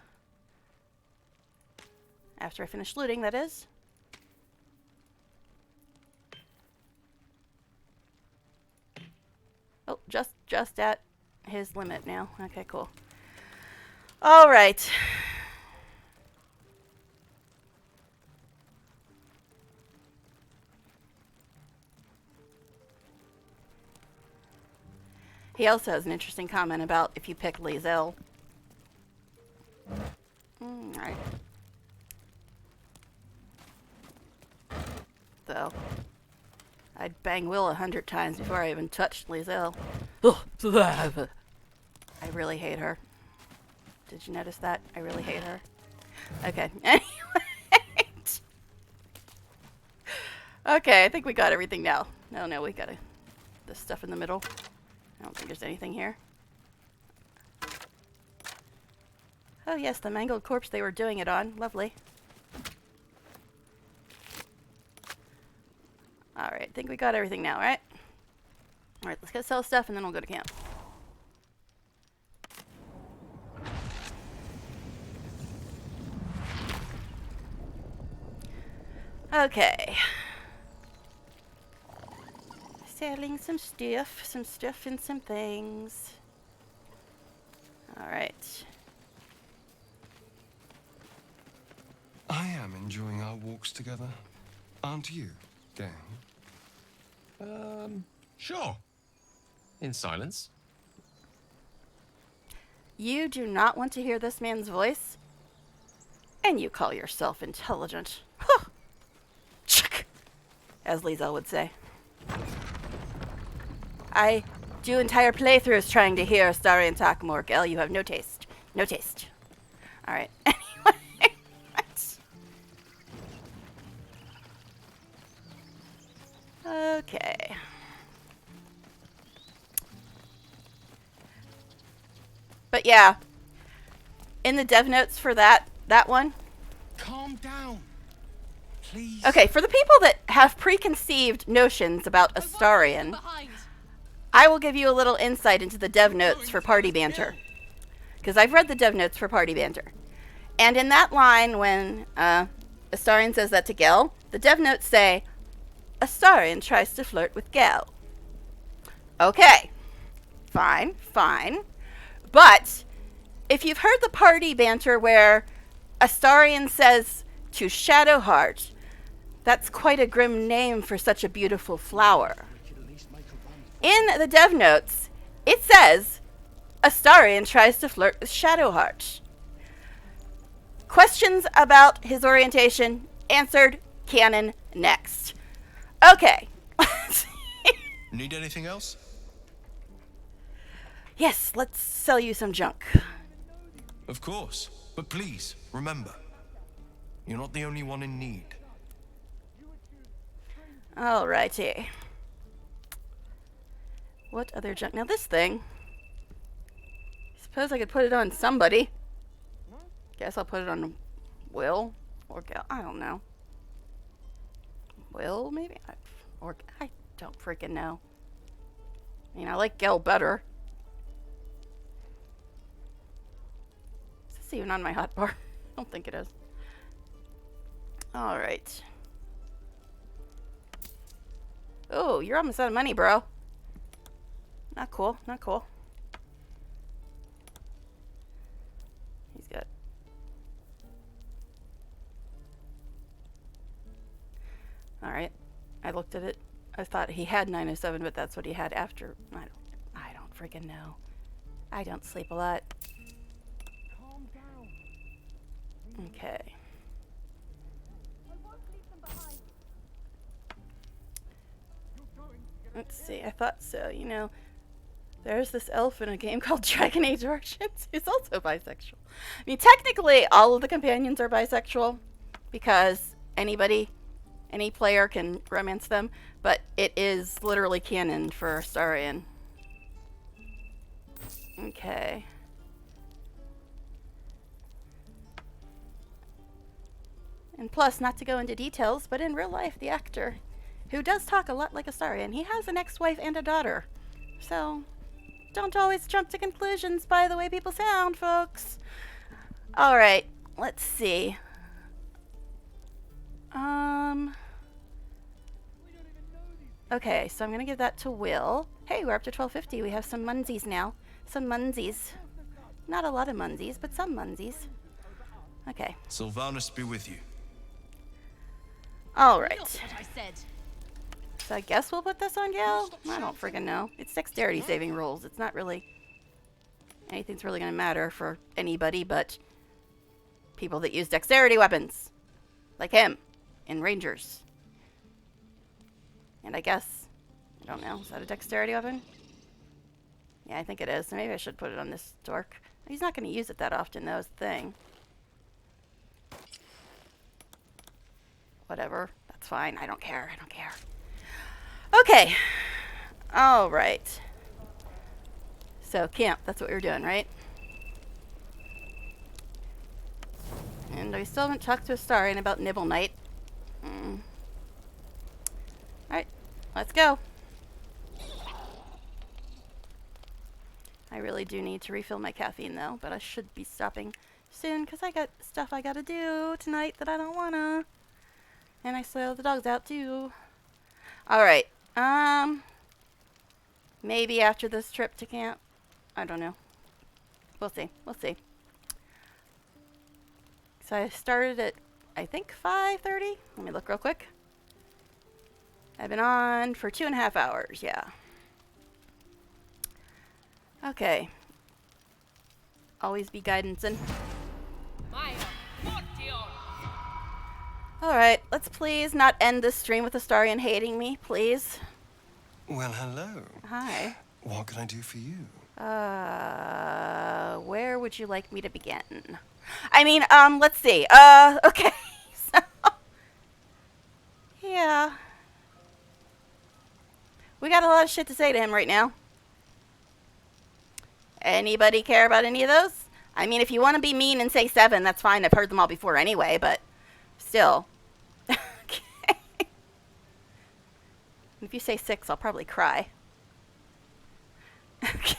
After I finish looting, that is. Oh, just at his limit now. Okay, cool. All right. He also has an interesting comment about if you pick Lae'zel. Alright. So, I'd bang Will 100 times before I even touched Lae'zel. I really hate her. Did you notice that? I really hate her. Okay, anyway. Okay, I think we got everything now. No, we got the stuff in the middle. I don't think there's anything here. Oh yes, the mangled corpse they were doing it on. Lovely. Alright, I think we got everything now, right? Alright, let's go sell stuff and then we'll go to camp. Okay. Selling some stuff and some things. Alright. I am enjoying our walks together. Aren't you, gang? Sure. In silence. You do not want to hear this man's voice? And you call yourself intelligent. Huh. Chick, as Liesel would say. I do entire playthroughs trying to hear Astarion talk, Morgel. You have no taste. No taste. Alright. Anyway. Okay. But yeah. In the dev notes for that one. Calm down. Please. Okay, for the people that have preconceived notions about Astarion, I will give you a little insight into the dev notes for Party Banter. Because I've read the dev notes for Party Banter. And in that line, when Astarion says that to Gel, the dev notes say, Astarion tries to flirt with Gel. Okay. Fine. But if you've heard the Party Banter where Astarion says to Shadowheart, that's quite a grim name for such a beautiful flower. In the dev notes, it says, Astarion tries to flirt with Shadowheart. Questions about his orientation answered, canon, next. Okay. Need anything else? Yes, let's sell you some junk. Of course. But please, remember, you're not the only one in need. Alrighty. What other junk? Now this thing, suppose I could put it on somebody. Guess I'll put it on Will or Gel. I don't know. Will, maybe? Or I don't freaking know. I mean, I like Gel better. Is this even on my hotbar? I don't think it is. Alright. Oh, you're almost out of money, bro. Not cool, not cool. He's got... Alright. I looked at it. I thought he had 907, but that's what he had after. I don't freaking know. I don't sleep a lot. Calm down. Okay. Let's see, I thought so. You know, there's this elf in a game called Dragon Age Origins who's also bisexual. I mean, technically, all of the companions are bisexual because any player can romance them, but it is literally canon for Astarion. Okay. And plus, not to go into details, but in real life, the actor, who does talk a lot like Astarion, he has an ex-wife and a daughter. So, don't always jump to conclusions by the way people sound, folks. Alright, let's see. Okay, so I'm going to give that to Will. Hey, we're up to 1250. We have some munsies now. Some munsies. Not a lot of munsies, but some munsies. Okay. Sylvanus be with you. Alright. Not what I said. So I guess we'll put this on Gale? I don't friggin' know. It's dexterity saving rolls. It's not really... anything's really going to matter for anybody but people that use dexterity weapons. Like him. In Rangers. And I guess... I don't know. Is that a dexterity weapon? Yeah, I think it is. So maybe I should put it on this dork. He's not going to use it that often, though, is the thing. Whatever. That's fine. I don't care. I don't care. Okay. Alright. So, camp. That's what we were doing, right? And we still haven't talked to Astarion about Nibble Night. Alright. Let's go. I really do need to refill my caffeine, though. But I should be stopping soon, because I got stuff I gotta do tonight that I don't wanna. And I still have the dogs out, too. Alright. Maybe after this trip to camp. I don't know. We'll see. We'll see. So I started at, I think, 5:30. Let me look real quick. I've been on for 2.5 hours, yeah. Okay. Always be guidancing. Alright, let's please not end this stream with Astarion hating me, please. Well, hello. Hi. What can I do for you? Where would you like me to begin? I mean, let's see. Okay. So, yeah. We got a lot of shit to say to him right now. Anybody care about any of those? I mean, if you want to be mean and say 7, that's fine. I've heard them all before anyway, but still. Okay. If you say 6, I'll probably cry. Okay.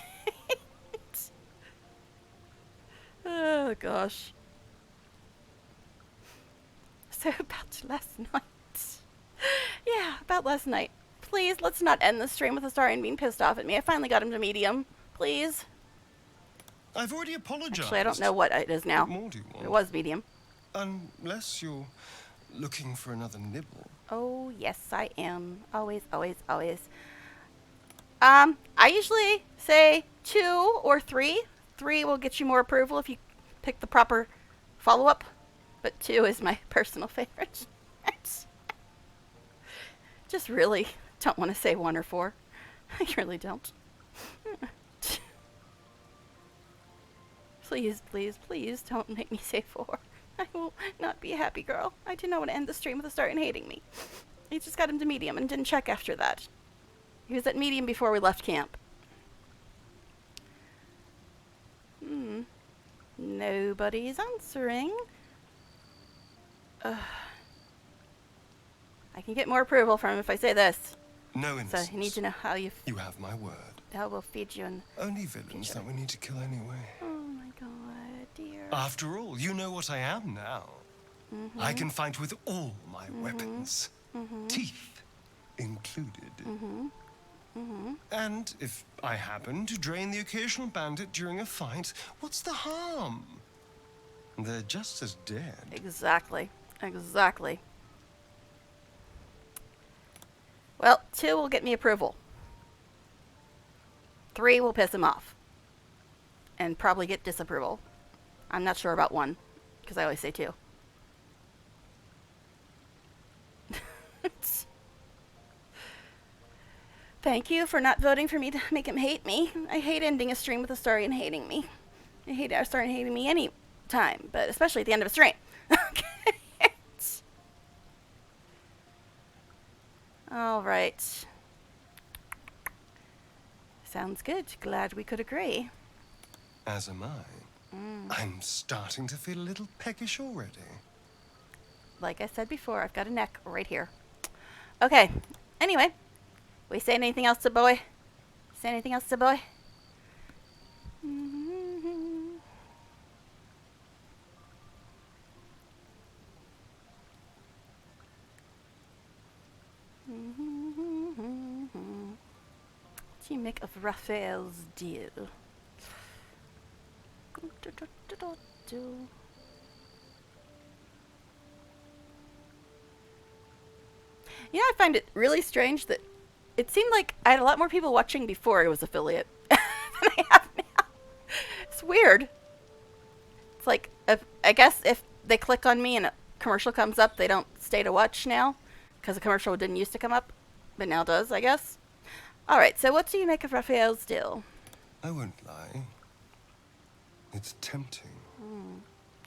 Oh, gosh. So, about last night. Yeah, about last night. Please, let's not end the stream with Astarion being pissed off at me. I finally got him to medium. Please. I've already apologized. Actually, I don't know what it is now. What more do you want? It was medium. Unless you're looking for another nibble. Oh, yes, I am. Always, always, always. I usually say 2 or 3. 3 will get you more approval if you pick the proper follow-up. But 2 is my personal favorite. Just really don't want to say 1 or 4. I really don't. Please, please, please don't make me say 4. I will not be a happy girl. I do not want to end the stream with Astarion hating me. I just got him to medium and didn't check after that. He was at medium before we left camp. Nobody's answering. I can get more approval from him if I say this. No innocence. So I need to know how you... You have my word. How we'll feed you and... Only villains that we need to kill anyway. Oh my god, dear. After all, you know what I am now. I can fight with all my weapons. Teeth included. And if I happen to drain the occasional bandit during a fight, what's the harm? They're just as dead. Exactly. Exactly. Well, 2 will get me approval. 3 will piss him off. And probably get disapproval. I'm not sure about 1, because I always say 2. Thank you for not voting for me to make him hate me. I hate ending a stream with Astarion hating me. I hate Astarion hating me any time, but especially at the end of a stream. Okay. All right. Sounds good. Glad we could agree. As am I. I'm starting to feel a little peckish already. Like I said before, I've got a neck right here. Okay. Anyway, we say anything else to boy? Say anything else to boy? What do you make of Raphael's deal? You know, I find it really strange that it seemed like I had a lot more people watching before I was affiliate than I have now. It's weird. It's like, I guess if they click on me and a commercial comes up, they don't stay to watch now, because the commercial didn't used to come up, but now does, I guess. Alright, so what do you make of Raphael's deal? I won't lie. It's tempting.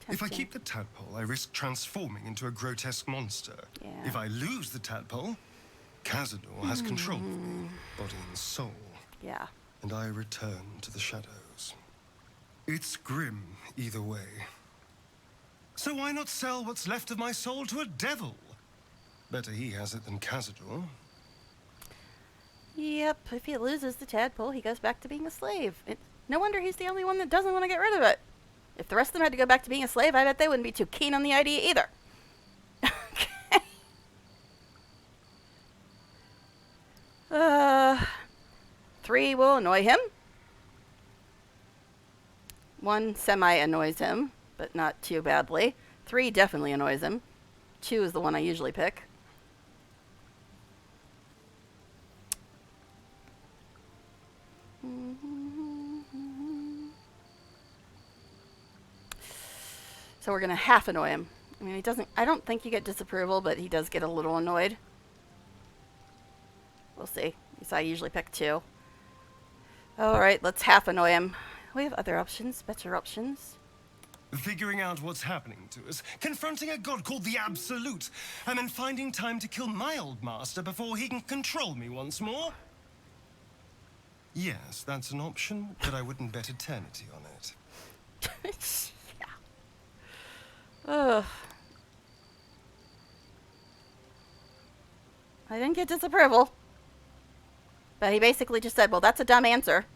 If I keep the tadpole, I risk transforming into a grotesque monster. Yeah. If I lose the tadpole, Cazador has control of me, body and soul. Yeah. And I return to the shadows. It's grim either way. So why not sell what's left of my soul to a devil? Better he has it than Cazador. Yep, if he loses the tadpole, he goes back to being a slave. No wonder he's the only one that doesn't want to get rid of it. If the rest of them had to go back to being a slave, I bet they wouldn't be too keen on the idea either. Okay. 3 will annoy him. 1 semi-annoys him, but not too badly. 3 definitely annoys him. 2 is the one I usually pick. So we're going to half annoy him. I mean, he doesn't... I don't think you get disapproval, but he does get a little annoyed. We'll see. So I usually pick 2. Alright, let's half annoy him. We have other options, better options. Figuring out what's happening to us, confronting a god called the Absolute, and then finding time to kill my old master before he can control me once more? Yes, that's an option, but I wouldn't bet eternity on it. Yeah. Ugh. I didn't get disapproval. But he basically just said, well, that's a dumb answer.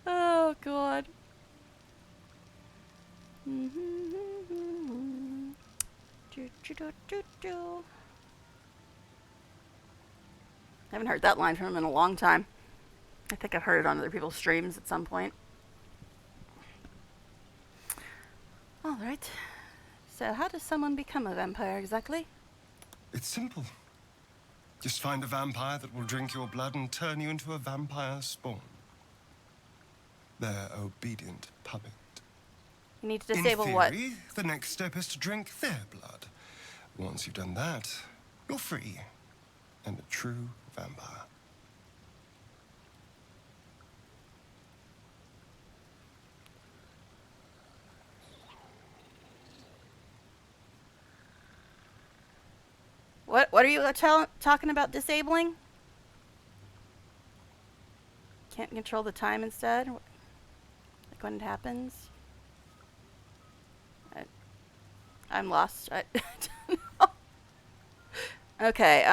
Oh, God. I haven't heard that line from him in a long time. I think I've heard it on other people's streams at some point. All right. So how does someone become a vampire exactly? It's simple. Just find a vampire that will drink your blood and turn you into a vampire spawn. Their obedient puppet. You need to disable what? In theory, the next step is to drink their blood. Once you've done that, you're free and a true vampire. What are you talking about disabling? Can't control the time instead? Like when it happens? I'm lost. I don't know. Okay,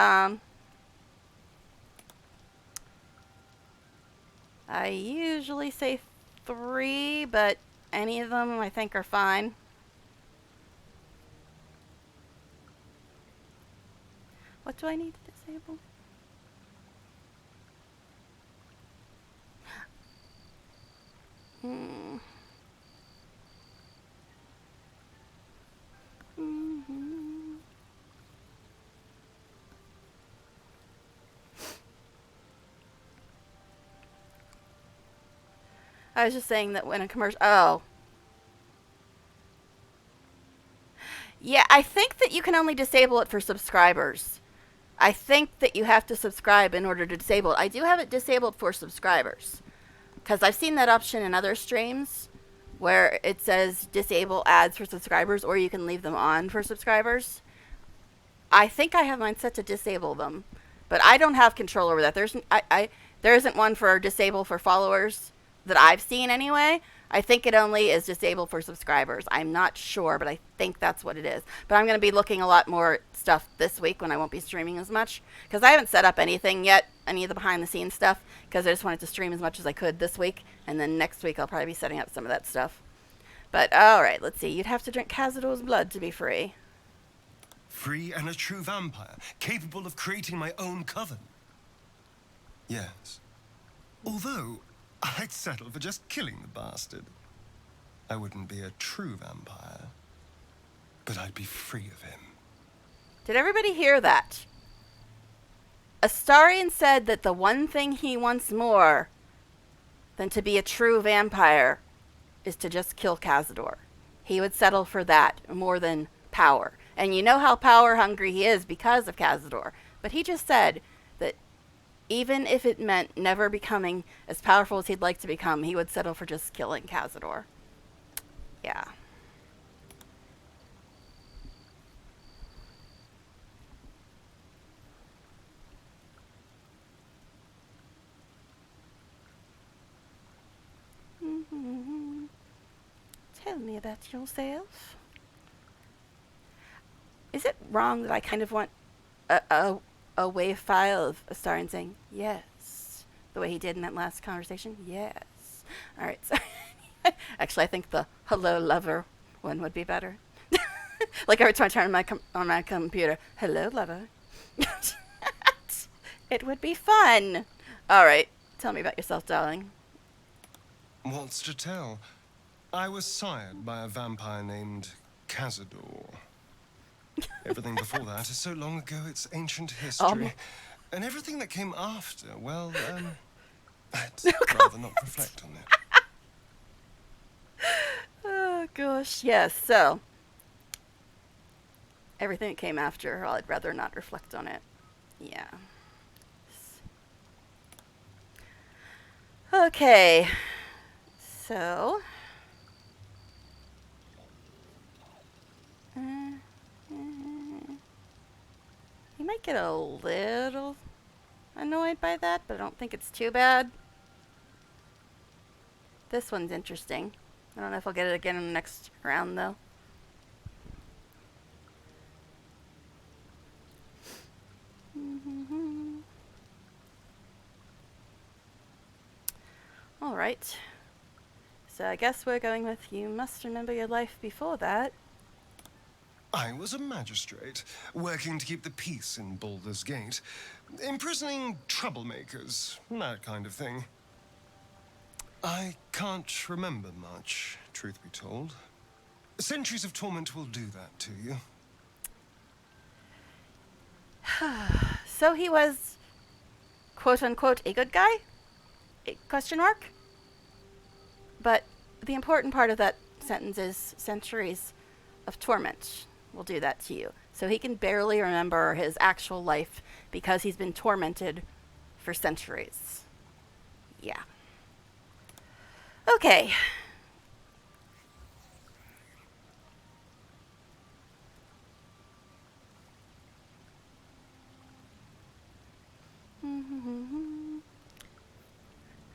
I usually say 3, but any of them I think are fine. What do I need to disable? I was just saying that when a commercial... Oh. Yeah, I think that you can only disable it for subscribers. I think that you have to subscribe in order to disable it. I do have it disabled for subscribers. Because I've seen that option in other streams where it says disable ads for subscribers, or you can leave them on for subscribers. I think I have mine set to disable them. But I don't have control over that. There isn't one for disable for followers that I've seen anyway. I think it only is disabled for subscribers. I'm not sure, but I think that's what it is. But I'm going to be looking a lot more stuff this week when I won't be streaming as much. Because I haven't set up anything yet, any of the behind-the-scenes stuff, because I just wanted to stream as much as I could this week. And then next week I'll probably be setting up some of that stuff. But, alright, let's see. You'd have to drink Cazador's blood to be free. Free and a true vampire, capable of creating my own coven. Yes. Although, I'd settle for just killing the bastard. I wouldn't be a true vampire, but I'd be free of him. Did everybody hear that? Astarion said that the one thing he wants more than to be a true vampire is to just kill Cazador. He would settle for that more than power. And you know how power hungry he is because of Cazador. But he just said that even if it meant never becoming as powerful as he'd like to become, he would settle for just killing Cazador. Yeah. Tell me about yourself. Is it wrong that I kind of want a wave file of Astarion saying yes, the way he did in that last conversation? Yes. All right. So actually, I think the hello lover one would be better. Like every time I turn on my computer, hello lover. It would be fun. All right. Tell me about yourself, darling. What's to tell? I was sired by a vampire named Cazador. Everything before that is so long ago, it's ancient history. And everything that came after, well, I'd rather not reflect on it. Oh, gosh. Yes, so. Everything that came after, I'd rather not reflect on it. Yeah. Okay. So. You might get a little annoyed by that, but I don't think it's too bad. This one's interesting. I don't know if I'll get it again in the next round, though. All right. So I guess we're going with you must remember your life before that. I was a magistrate, working to keep the peace in Baldur's Gate, imprisoning troublemakers, that kind of thing. I can't remember much, truth be told. Centuries of torment will do that to you. So he was, quote unquote, a good guy? Question mark? But the important part of that sentence is centuries of torment will do that to you. So he can barely remember his actual life because he's been tormented for centuries. Yeah. Okay.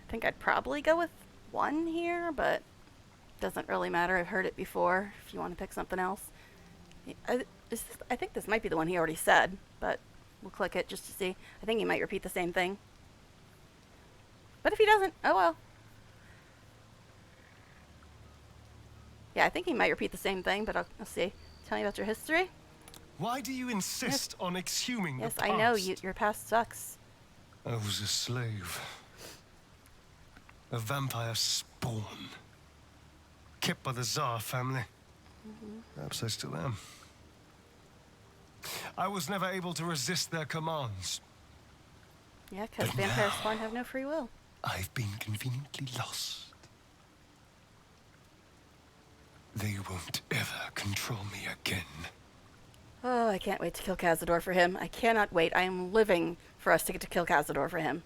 I think I'd probably go with 1 here, but doesn't really matter. I've heard it before if you want to pick something else. I think this might be the one he already said, but we'll click it just to see. I think he might repeat the same thing. But if he doesn't, oh well. Yeah, I think he might repeat the same thing, but I'll see. Tell me about your history. Why do you insist on exhuming Yes, the past? I know. Your past sucks. I was a slave. A vampire spawn. Kept by the Tsar family. Perhaps I still am. I was never able to resist their commands. Yeah, because But vampire now- spawn have no free will. I've been conveniently lost. They won't ever control me again. Oh, I can't wait to kill Cazador for him. I cannot wait. I am living for us to get to kill Cazador for him.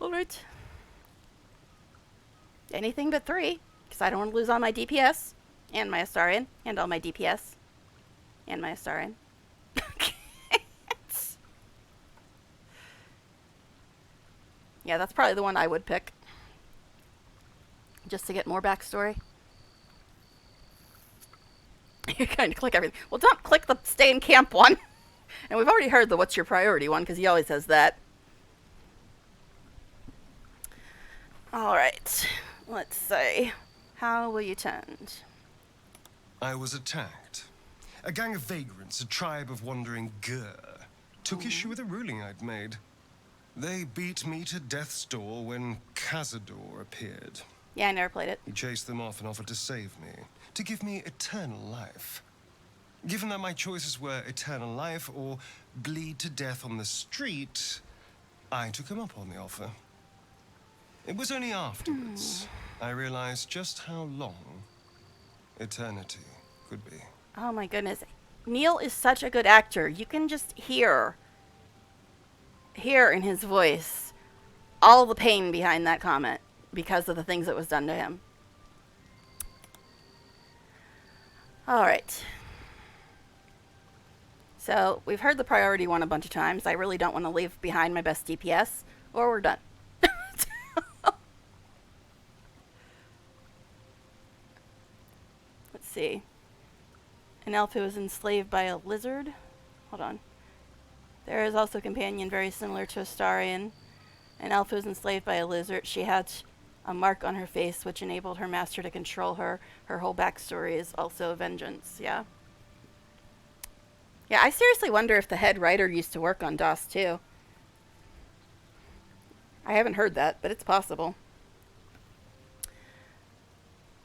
Alright. Anything but 3, because I don't want to lose all my DPS, and my Astarian, and all my DPS, and my Astarian. Yeah, that's probably the one I would pick. Just to get more backstory. You're going to click everything. Well, don't click the stay in camp one. And we've already heard the what's your priority one, because he always says that. Alright. Let's see. How will you tend? I was attacked. A gang of vagrants, a tribe of wandering Gur, took issue with a ruling I'd made. They beat me to death's door when Cazador appeared. Yeah, I never played it. He chased them off and offered to save me, to give me eternal life. Given that my choices were eternal life or bleed to death on the street, I took him up on the offer. It was only afterwards I realized just how long eternity could be. Oh my goodness. Neil is such a good actor. You can just hear in his voice all the pain behind that comment because of the things that was done to him. Alright. So, we've heard the priority one a bunch of times. I really don't want to leave behind my best DPS, or we're done. Let's see. An elf who was enslaved by a lizard. Hold on. There is also a companion very similar to Astarian. An elf who was enslaved by a lizard. She had a mark on her face which enabled her master to control her. Her whole backstory is also vengeance, yeah? Yeah, I seriously wonder if the head writer used to work on DOS too. I haven't heard that, but it's possible.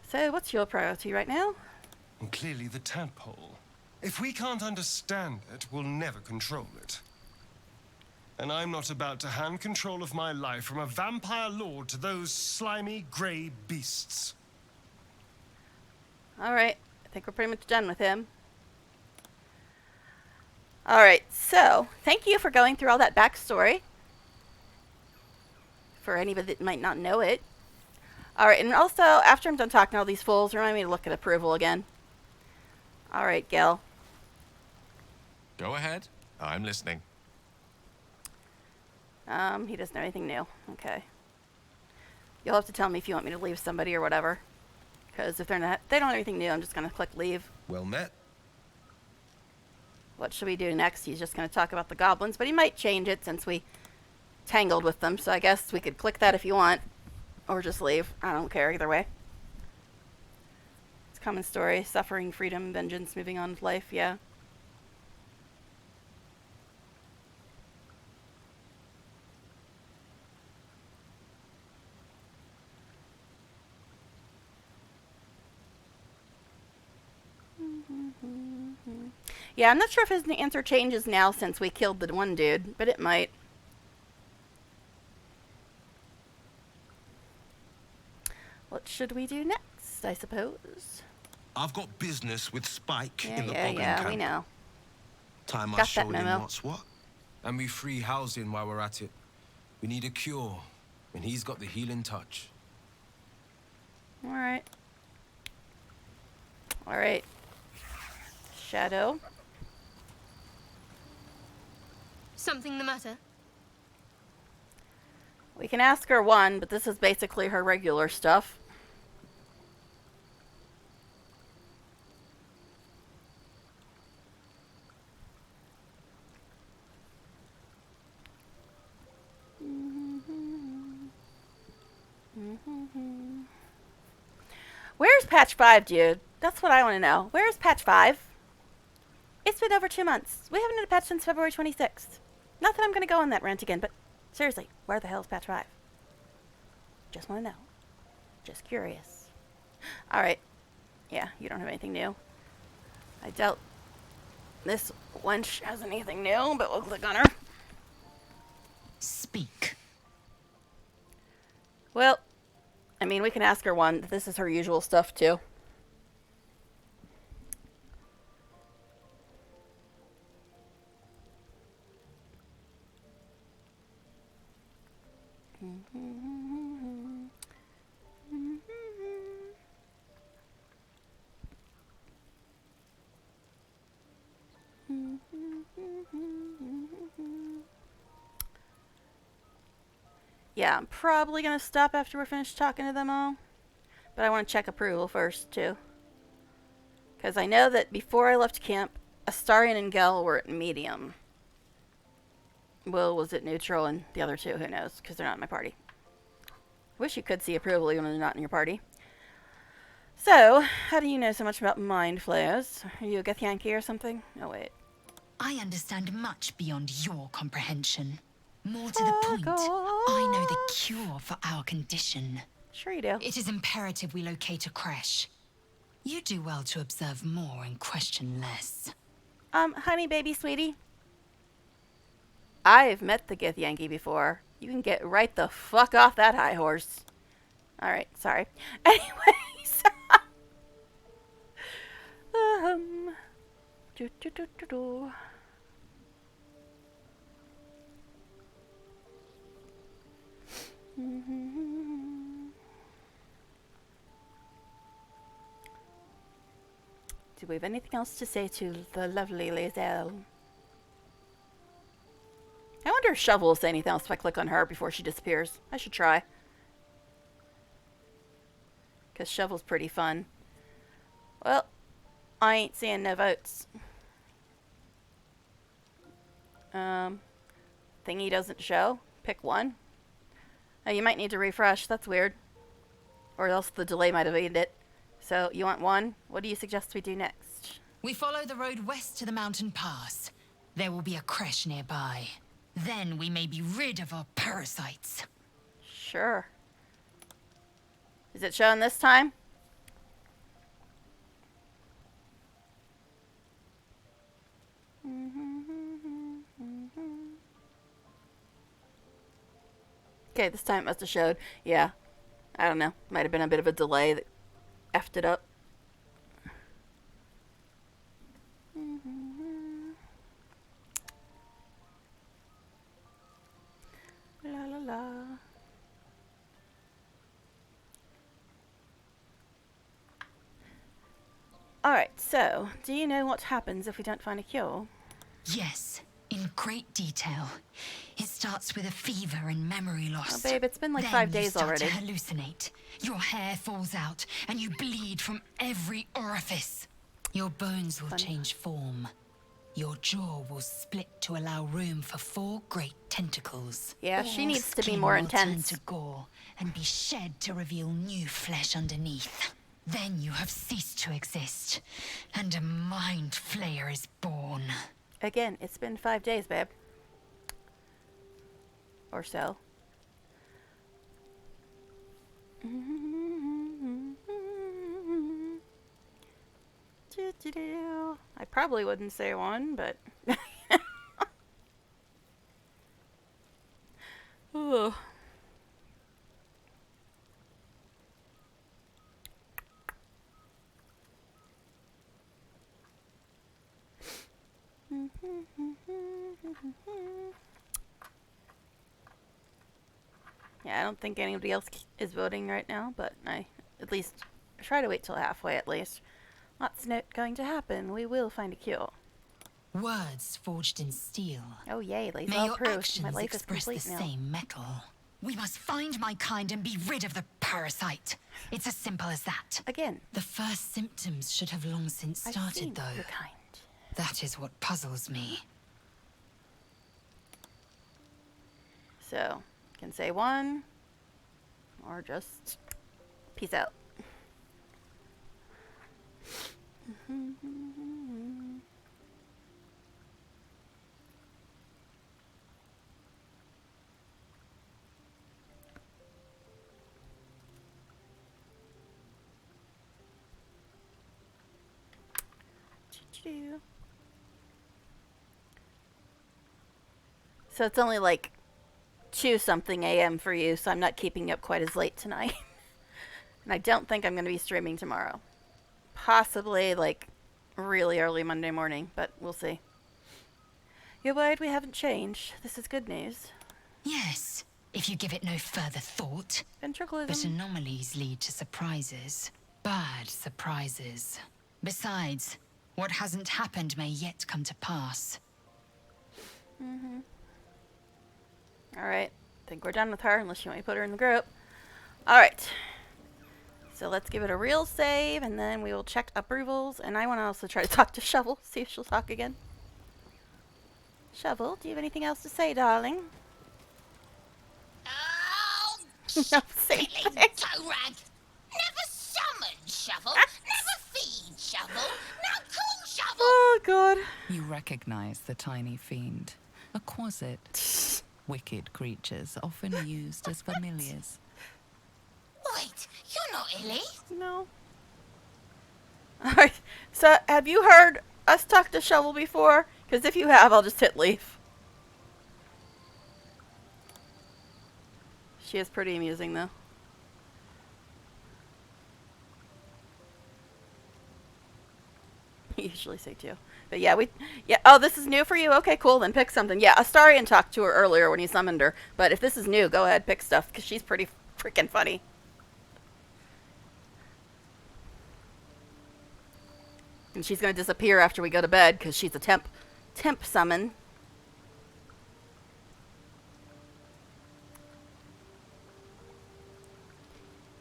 So, what's your priority right now? And clearly the tadpole. If we can't understand it, we'll never control it. And I'm not about to hand control of my life from a vampire lord to those slimy grey beasts. Alright, I think we're pretty much done with him. Alright, so, thank you for going through all that backstory. For anybody that might not know it. Alright, and also, after I'm done talking to all these fools, remind me to look at approval again. Alright, Gil. Go ahead. I'm listening. He doesn't know anything new. Okay. You'll have to tell me if you want me to leave somebody or whatever. Because if they don't have anything new, I'm just going to click leave. Well met. What should we do next? He's just going to talk about the goblins, but he might change it since we tangled with them. So I guess we could click that if you want. Or just leave. I don't care either way. It's a common story. Suffering, freedom, vengeance, moving on with life. Yeah. Yeah, I'm not sure if his answer changes now since we killed the one dude, but it might. What should we do next, I suppose? I've got business with Spike Yeah, in the yeah, Goblin yeah, camp. we know. Time I Got show that him memo. what's what. And we free housing while we're at it. We need a cure, and he's got the healing touch. Alright. Alright. Shadow. Something the matter? We can ask her one, but this is basically her regular stuff. Where's patch 5, dude? That's what I want to know. Where's patch 5? It's been over 2 months. We haven't had a patch since February 26th. Not that I'm going to go on that rant again, but seriously, where the hell is patch 5? Just want to know. Just curious. Alright. Yeah, you don't have anything new. I doubt this wench has anything new, but we'll click on her. Speak. Well, I mean, we can ask her one. This is her usual stuff, too. Yeah, I'm probably going to stop after we're finished talking to them all. But I want to check approval first, too. Because I know that before I left camp, Astarion and Gel were at medium. Will was at neutral, and the other two, who knows, because they're not in my party. Wish you could see approval even when they're not in your party. So, how do you know so much about mind flayers? Are you a Githyanki or something? Oh, wait. I understand much beyond your comprehension. More to the point, I know the cure for our condition. Sure you do. It is imperative we locate a creche. You do well to observe more and question less. Honey baby sweetie. I've met the Githyanki before. You can get right the fuck off that high horse. Alright, sorry. Anyways. Do we have anything else to say to the lovely Lae'zel? I wonder if Shovel will say anything else if I click on her before she disappears. I should try. Because Shovel's pretty fun. Well, I ain't seeing no votes. Thingy doesn't show. Pick one. Oh, you might need to refresh. That's weird. Or else the delay might have aided it. So, you want one? What do you suggest we do next? We follow the road west to the mountain pass. There will be a creche nearby. Then we may be rid of our parasites. Sure. Is it showing this time? Okay, this time it must have showed. Yeah. I don't know. Might have been a bit of a delay that effed it up. La la la. Alright, so, do you know what happens if we don't find a cure? Yes, in great detail. It starts with a fever and memory loss. Oh, babe, it's been like then 5 days already. You start to hallucinate. Your hair falls out, and you bleed from every orifice. Your bones will change form. Your jaw will split to allow room for 4 great tentacles. Yeah, she needs to be Skin more will turn intense. to gore and be shed to reveal new flesh underneath. Then you have ceased to exist, and a mind flayer is born. Again, it's been 5 days, babe. Or so. I probably wouldn't say one, but... Ugh. Yeah, I don't think anybody else is voting right now, but I at least try to wait till halfway at least. What's not going to happen? We will find a cure. Words forged in steel. Oh yay, laser May your proof. actions My life is express the complete now. same metal. We must find my kind and be rid of the parasite. It's as simple as that. Again. The first symptoms should have long since I've started, seen though. your kind. That is what puzzles me. So, you can say one, or just peace out. So it's only like 2-something a.m. for you, so I'm not keeping you up quite as late tonight. And I don't think I'm going to be streaming tomorrow. Possibly like really early Monday morning, but we'll see. You're worried we haven't changed. This is good news. Yes, if you give it no further thought. Ventriculism. But anomalies lead to surprises. Bad surprises. Besides, what hasn't happened may yet come to pass. Alright, think we're done with her unless you want me to put her in the group. Alright. So let's give it a real save and then we will check approvals. And I want to also try to talk to Shovel, see if she'll talk again. Shovel, do you have anything else to say, darling? Oh, No, say silly toe rag. Never summon Shovel. Never feed Shovel. Now call Shovel. Oh, God. You recognize the tiny fiend. A quasit. Wicked creatures, often used as familiars. Wait, you're not Illy. No. Alright, so have you heard us talk to Shovel before? Because if you have, I'll just hit leave. She is pretty amusing, though. I usually say 2. But yeah, oh, this is new for you? Okay, cool, then pick something. Yeah, Astarion talked to her earlier when he summoned her. But if this is new, go ahead, pick stuff, because she's pretty freaking funny. And she's going to disappear after we go to bed, because she's a temp summon.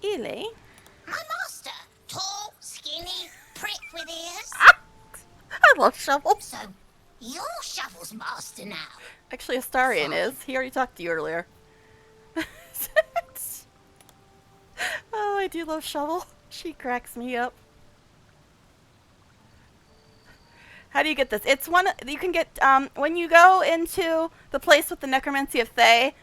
Ely? My master. Tall, skinny, prick with ears. I love Shovel. So, you're Shovel's master now. Actually, Astarion is. He already talked to you earlier. Oh, I do love Shovel. She cracks me up. How do you get this? It's one you can get when you go into the place with the necromancy of Thay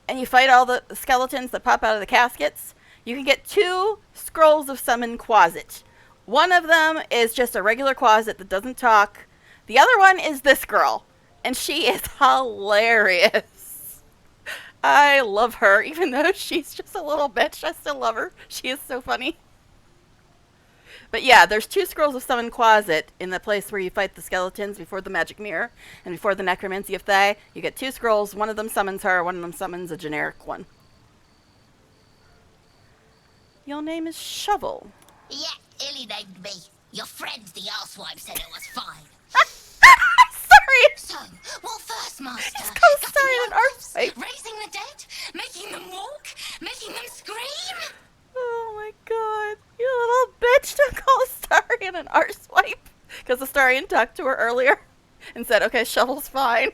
and you fight all the skeletons that pop out of the caskets. You can get 2 scrolls of summon Quasit. One of them is just a regular Quasit that doesn't talk. The other one is this girl, and she is hilarious. I love her, even though she's just a little bitch. I still love her. She is so funny. But yeah, there's 2 scrolls of Summon Closet in the place where you fight the skeletons before the magic mirror and before the necromancy of Thay. You get 2 scrolls. One of them summons her. One of them summons a generic one. Your name is Shovel. Yeah, Illy named me. Your friend, the arsewipe, said it was fine. Sorry. So, what first, Master? It's called Starion and Arsewipe. Raising the dead? Making them walk? Making them scream? Oh my god. You little bitch, don't call Starion an arsewipe. Because the Starion talked to her earlier and said, okay, Shovel's fine.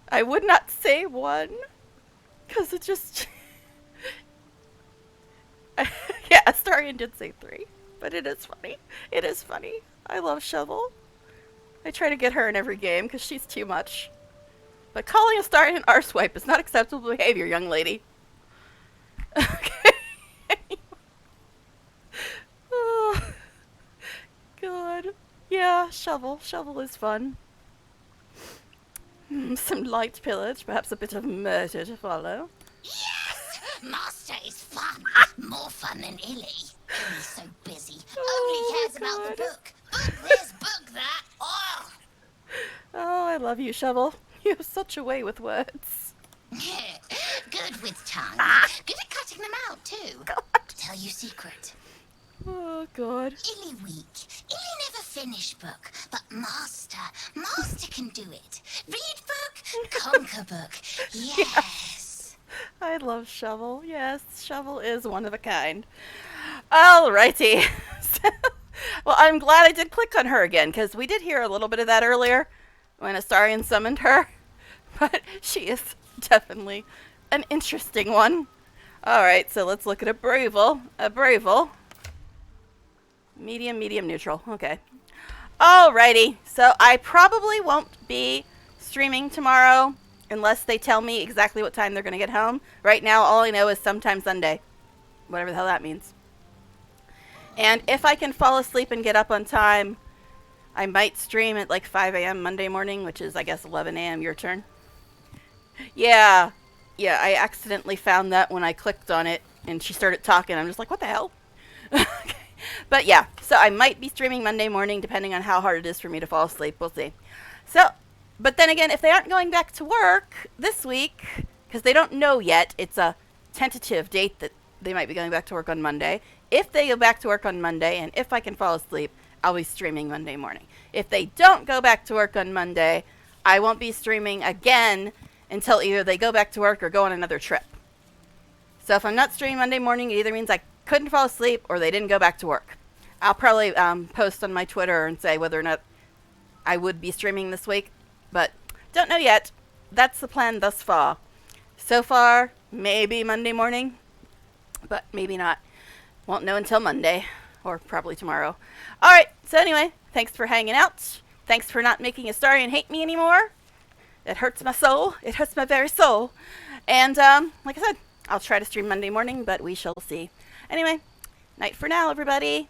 I would not say one. Because it just... yeah, Astarion did say 3, but it is funny. It is funny. I love Shovel. I try to get her in every game because she's too much. But calling Astarion an arsewipe is not acceptable behavior, young lady. Okay. Oh, God. Yeah, Shovel. Shovel is fun. Some light pillage, perhaps a bit of murder to follow. Yes! Master is fun. More fun than Illy. Illy's so busy. Only cares about the book. Book this, book that. Oh! Oh, I love you, Shovel. You have such a way with words. Good with tongue. Good at cutting them out, too. God. Tell you secret. Oh, God. Illy weak. Illy never finish book. But Master can do it. Read book, conquer book. Yes. I love Shovel. Yes, Shovel is one of a kind. Alrighty. Well, I'm glad I did click on her again, because we did hear a little bit of that earlier when Astarion summoned her. But she is definitely an interesting one. Alright, so let's look at a Bravel. A Bravel. Medium, medium, neutral. Okay. Alrighty. So I probably won't be streaming tomorrow unless they tell me exactly what time they're going to get home. Right now, all I know is sometime Sunday. Whatever the hell that means. And if I can fall asleep and get up on time, I might stream at like 5 a.m. Monday morning, which is, I guess, 11 a.m. your turn. Yeah. Yeah, I accidentally found that when I clicked on it and she started talking. I'm just like, what the hell? Okay. But yeah, so I might be streaming Monday morning depending on how hard it is for me to fall asleep. We'll see. So, but then again, if they aren't going back to work this week, because they don't know yet, it's a tentative date that they might be going back to work on Monday. If they go back to work on Monday, and if I can fall asleep, I'll be streaming Monday morning. If they don't go back to work on Monday, I won't be streaming again until either they go back to work or go on another trip. So if I'm not streaming Monday morning, it either means I couldn't fall asleep or they didn't go back to work. I'll probably post on my Twitter and say whether or not I would be streaming this week, but don't know yet. That's the plan thus far. So far, maybe Monday morning, but maybe not. Won't know until Monday, or probably tomorrow. Alright, so anyway, thanks for hanging out. Thanks for not making Astarion hate me anymore. It hurts my soul. It hurts my very soul. And, like I said, I'll try to stream Monday morning, but we shall see. Anyway, night for now, everybody.